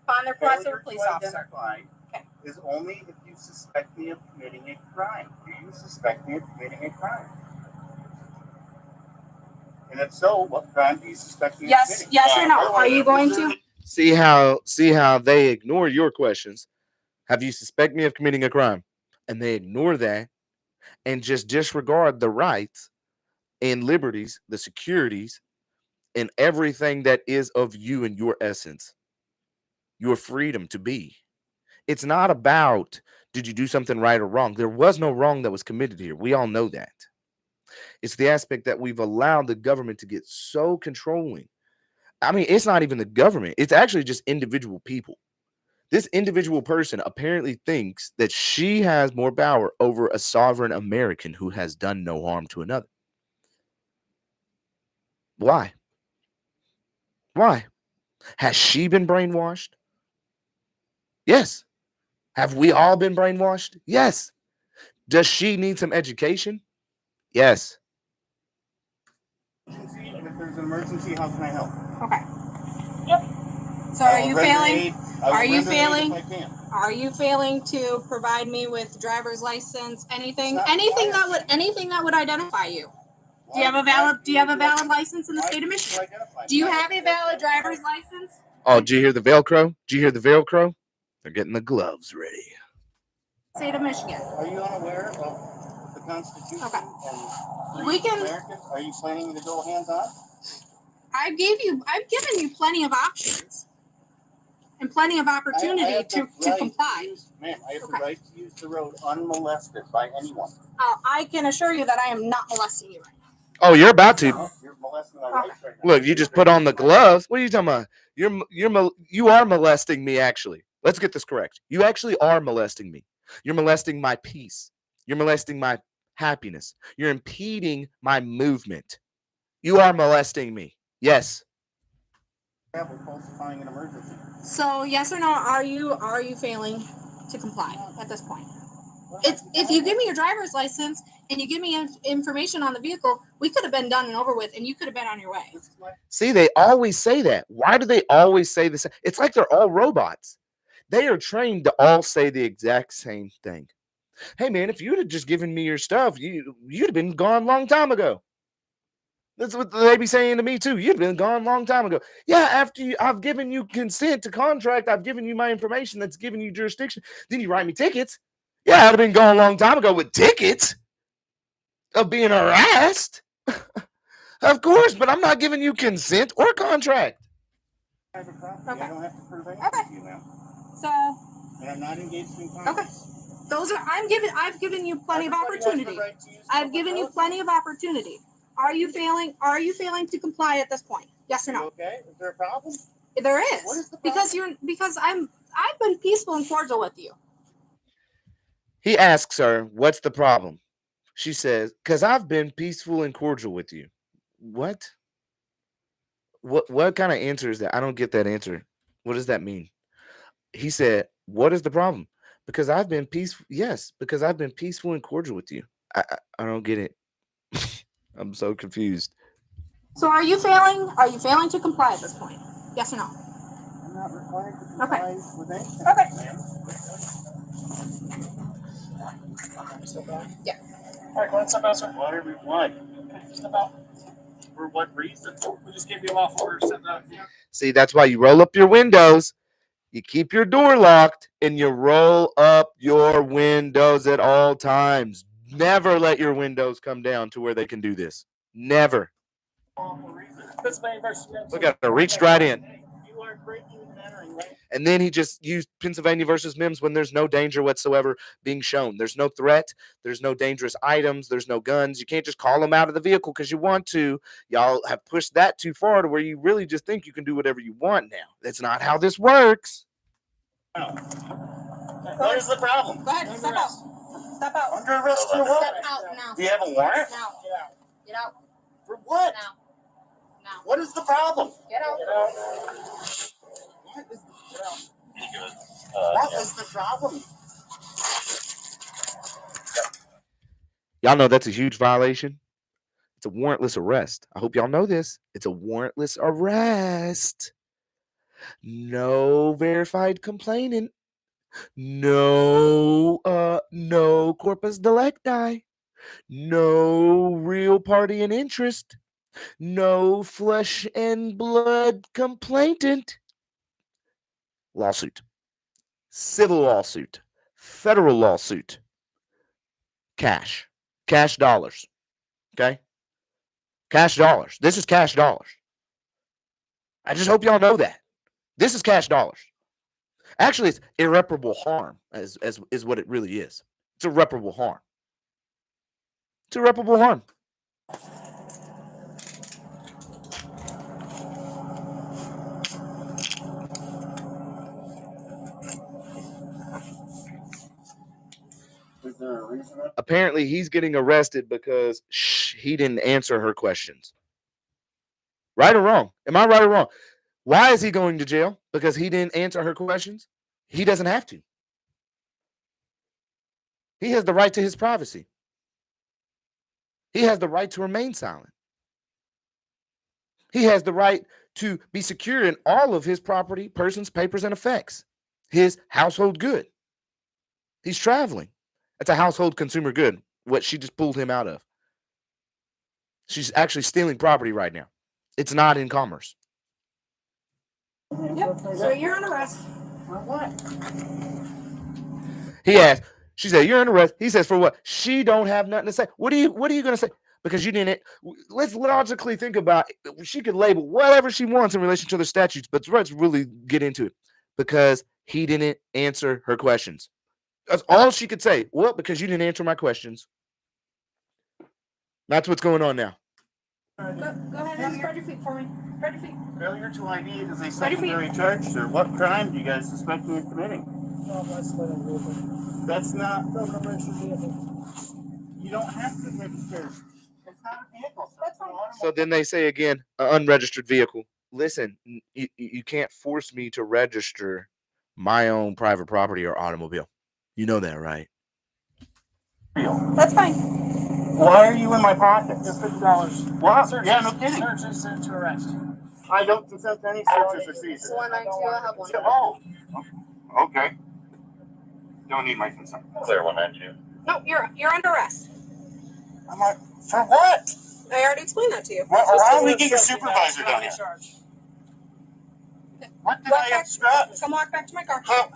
upon the request of a police officer. Identify Okay. is only if you suspect me of committing a crime. Do you suspect me of committing a crime? And if so, what crime do you suspect me of Yes. committing? Yes or no? Otherwise, Are you going is there- to? See how they ignore your questions. Have you suspect me of committing a crime? And they ignore that and just disregard the rights and liberties, the securities, and everything that is of you and your essence, your freedom to be. It's not about did you do something right or wrong. There was no wrong that was committed here. We all know that. It's the aspect that we've allowed the government to get so controlling. I mean, it's not even the government. It's actually just individual people. This individual person apparently thinks that she has more power over a sovereign American who has done no harm to another. Why? Why? Has she been brainwashed? Yes. Have we all been brainwashed? Yes. Does she need some education? Yes. Emergency, and if there's an emergency, how can I help? Okay. Yep. So are you failing? Are you failing? If I can. Are you failing to provide me with driver's license? Anything? Not Anything required. that would identify you? Do you have a Why valid? Do you have a would valid license in the why state of do you Michigan? identify Do you me? have a valid driver's license? Oh, did you hear the Velcro? Did you hear the Velcro? They're getting the gloves ready. State of Michigan. Are you unaware of the Constitution Okay. and We can- Americans? Are you planning to go hands on? I've given you plenty of options and plenty of opportunity I have to the right comply. Ma'am, I have the Okay. right to use the road unmolested by anyone. I can assure you that I am not molesting you right now. Oh, you're about to. No, you're molesting my rights right now. Look, you just put on the gloves. What are you talking about? You are molesting me, actually. Let's get this correct. You actually are molesting me. You're molesting my peace. You're molesting my happiness. You're impeding my movement. You are molesting me. Yes. Travel falsifying an emergency. So yes or no? Are you failing to comply at this point? If you give me your driver's license and you give me information on the vehicle, we could have been done and over with, and you could have been on your way. This is my See, they always say that. Why do they always say this? It's like they're all robots. They are trained to all say the exact same thing. Hey, man, if you'd have just given me your stuff, you'd have been gone a long time ago. That's what they be saying to me, too. You'd have been gone a long time ago. Yeah, after I've given you consent to contract, I've given you my information that's given you jurisdiction. Then you write me tickets. Yeah, I'd have been gone a long time ago with tickets of being harassed. Of course, but I'm not giving you consent or contract. private property. Okay. I don't have to prove anything Okay. to you now. So And I'm not engaged in commerce. I've given you plenty of Everybody has the opportunity. right to use I've public given you roads. plenty of opportunity. Are you failing to comply at this point? Yes or You no? okay? Is there a problem? There What is. is the Because I've been peaceful and cordial with you. He asks her, what's the problem? She says, because I've been peaceful and cordial with you. What? What kind of answer is that? I don't get that answer. What does that mean? He said, what is the problem? Because I've been peaceful. Yes, because I've been peaceful and cordial with you. I don't get it. I'm so confused. So are you failing to comply at this point? Yes or no? I'm not required to Okay. comply with anything. Okay. Ma'am. Yeah. All right, go ahead, step out, sir. Why? Step out. For what reason? We just gave you a lawful order to send out. See, that's why you roll up your windows, you keep your door locked, and you roll up your windows at all times. Never let your windows come down to where they can do this. Never. Lawful reason. Pennsylvania versus Mims. Look at it, reached right in. You learned breaking and entering, right? And then he just used Pennsylvania versus Mims when there's no danger whatsoever being shown. There's no threat. There's no dangerous items. There's no guns. You can't just call them out of the vehicle because you want to. Y'all have pushed that too far to where you really just think you can do whatever you want now. That's not how this works. What is the problem? Go ahead, step out. Step out. Under arrest for what? Step out now. Do you have a warrant? Now. Get out. For what? Now. Now. What is the problem? Get out. What is the problem? Y'all know that's a huge violation. It's a warrantless arrest. I hope y'all know this. It's a warrantless arrest. No verified complainant. No corpus delicti. No real party in interest. No flesh and blood complainant. Lawsuit. Civil lawsuit. Federal lawsuit. Cash. Cash dollars. Okay? Cash dollars. This is cash dollars. I just hope y'all know that. This is cash dollars. Actually, it's irreparable harm, as is what it really is. It's irreparable harm. It's irreparable harm. Is there a reason? Apparently, he's getting arrested because he didn't answer her questions. Right or wrong? Am I right or wrong? Why is he going to jail? Because he didn't answer her questions? He doesn't have to. He has the right to his privacy. He has the right to remain silent. He has the right to be secure in all of his property, persons, papers, and effects. His household good. He's traveling. That's a household consumer good, what she just pulled him out of. She's actually stealing property right now. It's not in commerce. Yep. So you're on arrest. For what? He asked, she said, you're under arrest. He says, for what? She don't have nothing to say. What are you going to say? Because you didn't. Let's logically think about it. She could label whatever she wants in relation to the statutes, but let's really get into it. Because he didn't answer her questions. That's all she could say. Well, because you didn't answer my questions. That's what's going on now. Go ahead and spread your feet for me. Spread your feet. Failure to ID is a Spread your feet. secondary charge, sir. What crime do you guys suspect me of committing? That's not. You don't have to register. It's not a vehicle, sir. That's fine. So then they say again, an unregistered vehicle. Listen, you can't force me to register my own private property or automobile. You know that, right? That's fine. Why are you in my pockets? It's $50. What? Search Yeah, is- no kidding. Search is sent to arrest. I don't consent to any searches or seizures. 192, I have one. Oh, okay. Don't need my consent. Clear 192. No, you're under arrest. I'm like, for what? I already explained that to you. Why don't we get your supervisor down here? What did Walk I back- obstruct? Come walk back to my car. How?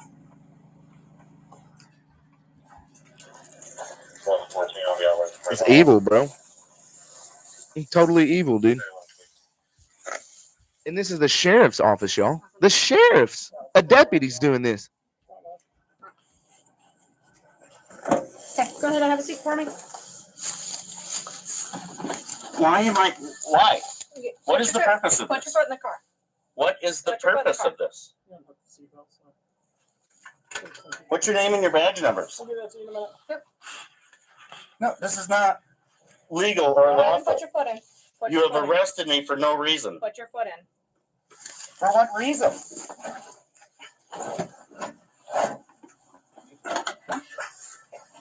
114, I'll be out with It's evil, bro. It's totally evil, dude. And this is the sheriff's office, y'all. The sheriff's. A deputy's doing this. Okay, go ahead and have a seat for me. Why am I? Why? What is the Put your purpose of Put your this? foot in the car. What is the Put your foot in the purpose car. of this? What's your name and your badge numbers? I'll give that to you in a minute. No, this is not legal or Go ahead and lawful. put your foot in. Put You your have foot in. arrested me for no reason. Put your foot in. For what reason?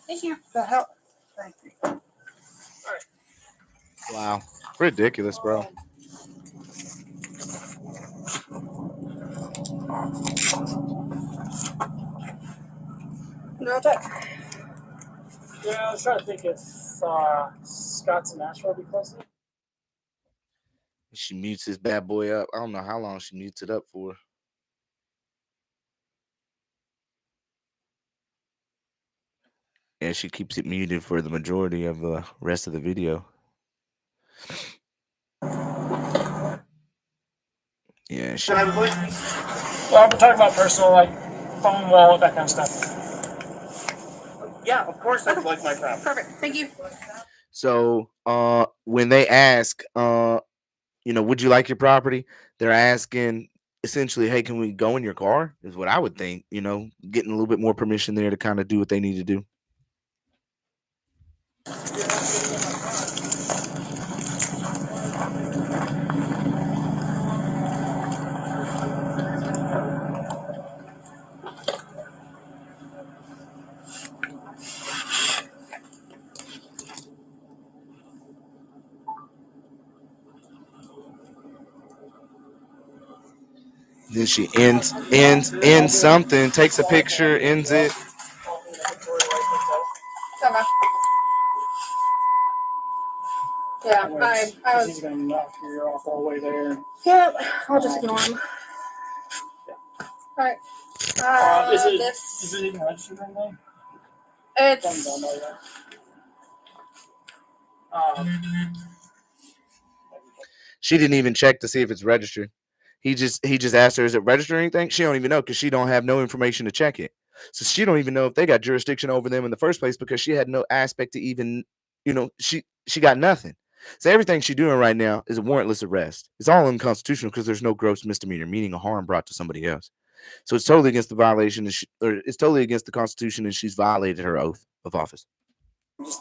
Thank you. The hell? Thank you. Wow. Ridiculous, bro. No check. Yeah, I was trying to think if Scott's and Nashville would be close enough. She mutes this bad boy up. I don't know how long she mutes it up for. And she keeps it muted for the majority of the rest of the video. Yeah. Can I have a plate? Well, I'm talking about personal, like phone, wallet, that kind of stuff. Yeah, of course I'd like my property. Perfect. Thank you. So when they ask would you like your property? They're asking essentially, hey, can we go in your car? Is what I would think, getting a little bit more permission there to kind of do what they need to do. Then she ends something, takes a picture, ends it. Okay. Yeah, I He's was. gonna knock you off all the way there. Yep, I'll just ignore him. Alright. Is it even registered or anything? It's. She didn't even check to see if it's registered. He just asked her, is it registered or anything? She don't even know because she don't have no information to check it. So she don't even know if they got jurisdiction over them in the first place because she had no aspect to even, she got nothing. So everything she's doing right now is a warrantless arrest. It's all unconstitutional because there's no gross misdemeanor, meaning a harm brought to somebody else. So it's totally against the violation, or it's totally against the Constitution, and she's violated her oath of office.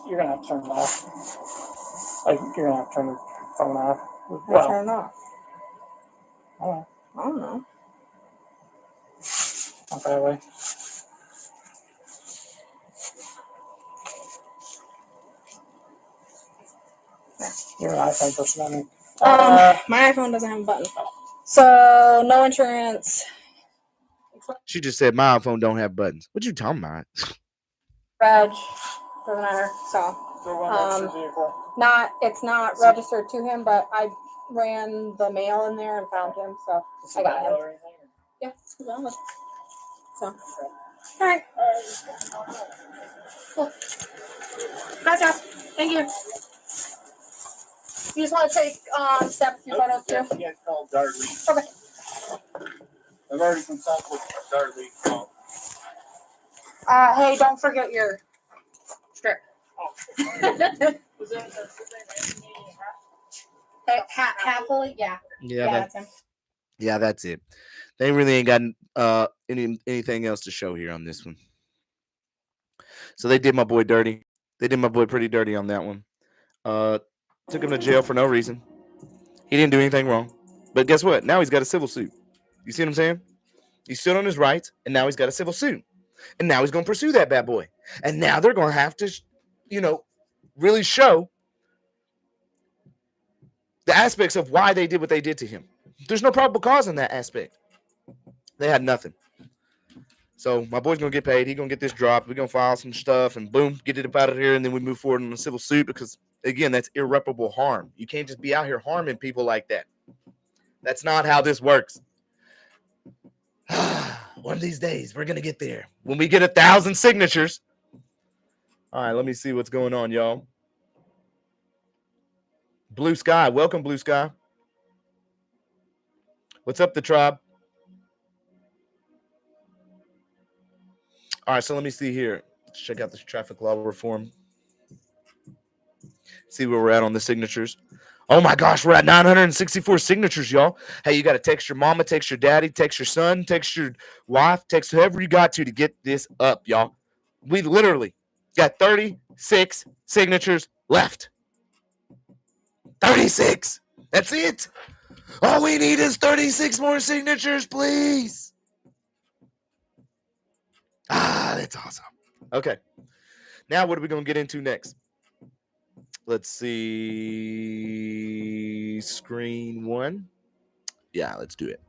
You're gonna have to turn it off. Like you're gonna have to turn the phone off. Well, turn it off. All I don't know. right, not that way. You're an iPhone person, I mean. My iPhone doesn't have a button. So, no insurance. She just said my iPhone don't have buttons. What you talking about? Reg. Doesn't matter. So, it's not registered to him, but I ran the mail in there and found him, so I got him. Yeah, it's valid. So, alright. Cool. Nice job. Thank you. You just want to take step a few photos too? Yeah, it's called Darley. Okay. I've already consulted Darley. Hey, don't forget your strip. Happily, yeah. Yeah, That's him. yeah, that's it. They really ain't got anything else to show here on this one. So they did my boy dirty. They did my boy pretty dirty on that one. Took him to jail for no reason. He didn't do anything wrong. But guess what? Now he's got a civil suit. You see what I'm saying? He stood on his rights, and now he's got a civil suit. And now he's going to pursue that bad boy. And now they're going to have to, really show the aspects of why they did what they did to him. There's no probable cause in that aspect. They had nothing. So my boy's going to get paid. He's going to get this dropped. We're going to file some stuff and boom, get it up out of here. And then we move forward on a civil suit because, again, that's irreparable harm. You can't just be out here harming people like that. That's not how this works. One of these days, we're going to get there. When we get 1,000 signatures. All right, let me see what's going on, y'all. Blue Sky. Welcome, Blue Sky. What's up, the tribe? All right, so let me see here. Let's check out this traffic law reform. See where we're at on the signatures. Oh my gosh, we're at 964 signatures, y'all. Hey, you got to text your mama, text your daddy, text your son, text your wife, text whoever you got to get this up, y'all. We literally got 36 signatures left. 36. That's it. All we need is 36 more signatures, please. That's awesome. Okay. Now what are we going to get into next? Let's see. Screen 1. Yeah, let's do it.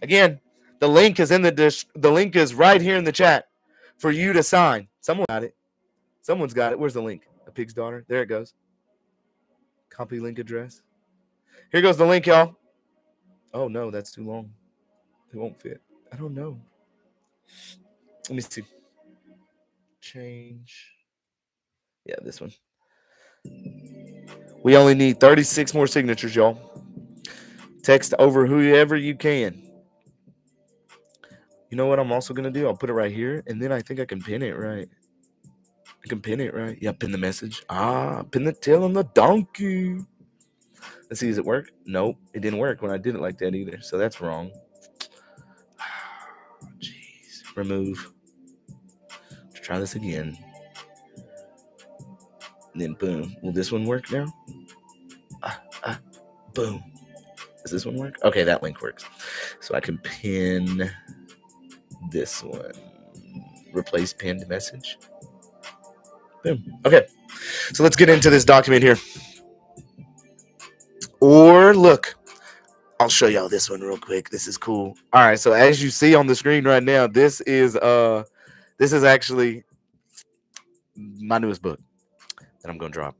Again, the link is in the link is right here in the chat for you to sign. Someone got it. Someone's got it. Where's the link? A pig's daughter. There it goes. Copy link address. Here goes the link, y'all. Oh no, that's too long. It won't fit. I don't know. Let me see. Change. Yeah, this one. We only need 36 more signatures, y'all. Text over whoever you can. You know what I'm also going to do? I'll put it right here, and then I think I can pin it right. I can pin it right. Yeah, pin the message. Pin the tail on the donkey. Let's see, does it work? Nope, it didn't work when I did it like that either. So that's wrong. Jeez. Remove. Let's try this again. And then boom. Will this one work now? Boom. Does this one work? Okay, that link works. So I can pin this one. Replace pinned message. Boom. Okay. So let's get into this document here. Or look, I'll show y'all this one real quick. This is cool. All right. So as you see on the screen right now, this is actually my newest book that I'm gonna drop.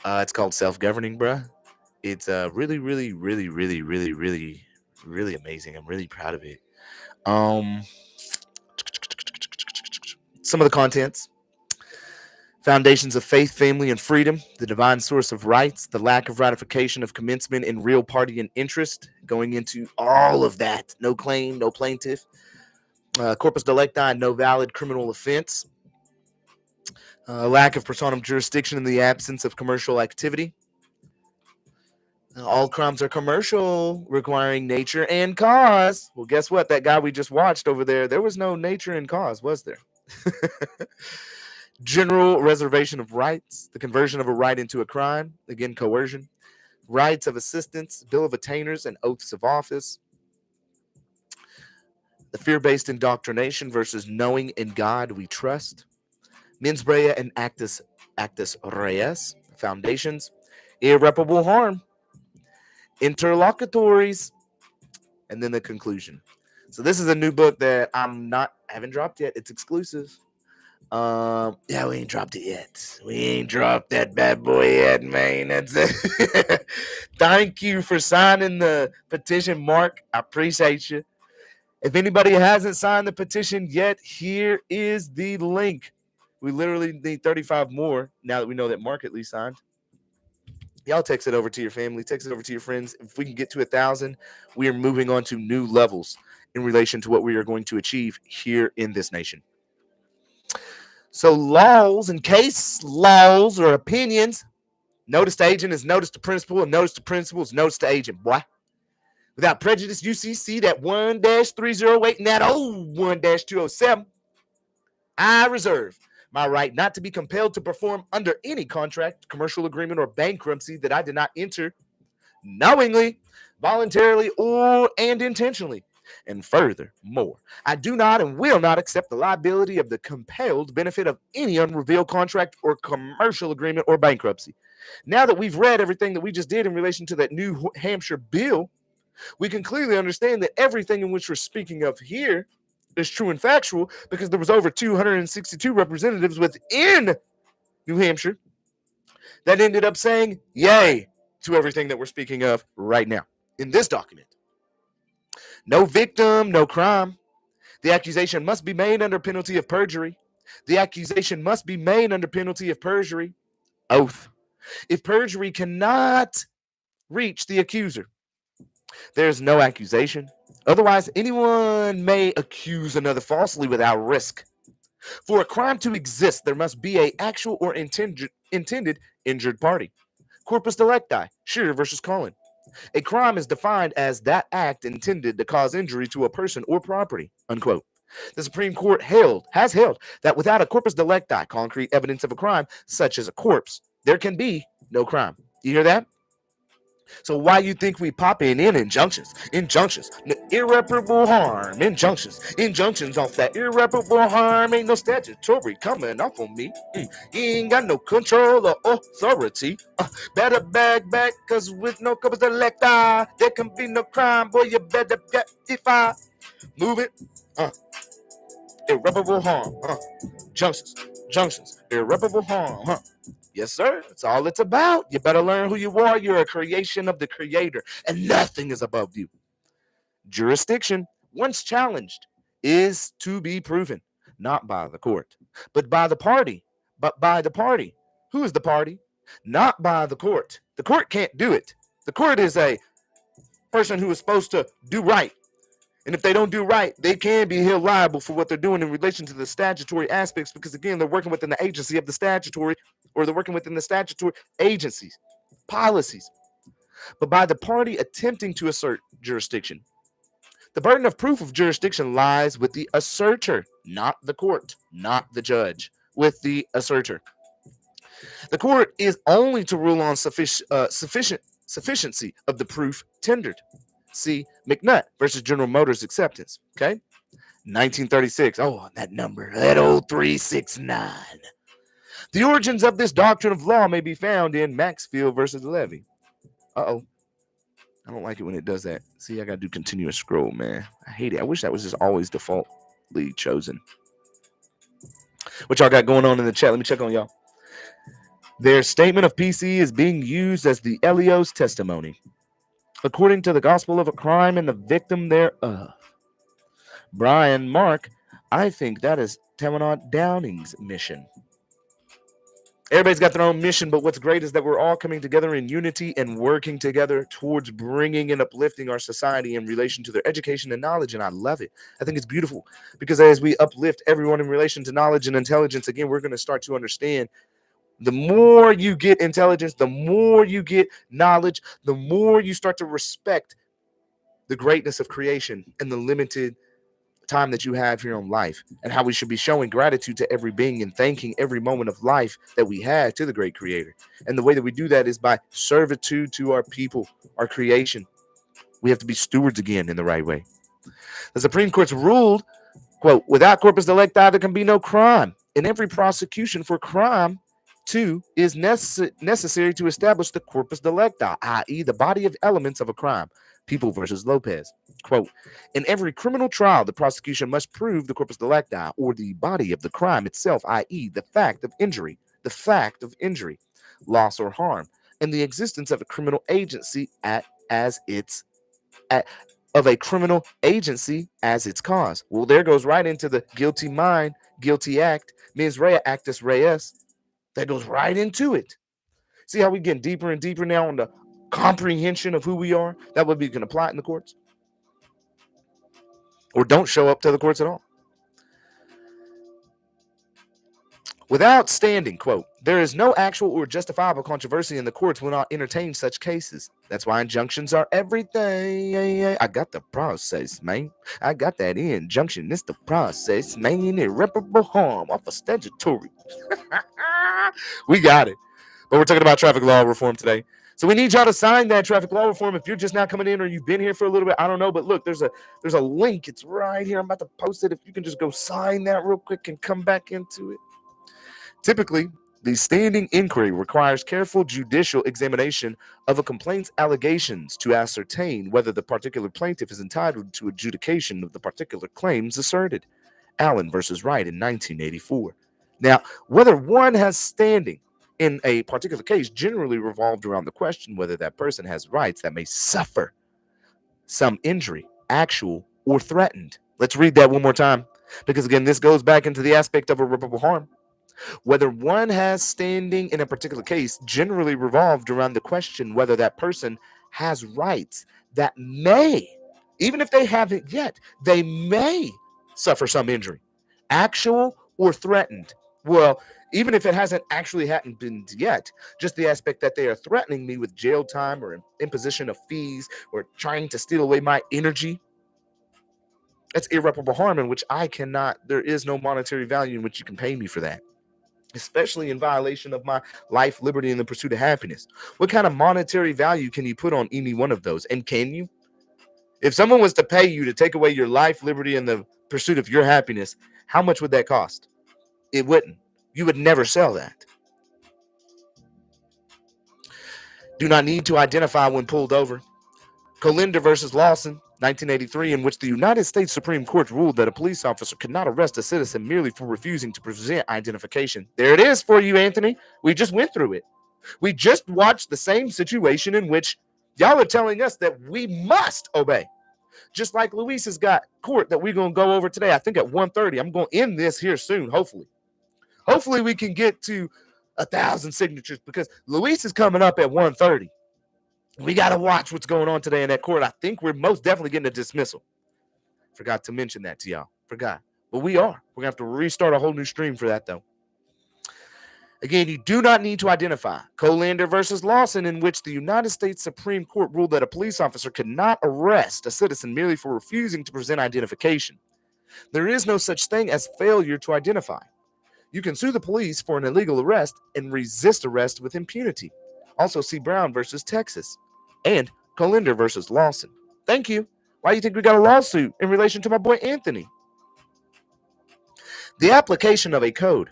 It's called Self-Governing, bruh. It's really, really, really, really, really, really, really amazing. I'm really proud of it. Some of the contents. Foundations of faith, family, and freedom, the divine source of rights, the lack of ratification of commencement in real party and interest, going into all of that. No claim, no plaintiff. Corpus delicti, no valid criminal offense. Lack of personam jurisdiction in the absence of commercial activity. All crimes are commercial, requiring nature and cause. Well, guess what? That guy we just watched over there was no nature and cause, was there? General reservation of rights, the conversion of a right into a crime, again, coercion, rights of assistance, bill of attainers, and oaths of office, the fear-based indoctrination versus knowing in God we trust, mens rea and actus reus, foundations, irreparable harm, interlocutories, and then the conclusion. So this is a new book that I haven't dropped yet. It's exclusive. Yeah, we ain't dropped it yet. We ain't dropped that bad boy yet, man. That's it. Thank you for signing the petition, Mark. I appreciate you. If anybody hasn't signed the petition yet, here is the link. We literally need 35 more now that we know that Mark at least signed. Y'all text it over to your family, text it over to your friends. If we can get to 1,000, we are moving on to new levels in relation to what we are going to achieve here in this nation. So laws and case laws or opinions, notice to agent is notice to principal, and notice to principal is notice to agent, boy. Without prejudice, UCC, that 1-308 and that old 1-207, I reserve my right not to be compelled to perform under any contract, commercial agreement, or bankruptcy that I did not enter knowingly, voluntarily, and intentionally. And furthermore, I do not and will not accept the liability of the compelled benefit of any unrevealed contract or commercial agreement or bankruptcy. Now that we've read everything that we just did in relation to that New Hampshire bill, we can clearly understand that everything in which we're speaking of here is true and factual, because there was over 262 representatives within New Hampshire that ended up saying yay to everything that we're speaking of right now in this document. No victim, no crime. The accusation must be made under penalty of perjury. The accusation must be made under penalty of perjury. Oath. If perjury cannot reach the accuser, there's no accusation. Otherwise, anyone may accuse another falsely without risk. For a crime to exist, there must be an actual or intended injured party. Corpus delicti, Shearer versus Collin. A crime is defined as that act intended to cause injury to a person or property, unquote. The Supreme Court has held that without a corpus delicti, concrete evidence of a crime, such as a corpse, there can be no crime. You hear that? So why you think we pop in injunctions, irreparable harm, injunctions off that irreparable harm? Ain't no statutory coming off on me. You ain't got no control or authority. Better back, cause with no corpus delicti, there can be no crime. Boy, you better get if I move it. Irreparable harm, junctions, irreparable harm, Yes, sir. That's all it's about. You better learn who you are. You're a creation of the Creator, and nothing is above you. Jurisdiction, once challenged, is to be proven, not by the court, but by the party. Who is the party? Not by the court. The court can't do it. The court is a person who is supposed to do right. And if they don't do right, they can be held liable for what they're doing in relation to the statutory aspects, because again, they're working within the agency of the statutory, or they're working within the statutory agencies, policies. But by the party attempting to assert jurisdiction, the burden of proof of jurisdiction lies with the asserter, not the court, not the judge, with the asserter. The court is only to rule on sufficiency of the proof tendered. See McNutt versus General Motors acceptance. Okay, 1936. Oh, that number, that old 369. The origins of this doctrine of law may be found in Maxfield versus Levy. Uh-oh. I don't like it when it does that. See, I gotta do continuous scroll, man. I hate it. I wish that was just always defaultly chosen. What y'all got going on in the chat? Let me check on y'all. Their statement of PC is being used as the Elios testimony, according to the gospel of a crime and the victim thereof. Brian Mark, I think that is Tamara Downing's mission. Everybody's got their own mission, but what's great is that we're all coming together in unity and working together towards bringing and uplifting our society in relation to their education and knowledge, and I love it. I think it's beautiful, because as we uplift everyone in relation to knowledge and intelligence, again, we're going to start to understand the more you get intelligence, the more you get knowledge, the more you start to respect the greatness of creation and the limited time that you have here on life, and how we should be showing gratitude to every being and thanking every moment of life that we had to the great creator. And the way that we do that is by servitude to our people, our creation. We have to be stewards again in the right way. The Supreme Court's ruled, quote, without corpus delicti, there can be no crime. In every prosecution for crime, too, is necessary to establish the corpus delicti, i.e. the body of elements of a crime. People versus Lopez. Quote, in every criminal trial, the prosecution must prove the corpus delicti, or the body of the crime itself, i.e. the fact of injury, loss or harm, and the existence of a criminal agency as its cause. Well, there goes right into the guilty mind, guilty act, mens rea actus reus. That goes right into it. See how we get deeper and deeper now on the comprehension of who we are? That way we can apply it in the courts. Or don't show up to the courts at all. Without standing, quote, there is no actual or justifiable controversy in the courts will not entertain such cases. That's why injunctions are everything. I got the process, man. I got that injunction. It's the process, man. Irreparable harm off of statutory. We got it. But we're talking about traffic law reform today. So we need y'all to sign that traffic law reform. If you're just now coming in, or you've been here for a little bit, I don't know. But look, there's a link. It's right here. I'm about to post it. If you can just go sign that real quick and come back into it. Typically, the standing inquiry requires careful judicial examination of a complaint's allegations to ascertain whether the particular plaintiff is entitled to adjudication of the particular claims asserted. Allen versus Wright in 1984. Now, whether one has standing in a particular case generally revolved around the question whether that person has rights that may suffer some injury, actual or threatened. Let's read that one more time, because again, this goes back into the aspect of irreparable harm. Whether one has standing in a particular case generally revolved around the question whether that person has rights that may, even if they haven't yet, they may suffer some injury, actual or threatened. Well, even if it hasn't actually happened yet, just the aspect that they are threatening me with jail time or imposition of fees or trying to steal away my energy, that's irreparable harm in which there is no monetary value in which you can pay me for that, especially in violation of my life, liberty, and the pursuit of happiness. What kind of monetary value can you put on any one of those? And can you? If someone was to pay you to take away your life, liberty, and the pursuit of your happiness, how much would that cost? It wouldn't. You would never sell that. Do not need to identify when pulled over. Colinder versus Lawson, 1983, in which the United States Supreme Court ruled that a police officer could not arrest a citizen merely for refusing to present identification. There it is for you, Anthony. We just went through it. We just watched the same situation in which y'all are telling us that we must obey. Just like Luis has got court that we're going to go over today, I think at 1:30. I'm going to end this here soon, hopefully. Hopefully we can get to 1,000 signatures, because Luis is coming up at 1:30. We got to watch what's going on today in that court. I think we're most definitely getting a dismissal. Forgot to mention that to y'all. Forgot. But we are. We're going to have to restart a whole new stream for that, though. Again, you do not need to identify. Colander versus Lawson, in which the United States Supreme Court ruled that a police officer could not arrest a citizen merely for refusing to present identification. There is no such thing as failure to identify. You can sue the police for an illegal arrest and resist arrest with impunity. Also, see Brown versus Texas and Colander versus Lawson. Thank you. Why do you think we got a lawsuit in relation to my boy Anthony? The application of a code.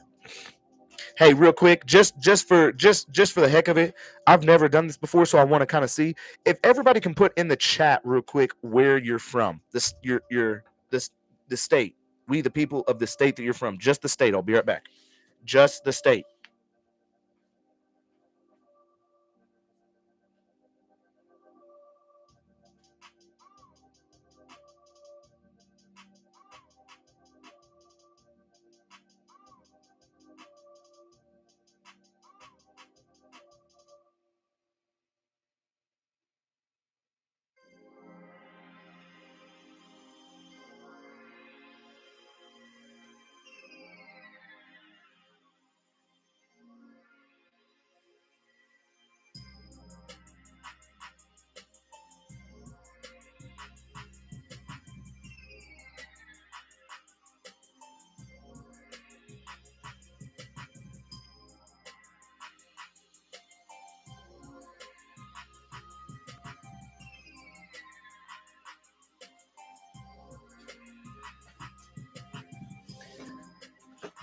Hey, real quick, just for the heck of it, I've never done this before, so I want to kind of see if everybody can put in the chat real quick where you're from. The state. We the people of the state that you're from. Just the state. I'll be right back. Just the state.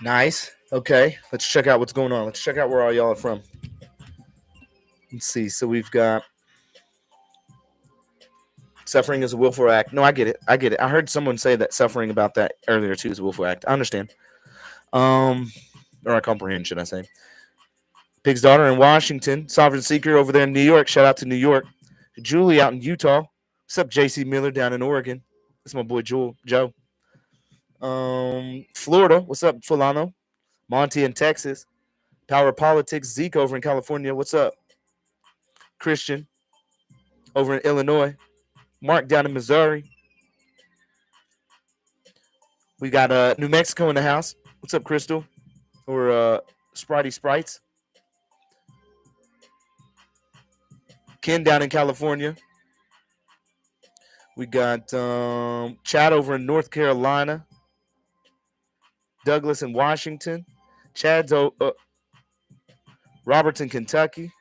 Nice. Okay, let's check out what's going on. Let's check out where all y'all are from. Let's see. So we've got suffering is a willful act. No, I get it. I heard someone say that suffering about that earlier too is a willful act. I understand. Or I comprehend, should I say. Pig's daughter in Washington. Sovereign Seeker over there in New York. Shout out to New York. Julie out in Utah. What's up, JC Miller down in Oregon? That's my boy Joe. Florida. What's up, Fulano? Monty in Texas. Power Politics. Zeke over in California. What's up? Christian over in Illinois. Mark down in Missouri. We got New Mexico in the house. What's up, Crystal? Or Spritey Sprites. Ken down in California. We got Chad over in North Carolina. Douglas in Washington. Chad's Roberts in Kentucky.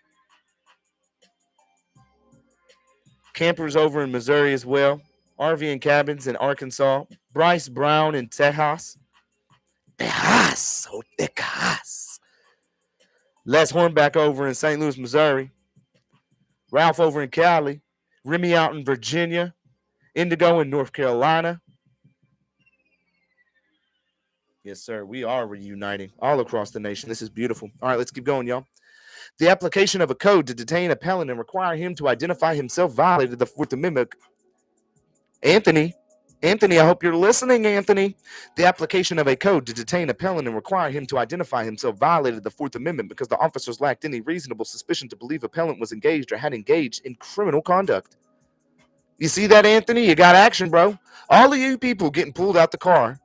Campers over in Missouri as well. RV and cabins in Arkansas. Bryce Brown in Tejas. Tejas. Les Hornback over in St. Louis, Missouri. Ralph over in Cali. Remy out in Virginia. Indigo in North Carolina. Yes, sir. We are reuniting all across the nation. This is beautiful. All right, let's keep going, y'all. The application of a code to detain a appellant and require him to identify himself violated the Fourth Amendment. Anthony, I hope you're listening, Anthony. The application of a code to detain a appellant and require him to identify himself violated the Fourth Amendment because the officers lacked any reasonable suspicion to believe appellant was engaged or had engaged in criminal conduct. You see that, Anthony? You got action, bro. All of you people getting pulled out the car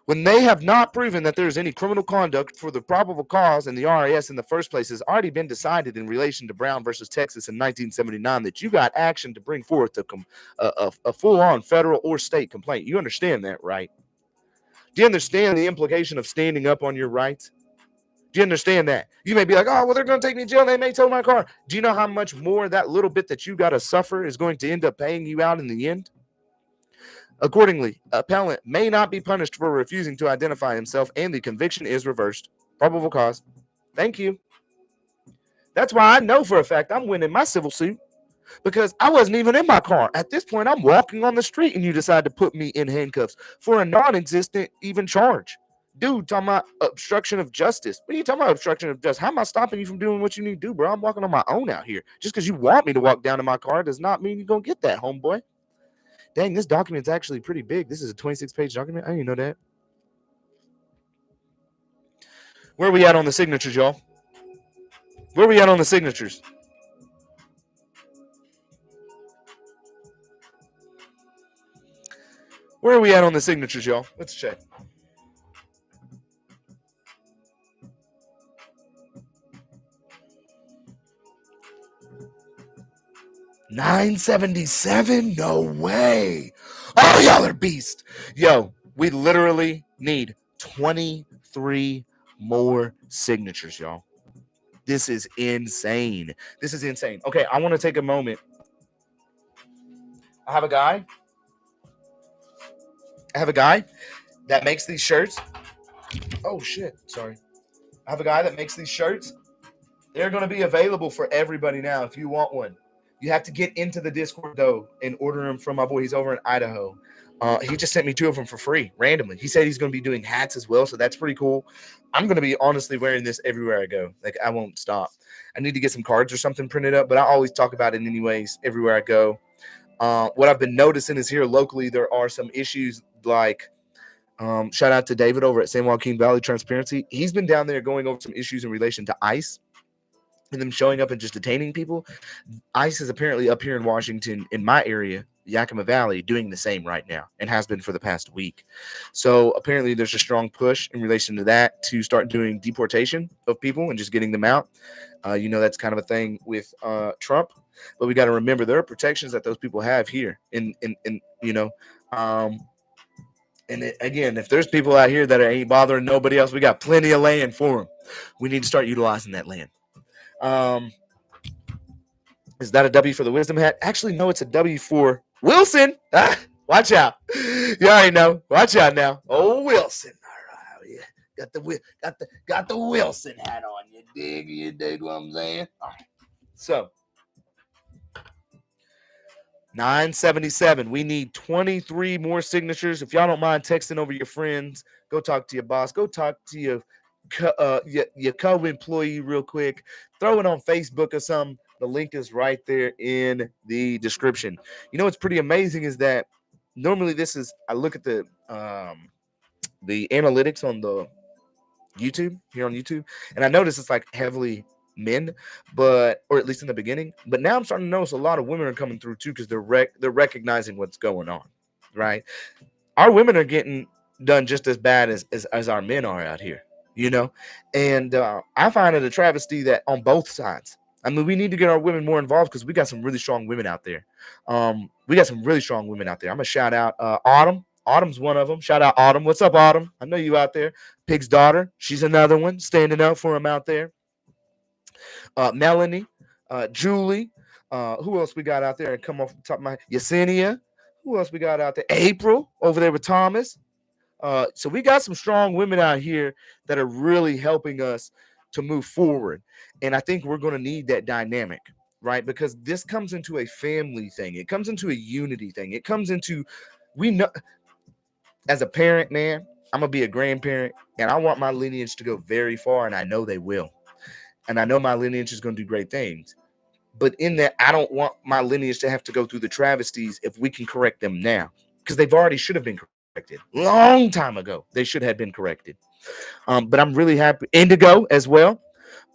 when they have not proven that there's any criminal conduct for the probable cause in the RAS in the first place has already been decided in relation to Brown versus Texas in 1979 that you got action to bring forth a full-on federal or state complaint. You understand that, right? Do you understand the implication of standing up on your rights? Do you understand that? You may be like, oh, well, they're going to take me to jail. They may tow my car. Do you know how much more that little bit that you got to suffer is going to end up paying you out in the end? Accordingly, appellant may not be punished for refusing to identify himself, and the conviction is reversed. Probable cause. Thank you. That's why I know for a fact I'm winning my civil suit, because I wasn't even in my car. At this point, I'm walking on the street, and you decide to put me in handcuffs for a non-existent even charge. Dude, talking about obstruction of justice. What are you talking about, obstruction of justice? How am I stopping you from doing what you need to do, bro? I'm walking on my own out here. Just because you want me to walk down to my car does not mean you're going to get that, homeboy. Dang, this document's actually pretty big. This is a 26-page document. I didn't know that. Where are we at on the signatures, y'all? Where are we at on the signatures? Where are we at on the signatures, y'all? Let's check. $977? No way. Oh, y'all are beast. Yo, we literally need 23 more signatures, y'all. This is insane. This is insane. Okay, I want to take a moment. I have a guy that makes these shirts. Oh, shit. Sorry. I have a guy that makes these shirts. They're going to be available for everybody now if you want one. You have to get into the Discord, though, and order them from my boy. He's over in Idaho. He just sent me 2 of them for free, randomly. He said he's going to be doing hats as well, so that's pretty cool. I'm going to be honestly wearing this everywhere I go. Like, I won't stop. I need to get some cards or something printed up, but I always talk about it anyways everywhere I go. What I've been noticing is here locally, there are some issues like shout out to David over at San Joaquin Valley Transparency. He's been down there going over some issues in relation to ICE and them showing up and just detaining people. ICE is apparently up here in Washington, in my area, Yakima Valley, doing the same right now and has been for the past week. So apparently there's a strong push in relation to that to start doing deportation of people and just getting them out. That's kind of a thing with Trump, but we got to remember there are protections that those people have here again, if there's people out here that ain't bothering nobody else, we got plenty of land for them. We need to start utilizing that land. Is that a W for the wisdom hat? Actually, no, it's a W for Wilson. Watch out. You already know. Watch out now. Oh, Wilson. All right. Yeah. Got the Wilson hat on. You dig what I'm saying? All right. So 977. We need 23 more signatures. If y'all don't mind texting over your friends, go talk to your boss. Go talk to your co-employee real quick. Throw it on Facebook or something. The link is right there in the description. You know what's pretty amazing is that normally I look at the analytics on the YouTube, here on YouTube, and I notice it's like heavily men, or at least in the beginning. But now I'm starting to notice a lot of women are coming through too because they're recognizing what's going on, right? Our women are getting done just as bad as our men are out here, and I find it a travesty that on both sides. I mean, we need to get our women more involved because we got some really strong women out there. I'm gonna shout out Autumn. Autumn's one of them. Shout out Autumn. What's up, Autumn? I know you out there. Pig's daughter. She's another one standing up for him out there. Melanie, Julie. Who else we got out there? And come off the top of my head. Yesenia. Who else we got out there? April over there with Thomas. So we got some strong women out here that are really helping us to move forward. And I think we're going to need that dynamic, right? Because this comes into a family thing. It comes into a unity thing. It comes into, we know, as a parent, man, I'm going to be a grandparent and I want my lineage to go very far. And I know they will. And I know my lineage is going to do great things. But in that, I don't want my lineage to have to go through the travesties if we can correct them now. Because they've already should have been corrected. Long time ago, they should have been corrected. But I'm really happy. Indigo as well.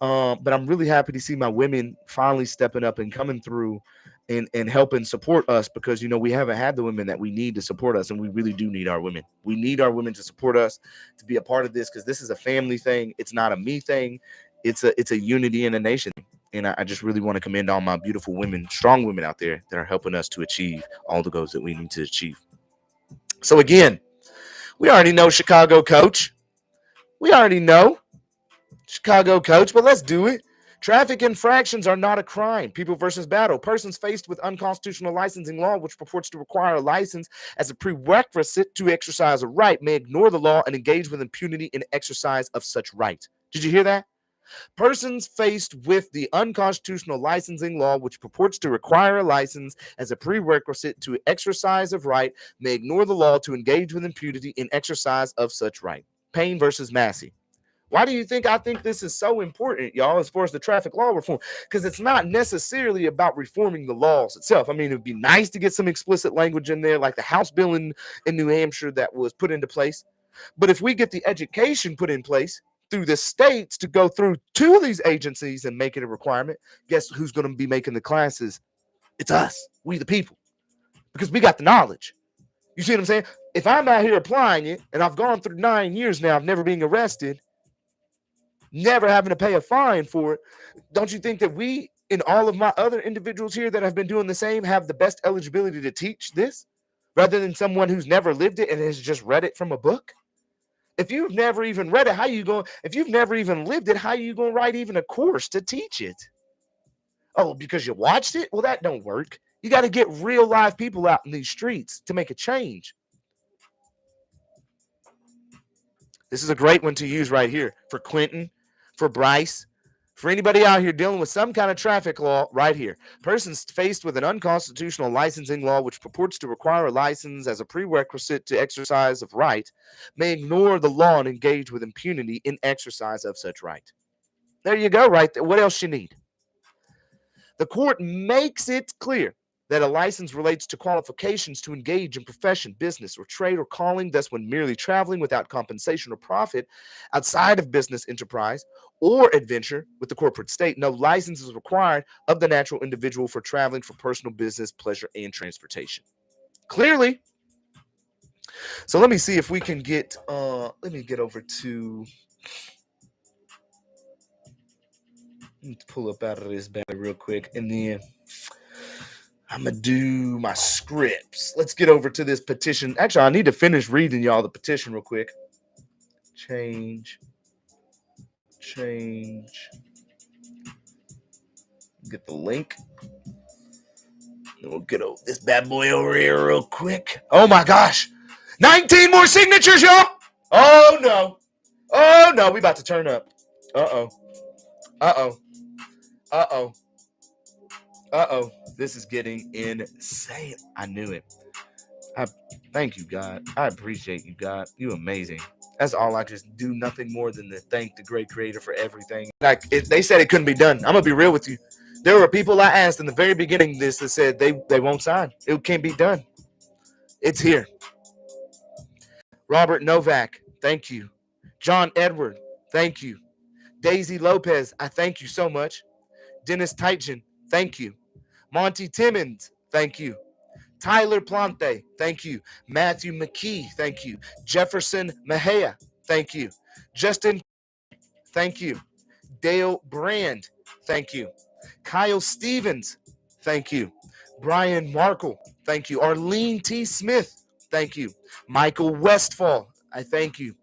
But I'm really happy to see my women finally stepping up and coming through and helping support us because, we haven't had the women that we need to support us. And we really do need our women. We need our women to support us, to be a part of this, because this is a family thing. It's not a me thing. It's a unity in a nation. And I just really want to commend all my beautiful women, strong women out there that are helping us to achieve all the goals that we need to achieve. So again, we already know Chicago coach. But let's do it. Traffic infractions are not a crime. People versus Battle. Persons faced with unconstitutional licensing law, which purports to require a license as a prerequisite to exercise a right, may ignore the law and engage with impunity in exercise of such right. Did you hear that? Persons faced with the unconstitutional licensing law, which purports to require a license as a prerequisite to exercise of right, may ignore the law to engage with impunity in exercise of such right. Payne versus Massey. Why do you think I think this is so important, y'all, as far as the traffic law reform? Because it's not necessarily about reforming the laws itself. I mean, it would be nice to get some explicit language in there, like the House bill in New Hampshire that was put into place. But if we get the education put in place through the states to go through to these agencies and make it a requirement, guess who's going to be making the classes? It's us, we the people, because we got the knowledge. You see what I'm saying? If I'm out here applying it and I've gone through 9 years now, I've never being arrested, never having to pay a fine for it, don't you think that we and all of my other individuals here that have been doing the same have the best eligibility to teach this rather than someone who's never lived it and has just read it from a book? If you've never even read it, how you going? If you've never even lived it, how you going to write even a course to teach it? Oh, because you watched it? Well, that don't work. You got to get real live people out in these streets to make a change. This is a great one to use right here for Quentin, for Bryce, for anybody out here dealing with some kind of traffic law right here. Persons faced with an unconstitutional licensing law which purports to require a license as a prerequisite to exercise of right may ignore the law and engage with impunity in exercise of such right. There you go, right there. What else you need? The court makes it clear that a license relates to qualifications to engage in profession, business, or trade or calling. Thus, when merely traveling without compensation or profit outside of business enterprise or adventure with the corporate state, no license is required of the natural individual for traveling for personal business, pleasure, and transportation. Clearly. So let me see if we can get, let me get over to, let me pull up out of this bad real quick, and then I'm going to do my scripts. Let's get over to this petition. Actually, I need to finish reading y'all the petition real quick. Change. Get the link. And we'll get over this bad boy over here real quick. Oh my gosh. 19 more signatures, y'all. Oh no. Oh no. We about to turn up. Uh-oh. This is getting insane. I knew it. Thank you, God. I appreciate you, God. You amazing. That's all. I just do nothing more than to thank the great creator for everything. Like they said it couldn't be done. I'm gonna be real with you. There were people I asked in the very beginning of this that said they won't sign. It can't be done. It's here. Robert Novak, thank you. John Edward, thank you. Daisy Lopez, I thank you so much. Dennis Teitgen, thank you. Monty Timmons, thank you. Tyler Plante, thank you. Matthew McKee, thank you. Jefferson Mejia, thank you. Justin, thank you. Dale Brand, thank you. Kyle Stevens, thank you. Brian Markle, thank you. Arlene T. Smith, thank you. Michael Westfall, I thank you.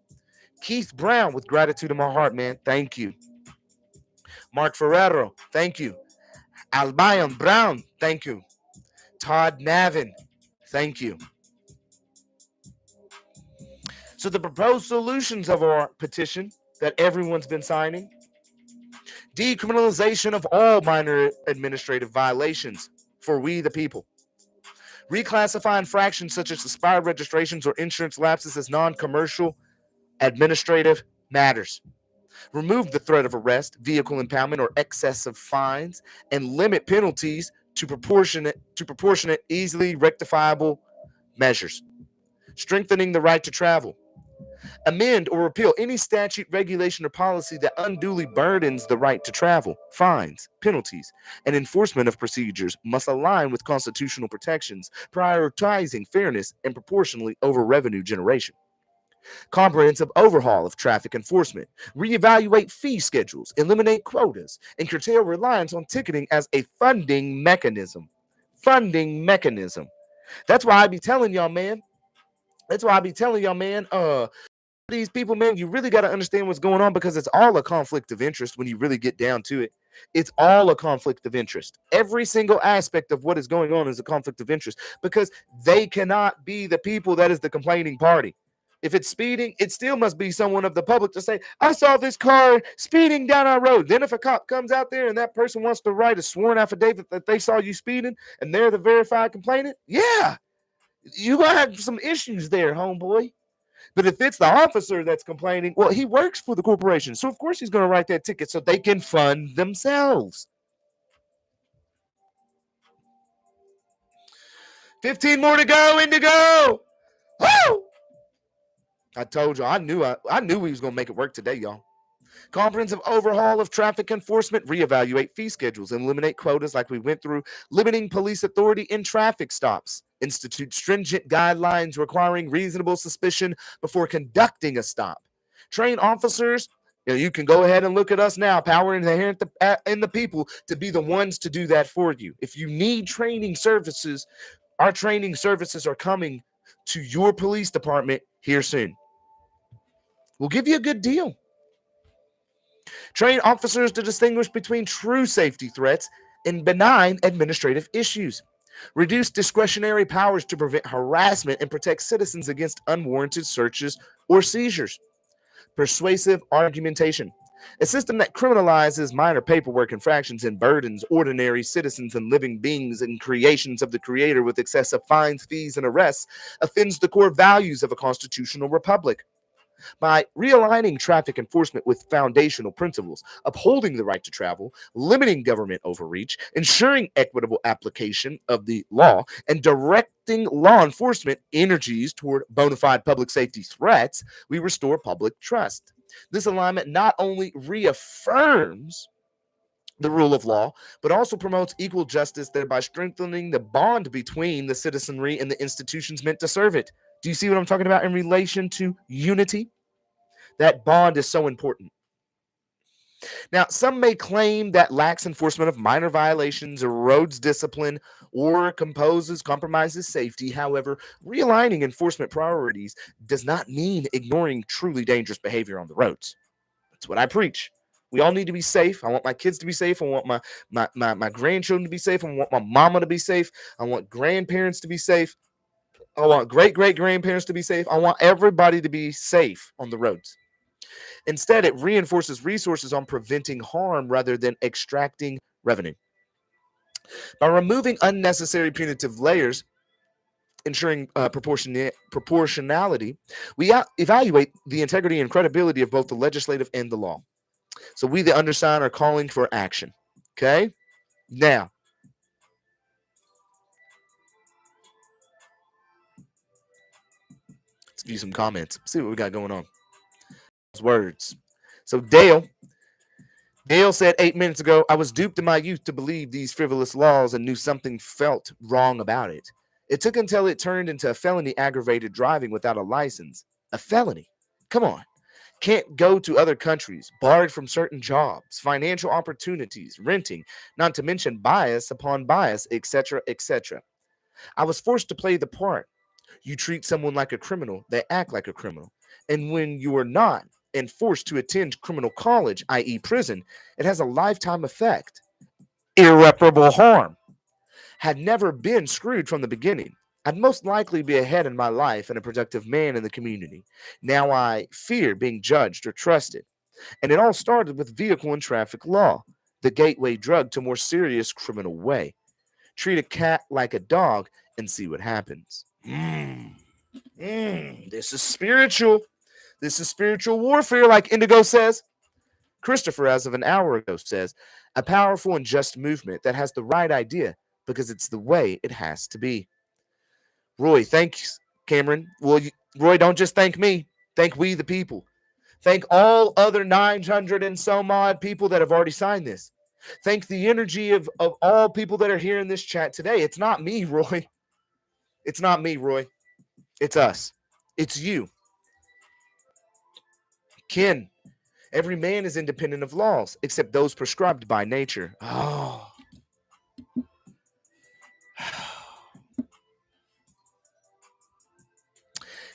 Keith Brown, with gratitude in my heart, man, thank you. Mark Ferrero, thank you. Albion Brown, thank you. Todd Navin, thank you. So the proposed solutions of our petition that everyone's been signing: decriminalization of all minor administrative violations for we the people. Reclassify infractions such as expired registrations or insurance lapses as non-commercial administrative matters. Remove the threat of arrest, vehicle impoundment, or excessive fines, and limit penalties to proportionate, easily rectifiable measures. Strengthening the right to travel. Amend or repeal any statute, regulation, or policy that unduly burdens the right to travel. Fines, penalties, and enforcement of procedures must align with constitutional protections, prioritizing fairness and proportionally over revenue generation. Comprehensive overhaul of traffic enforcement, reevaluate fee schedules, eliminate quotas, and curtail reliance on ticketing as a funding mechanism. That's why I be telling y'all, man. These people, man, you really got to understand what's going on, because it's all a conflict of interest when you really get down to it. It's all a conflict of interest. Every single aspect of what is going on is a conflict of interest, because they cannot be the people that is the complaining party. If it's speeding, it still must be someone of the public to say, I saw this car speeding down our road. Then if a cop comes out there and that person wants to write a sworn affidavit that they saw you speeding and they're the verified complainant, yeah, you're going to have some issues there, homeboy. But if it's the officer that's complaining, well, he works for the corporation. So, of course, he's going to write that ticket so they can fund themselves. 15 more to go, Indigo. Woo! I told you, I knew we was going to make it work today, y'all. Comprehensive overhaul of traffic enforcement, reevaluate fee schedules, eliminate quotas like we went through, limiting police authority in traffic stops, institute stringent guidelines requiring reasonable suspicion before conducting a stop. Train officers. You can go ahead and look at us now, power inherent in the people, to be the ones to do that for you. If you need training services, our training services are coming to your police department here soon. We'll give you a good deal. Train officers to distinguish between true safety threats and benign administrative issues. Reduce discretionary powers to prevent harassment and protect citizens against unwarranted searches or seizures. Persuasive argumentation. A system that criminalizes minor paperwork infractions and burdens ordinary citizens and living beings and creations of the Creator with excessive fines, fees, and arrests offends the core values of a constitutional republic. By realigning traffic enforcement with foundational principles, upholding the right to travel, limiting government overreach, ensuring equitable application of the law, and directing law enforcement energies toward bona fide public safety threats, we restore public trust. This alignment not only reaffirms the rule of law, but also promotes equal justice, thereby strengthening the bond between the citizenry and the institutions meant to serve it. Do you see what I'm talking about in relation to unity? That bond is so important. Now, some may claim that lax enforcement of minor violations erodes discipline or compromises safety. However, realigning enforcement priorities does not mean ignoring truly dangerous behavior on the roads. That's what I preach. We all need to be safe. I want my kids to be safe. I want my grandchildren to be safe. I want my mama to be safe. I want grandparents to be safe. I want great-great-grandparents to be safe. I want everybody to be safe on the roads. Instead, it reinforces resources on preventing harm rather than extracting revenue. By removing unnecessary punitive layers, ensuring proportionality, we evaluate the integrity and credibility of both the legislative and the law. So we, the undersigned, are calling for action. Okay? Now, let's view some comments. See what we got going on. Words. So Dale said 8 minutes ago, I was duped in my youth to believe these frivolous laws and knew something felt wrong about it. It took until it turned into a felony aggravated driving without a license. A felony? Come on. Can't go to other countries, barred from certain jobs, financial opportunities, renting, not to mention bias upon bias, etc., etc. I was forced to play the part. You treat someone like a criminal, they act like a criminal. And when you are not and forced to attend criminal college, i.e. prison, it has a lifetime effect. Irreparable harm. Had never been screwed from the beginning, I'd most likely be ahead in my life and a productive man in the community. Now I fear being judged or trusted. And it all started with vehicle and traffic law, the gateway drug to more serious criminal way. Treat a cat like a dog and see what happens. This is spiritual. This is spiritual warfare, like Indigo says. Christopher, as of an hour ago, says, a powerful and just movement that has the right idea because it's the way it has to be. Roy, thanks, Cameron. Well, Roy, don't just thank me. Thank we, the people. Thank all other 900 and some odd people that have already signed this. Thank the energy of all people that are here in this chat today. It's not me, Roy. It's not me, Roy. It's us. It's you. Ken, every man is independent of laws, except those prescribed by nature. Oh.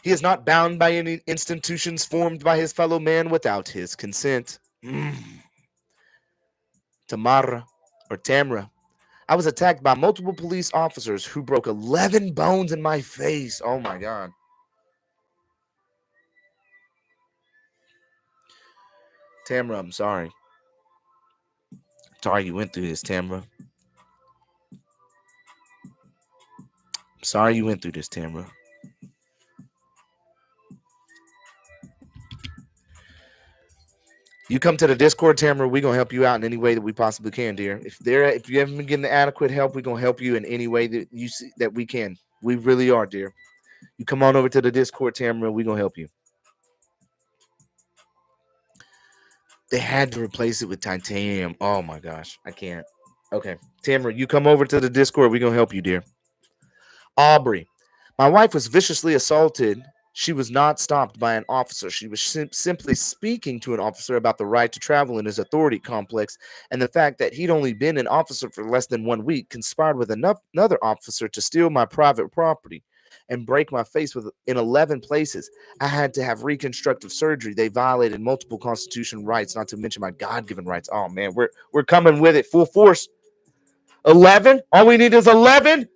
He is not bound by any institutions formed by his fellow man without his consent. Tamara. I was attacked by multiple police officers who broke 11 bones in my face. Oh my God. Tamara, I'm sorry. Sorry you went through this, Tamara. Sorry you went through this, Tamara. You come to the Discord, Tamara, we're going to help you out in any way that we possibly can, dear. If you haven't been getting the adequate help, we're going to help you in any way that you see that we can. We really are, dear. You come on over to the Discord, Tamara, we're going to help you. They had to replace it with titanium. Oh my gosh, I can't. Okay, Tamara, you come over to the Discord. We're gonna help you, dear. Aubrey, my wife was viciously assaulted. She was not stopped by an officer. She was simply speaking to an officer about the right to travel in his authority complex, and the fact that he'd only been an officer for less than 1 week conspired with another officer to steal my private property and break my face in 11 places. I had to have reconstructive surgery. They violated multiple constitutional rights, not to mention my God-given rights. Oh man, we're coming with it full force. 11? All we need is 11?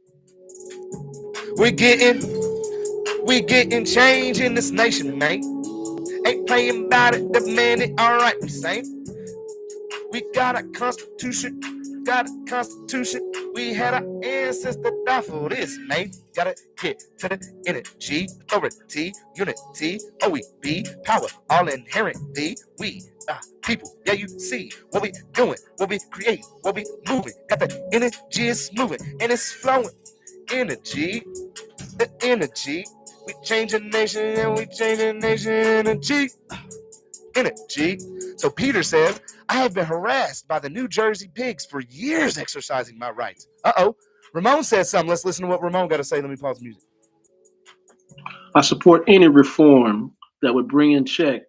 We getting change in this nation, man. Ain't playing about it, demand it. All right, we say we got a constitution, We had our ancestors die for this, man. Gotta get to the energy, authority, unity. OEB, power, all inherently. We people, yeah, you see what we doing, what we create, what we moving. Got the energy is moving and it's flowing. Energy, the energy. We change a nation and we change a nation. Energy. So Peter says, I have been harassed by the New Jersey pigs for years exercising my rights. Ramon says something. Let's listen to what Ramon got to say. Let me pause the music. I support any reform that would bring in check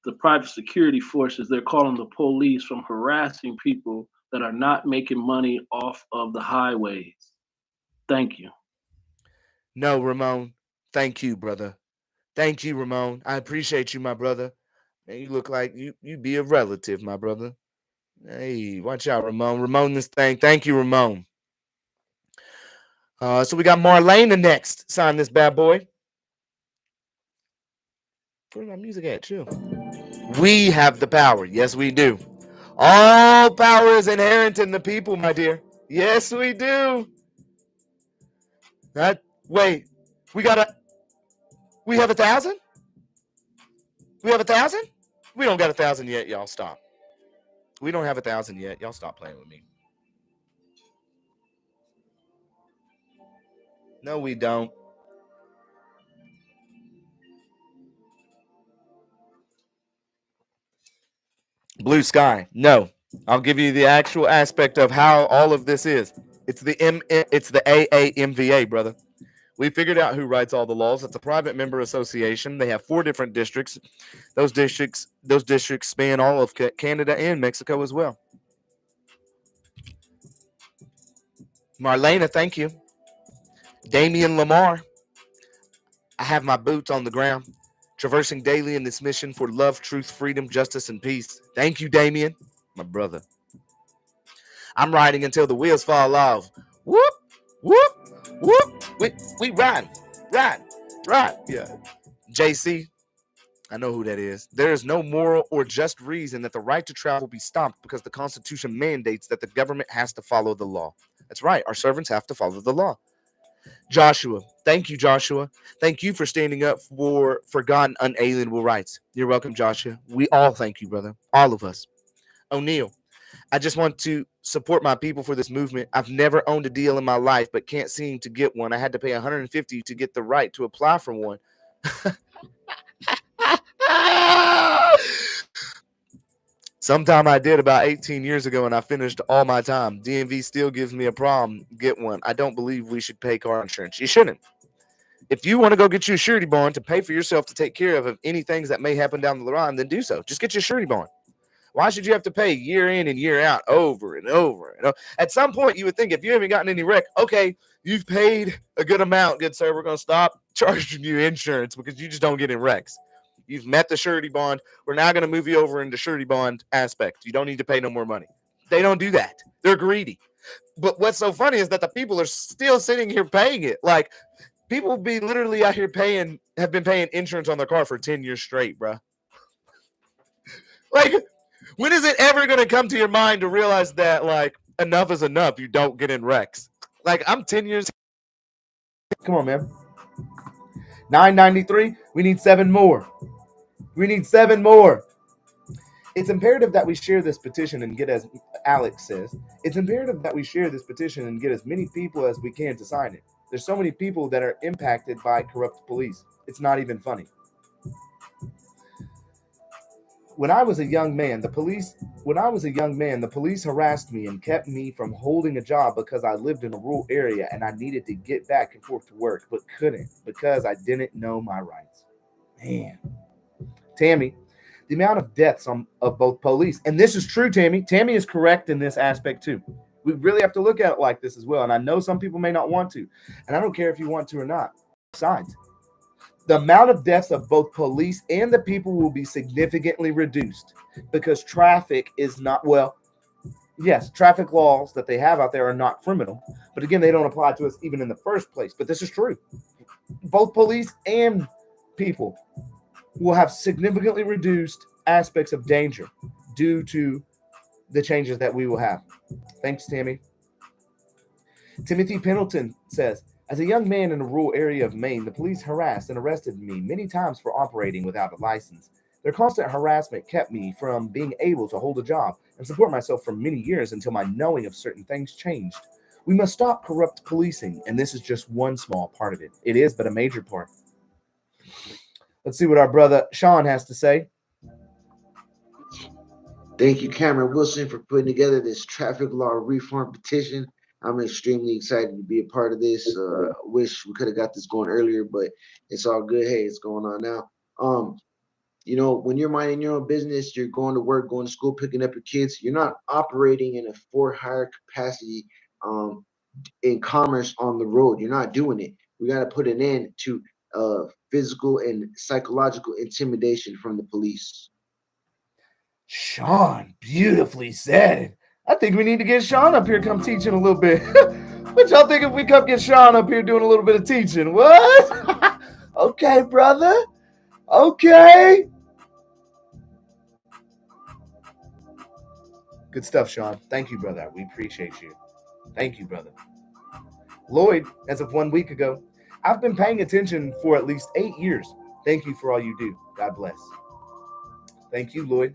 the private security forces. They're calling the police from harassing people that are not making money off of the highways. Thank you. No, Ramon. Thank you, brother. Thank you, Ramon. I appreciate you, my brother. Man, you look like you be a relative, my brother. Hey, watch out, Ramon. Ramon this thing. Thank you, Ramon. So we got Marlena next. Sign this bad boy. Where's my music at? Chill. We have the power. Yes, we do. All power is inherent in the people, my dear. Yes, we do. Wait, we have 1,000? We have 1,000? We don't got 1,000 yet, y'all. Stop. We don't have 1,000 yet. Y'all stop playing with me. No, we don't. Blue sky. No. I'll give you the actual aspect of how all of this is. It's the AAMVA, brother. We figured out who writes all the laws. It's a private member association. They have 4 different districts. Those districts span all of Canada and Mexico as well. Marlena, thank you. Damian Lamar. I have my boots on the ground, traversing daily in this mission for love, truth, freedom, justice, and peace. Thank you, Damian, my brother. I'm riding until the wheels fall off. Whoop, whoop, whoop. We ride. Yeah. JC, I know who that is. There is no moral or just reason that the right to travel be stopped because the Constitution mandates that the government has to follow the law. That's right. Our servants have to follow the law. Joshua, thank you, Joshua. Thank you for standing up for forgotten, unalienable rights. You're welcome, Joshua. We all thank you, brother. All of us. O'Neill, I just want to support my people for this movement. I've never owned a deal in my life, but can't seem to get one. I had to pay $150 to get the right to apply for one. Sometime I did about 18 years ago, and I finished all my time. DMV still gives me a problem. Get one. I don't believe we should pay car insurance. You shouldn't. If you want to go get you a surety bond to pay for yourself to take care of any things that may happen down the line, then do so. Just get your surety bond. Why should you have to pay year in and year out over and over and over? At some point, you would think if you haven't gotten any wreck, okay, you've paid a good amount, good sir. We're going to stop charging you insurance because you just don't get in wrecks. You've met the surety bond. We're now going to move you over into surety bond aspect. You don't need to pay no more money. They don't do that. They're greedy. But what's so funny is that the people are still sitting here paying it. Like, people be literally out here have been paying insurance on their car for 10 years straight, bro. Like, when is it ever going to come to your mind to realize that, like, enough is enough? You don't get in wrecks. Like, I'm 10 years. Come on, man. 993. We need 7 more. It's imperative that we share this petition and get, as Alex says, it's imperative that we share this petition and get as many people as we can to sign it. There's so many people that are impacted by corrupt police. It's not even funny. When I was a young man, the police harassed me and kept me from holding a job because I lived in a rural area and I needed to get back and forth to work, but couldn't because I didn't know my rights. Man, Tammy, the amount of deaths of both police, and this is true, Tammy. Tammy is correct in this aspect too. We really have to look at it like this as well. And I know some people may not want to, and I don't care if you want to or not. Besides, the amount of deaths of both police and the people will be significantly reduced because traffic is not, well, yes, traffic laws that they have out there are not criminal, but again, they don't apply to us even in the first place. But this is true. Both police and people will have significantly reduced aspects of danger due to the changes that we will have. Thanks, Tammy. Timothy Pendleton says, as a young man in a rural area of Maine, the police harassed and arrested me many times for operating without a license. Their constant harassment kept me from being able to hold a job and support myself for many years until my knowing of certain things changed. We must stop corrupt policing, and this is just one small part of it. It is, but a major part. Let's see what our brother Sean has to say. Thank you, Cameron Wilson, for putting together this traffic law reform petition. I'm extremely excited to be a part of this. Wish we could have got this going earlier, but it's all good. Hey, it's going on now. When you're minding your own business, you're going to work, going to school, picking up your kids. You're not operating in a for-hire capacity in commerce on the road. You're not doing it. We got to put an end to physical and psychological intimidation from the police. Sean, beautifully said. I think we need to get Sean up here come teaching a little bit. What y'all think if we come get Sean up here doing a little bit of teaching? What? Okay, brother. Okay. Good stuff, Sean. Thank you, brother. We appreciate you. Thank you, brother. Lloyd, as of 1 week ago, I've been paying attention for at least 8 years. Thank you for all you do. God bless. Thank you, Lloyd.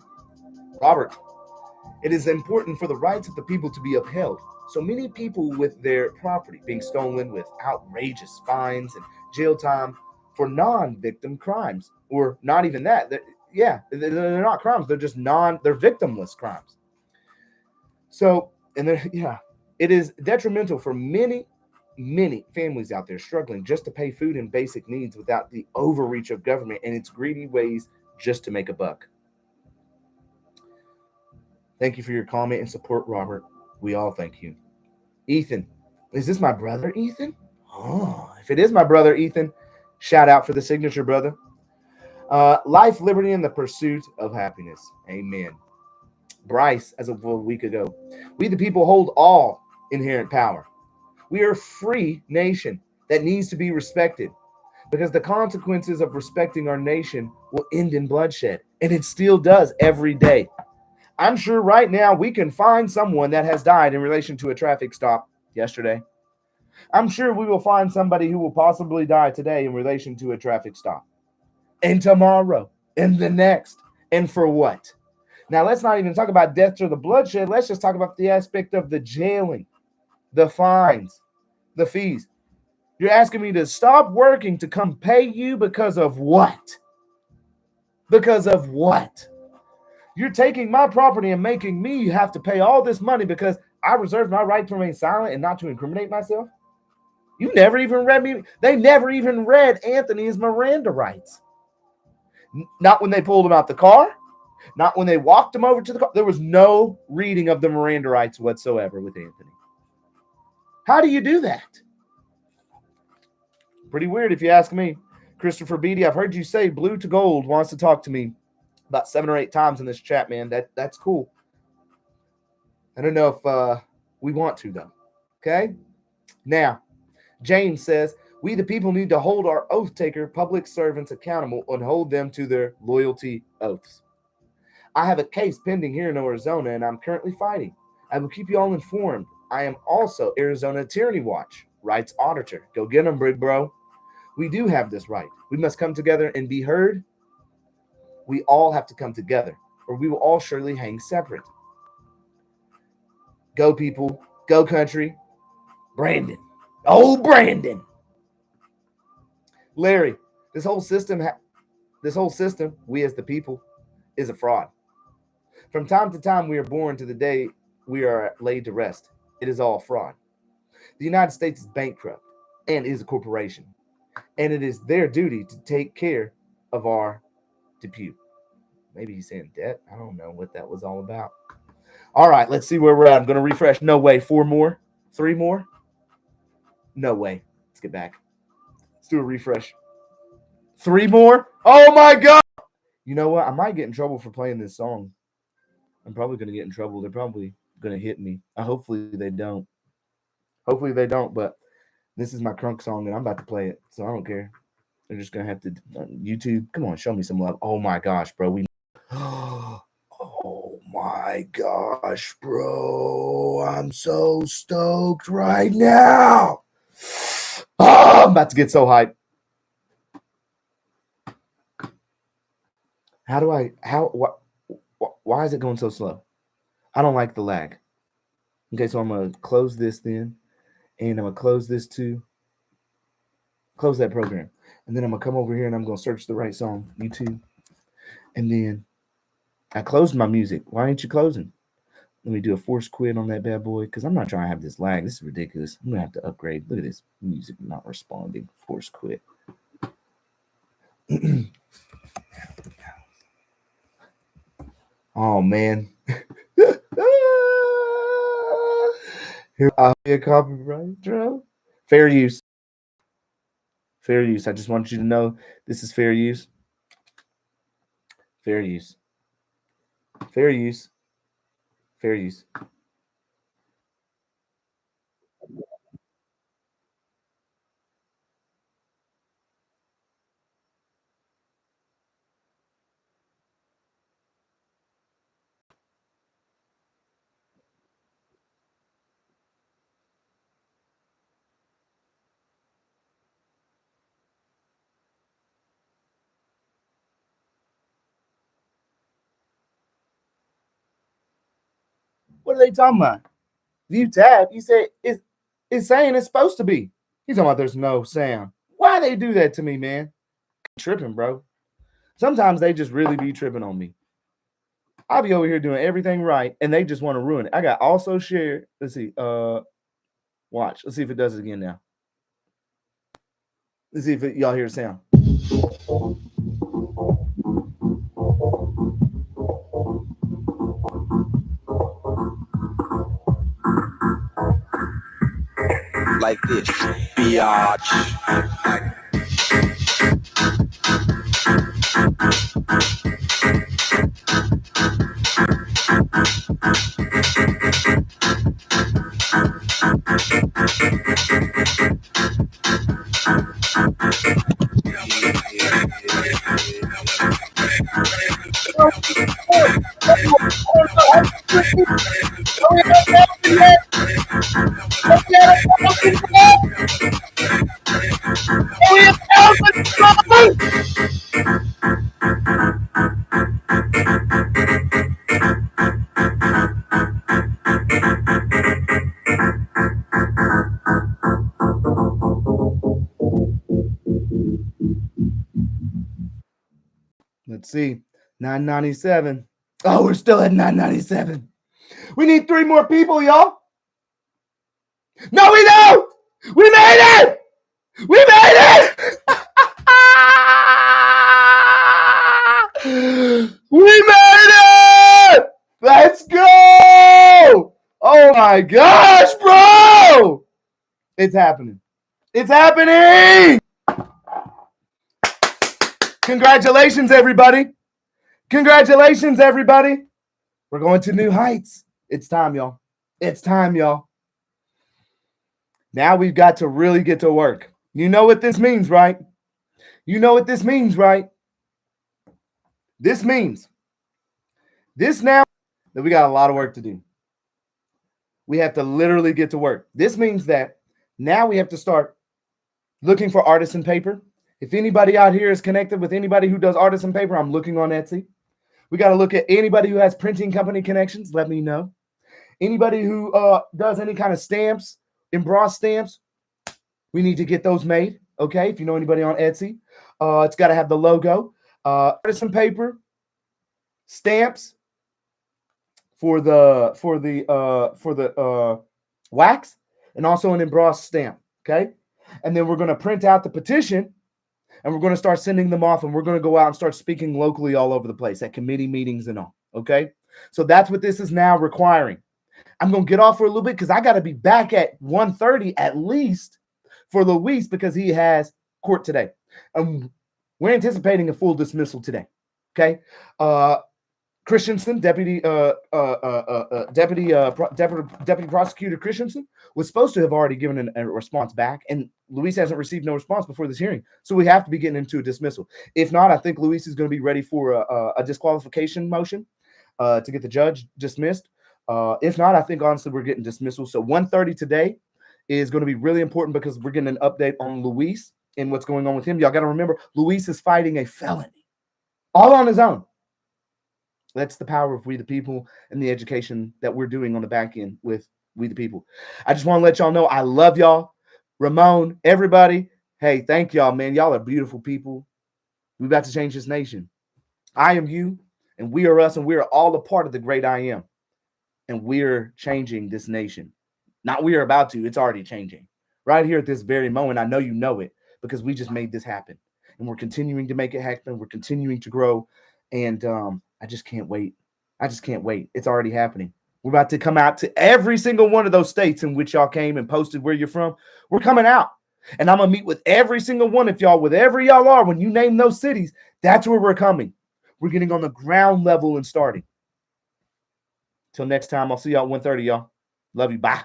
Robert, it is important for the rights of the people to be upheld. So many people with their property being stolen with outrageous fines and jail time for non-victim crimes, or not even that. They're not crimes. They're just they're victimless crimes. So, it is detrimental for many families out there struggling just to pay food and basic needs without the overreach of government and its greedy ways just to make a buck. Thank you for your comment and support, Robert. We all thank you. Ethan, is this my brother, Ethan? Oh, if it is my brother, Ethan, shout out for the signature, brother. Life, liberty, and the pursuit of happiness. Amen. Bryce, as of a week ago, we the people hold all inherent power. We are a free nation that needs to be respected because the consequences of respecting our nation will end in bloodshed, and it still does every day. I'm sure right now we can find someone that has died in relation to a traffic stop yesterday. I'm sure we will find somebody who will possibly die today in relation to a traffic stop. And tomorrow, and the next, and for what? Now, let's not even talk about death or the bloodshed. Let's just talk about the aspect of the jailing, the fines, the fees. You're asking me to stop working to come pay you because of what? Because of what? You're taking my property and making me have to pay all this money because I reserved my right to remain silent and not to incriminate myself? You never even read me. They never even read Anthony's Miranda rights. Not when they pulled him out the car. Not when they walked him over to the car. There was no reading of the Miranda rights whatsoever with Anthony. How do you do that? Pretty weird if you ask me. Christopher Beatty, I've heard you say Blue to Gold wants to talk to me about 7 or 8 times in this chat, man. That's cool. I don't know if we want to, though. Okay? Now, James says, we the people need to hold our oath taker public servants accountable and hold them to their loyalty oaths. I have a case pending here in Arizona, and I'm currently fighting. I will keep you all informed. I am also Arizona Tyranny Watch, rights auditor. Go get them, big bro. We do have this right. We must come together and be heard. We all have to come together, or we will all surely hang separate. Go people, go country. Brandon. Oh, Brandon. Larry, this whole system, we as the people, is a fraud. From time to time, we are born to the day we are laid to rest. It is all fraud. The United States is bankrupt and is a corporation, and it is their duty to take care of our depute. Maybe he's saying debt. I don't know what that was all about. All right, let's see where we're at. I'm going to refresh. No way. 4 more? 3 more? No way. Let's get back. Let's do a refresh. 3 more? Oh, my God. You know what? I might get in trouble for playing this song. I'm probably going to get in trouble. They're probably going to hit me. Hopefully they don't. Hopefully they don't, but this is my crunk song, and I'm about to play it, so I don't care. They're just going to have to YouTube. Come on, show me some love. Oh, my gosh, bro. Oh, my gosh, bro. I'm so stoked right now. Oh, I'm about to get so hyped. Why is it going so slow? I don't like the lag. Okay, so I'm going to close this then, and I'm going to close this too. Close that program. And then I'm going to come over here and I'm going to search the right song, YouTube. And then I closed my music. Why ain't you closing? Let me do a force quit on that bad boy because I'm not trying to have this lag. This is ridiculous. I'm going to have to upgrade. Look at this music not responding. Force quit. Oh, man. Here I'll be a copyright bro. Fair use. Fair use. I just want you to know this is fair use. Fair use. Fair use. Fair use. What are they talking about? View tab. You said it's saying it's supposed to be. He's talking about there's no sound. Why they do that to me, man? Tripping, bro. Sometimes they just really be tripping on me. I'll be over here doing everything right, and they just want to ruin it. I got also share. Let's see. Watch. Let's see if it does it again now. Let's see if y'all hear the sound. Like this, biatch. Let's see. 997. Oh, we're still at 997. We need 3 more people, y'all. No, we don't. We made it. We made it. We made it. Let's go. Oh my gosh, bro. It's happening. It's happening. Congratulations, everybody. Congratulations, everybody. We're going to new heights. It's time, y'all. It's time, y'all. Now we've got to really get to work. You know what this means, right? You know what this means, right? This means this now that we got a lot of work to do. We have to literally get to work. This means that now we have to start looking for artisan paper. If anybody out here is connected with anybody who does artisan paper, I'm looking on Etsy. We got to look at anybody who has printing company connections. Let me know. Anybody who does any kind of stamps, embossed stamps, we need to get those made. Okay, if you know anybody on Etsy, it's got to have the logo. Artisan paper, stamps for the wax, and also an embossed stamp. Okay, and then we're going to print out the petition, and we're going to start sending them off, and we're going to go out and start speaking locally all over the place at committee meetings and all. Okay, so that's what this is now requiring. I'm going to get off for a little bit because I got to be back at 1:30 at least for Luis because he has court today. We're anticipating a full dismissal today. Okay. Christensen, Deputy Prosecutor Christensen, was supposed to have already given a response back, and Luis hasn't received no response before this hearing. So we have to be getting into a dismissal. If not, I think Luis is going to be ready for a disqualification motion to get the judge dismissed. If not, I think honestly we're getting dismissal. So 1:30 today is going to be really important because we're getting an update on Luis and what's going on with him. Y'all got to remember, Luis is fighting a felony all on his own. That's the power of We the People and the education that we're doing on the back end with We the People. I just want to let y'all know I love y'all. Ramon, everybody. Hey, thank y'all, man. Y'all are beautiful people. We're about to change this nation. I am you, and we are us, and we are all a part of the great I am. And we're changing this nation. Not we are about to, it's already changing. Right here at this very moment, I know you know it because we just made this happen. And we're continuing to make it happen. We're continuing to grow. And I just can't wait. I just can't wait. It's already happening. We're about to come out to every single one of those states in which y'all came and posted where you're from. We're coming out. And I'm going to meet with every single one of y'all, wherever y'all are. When you name those cities, that's where we're coming. We're getting on the ground level and starting. Till next time, I'll see y'all at 1:30, y'all. Love you. Bye.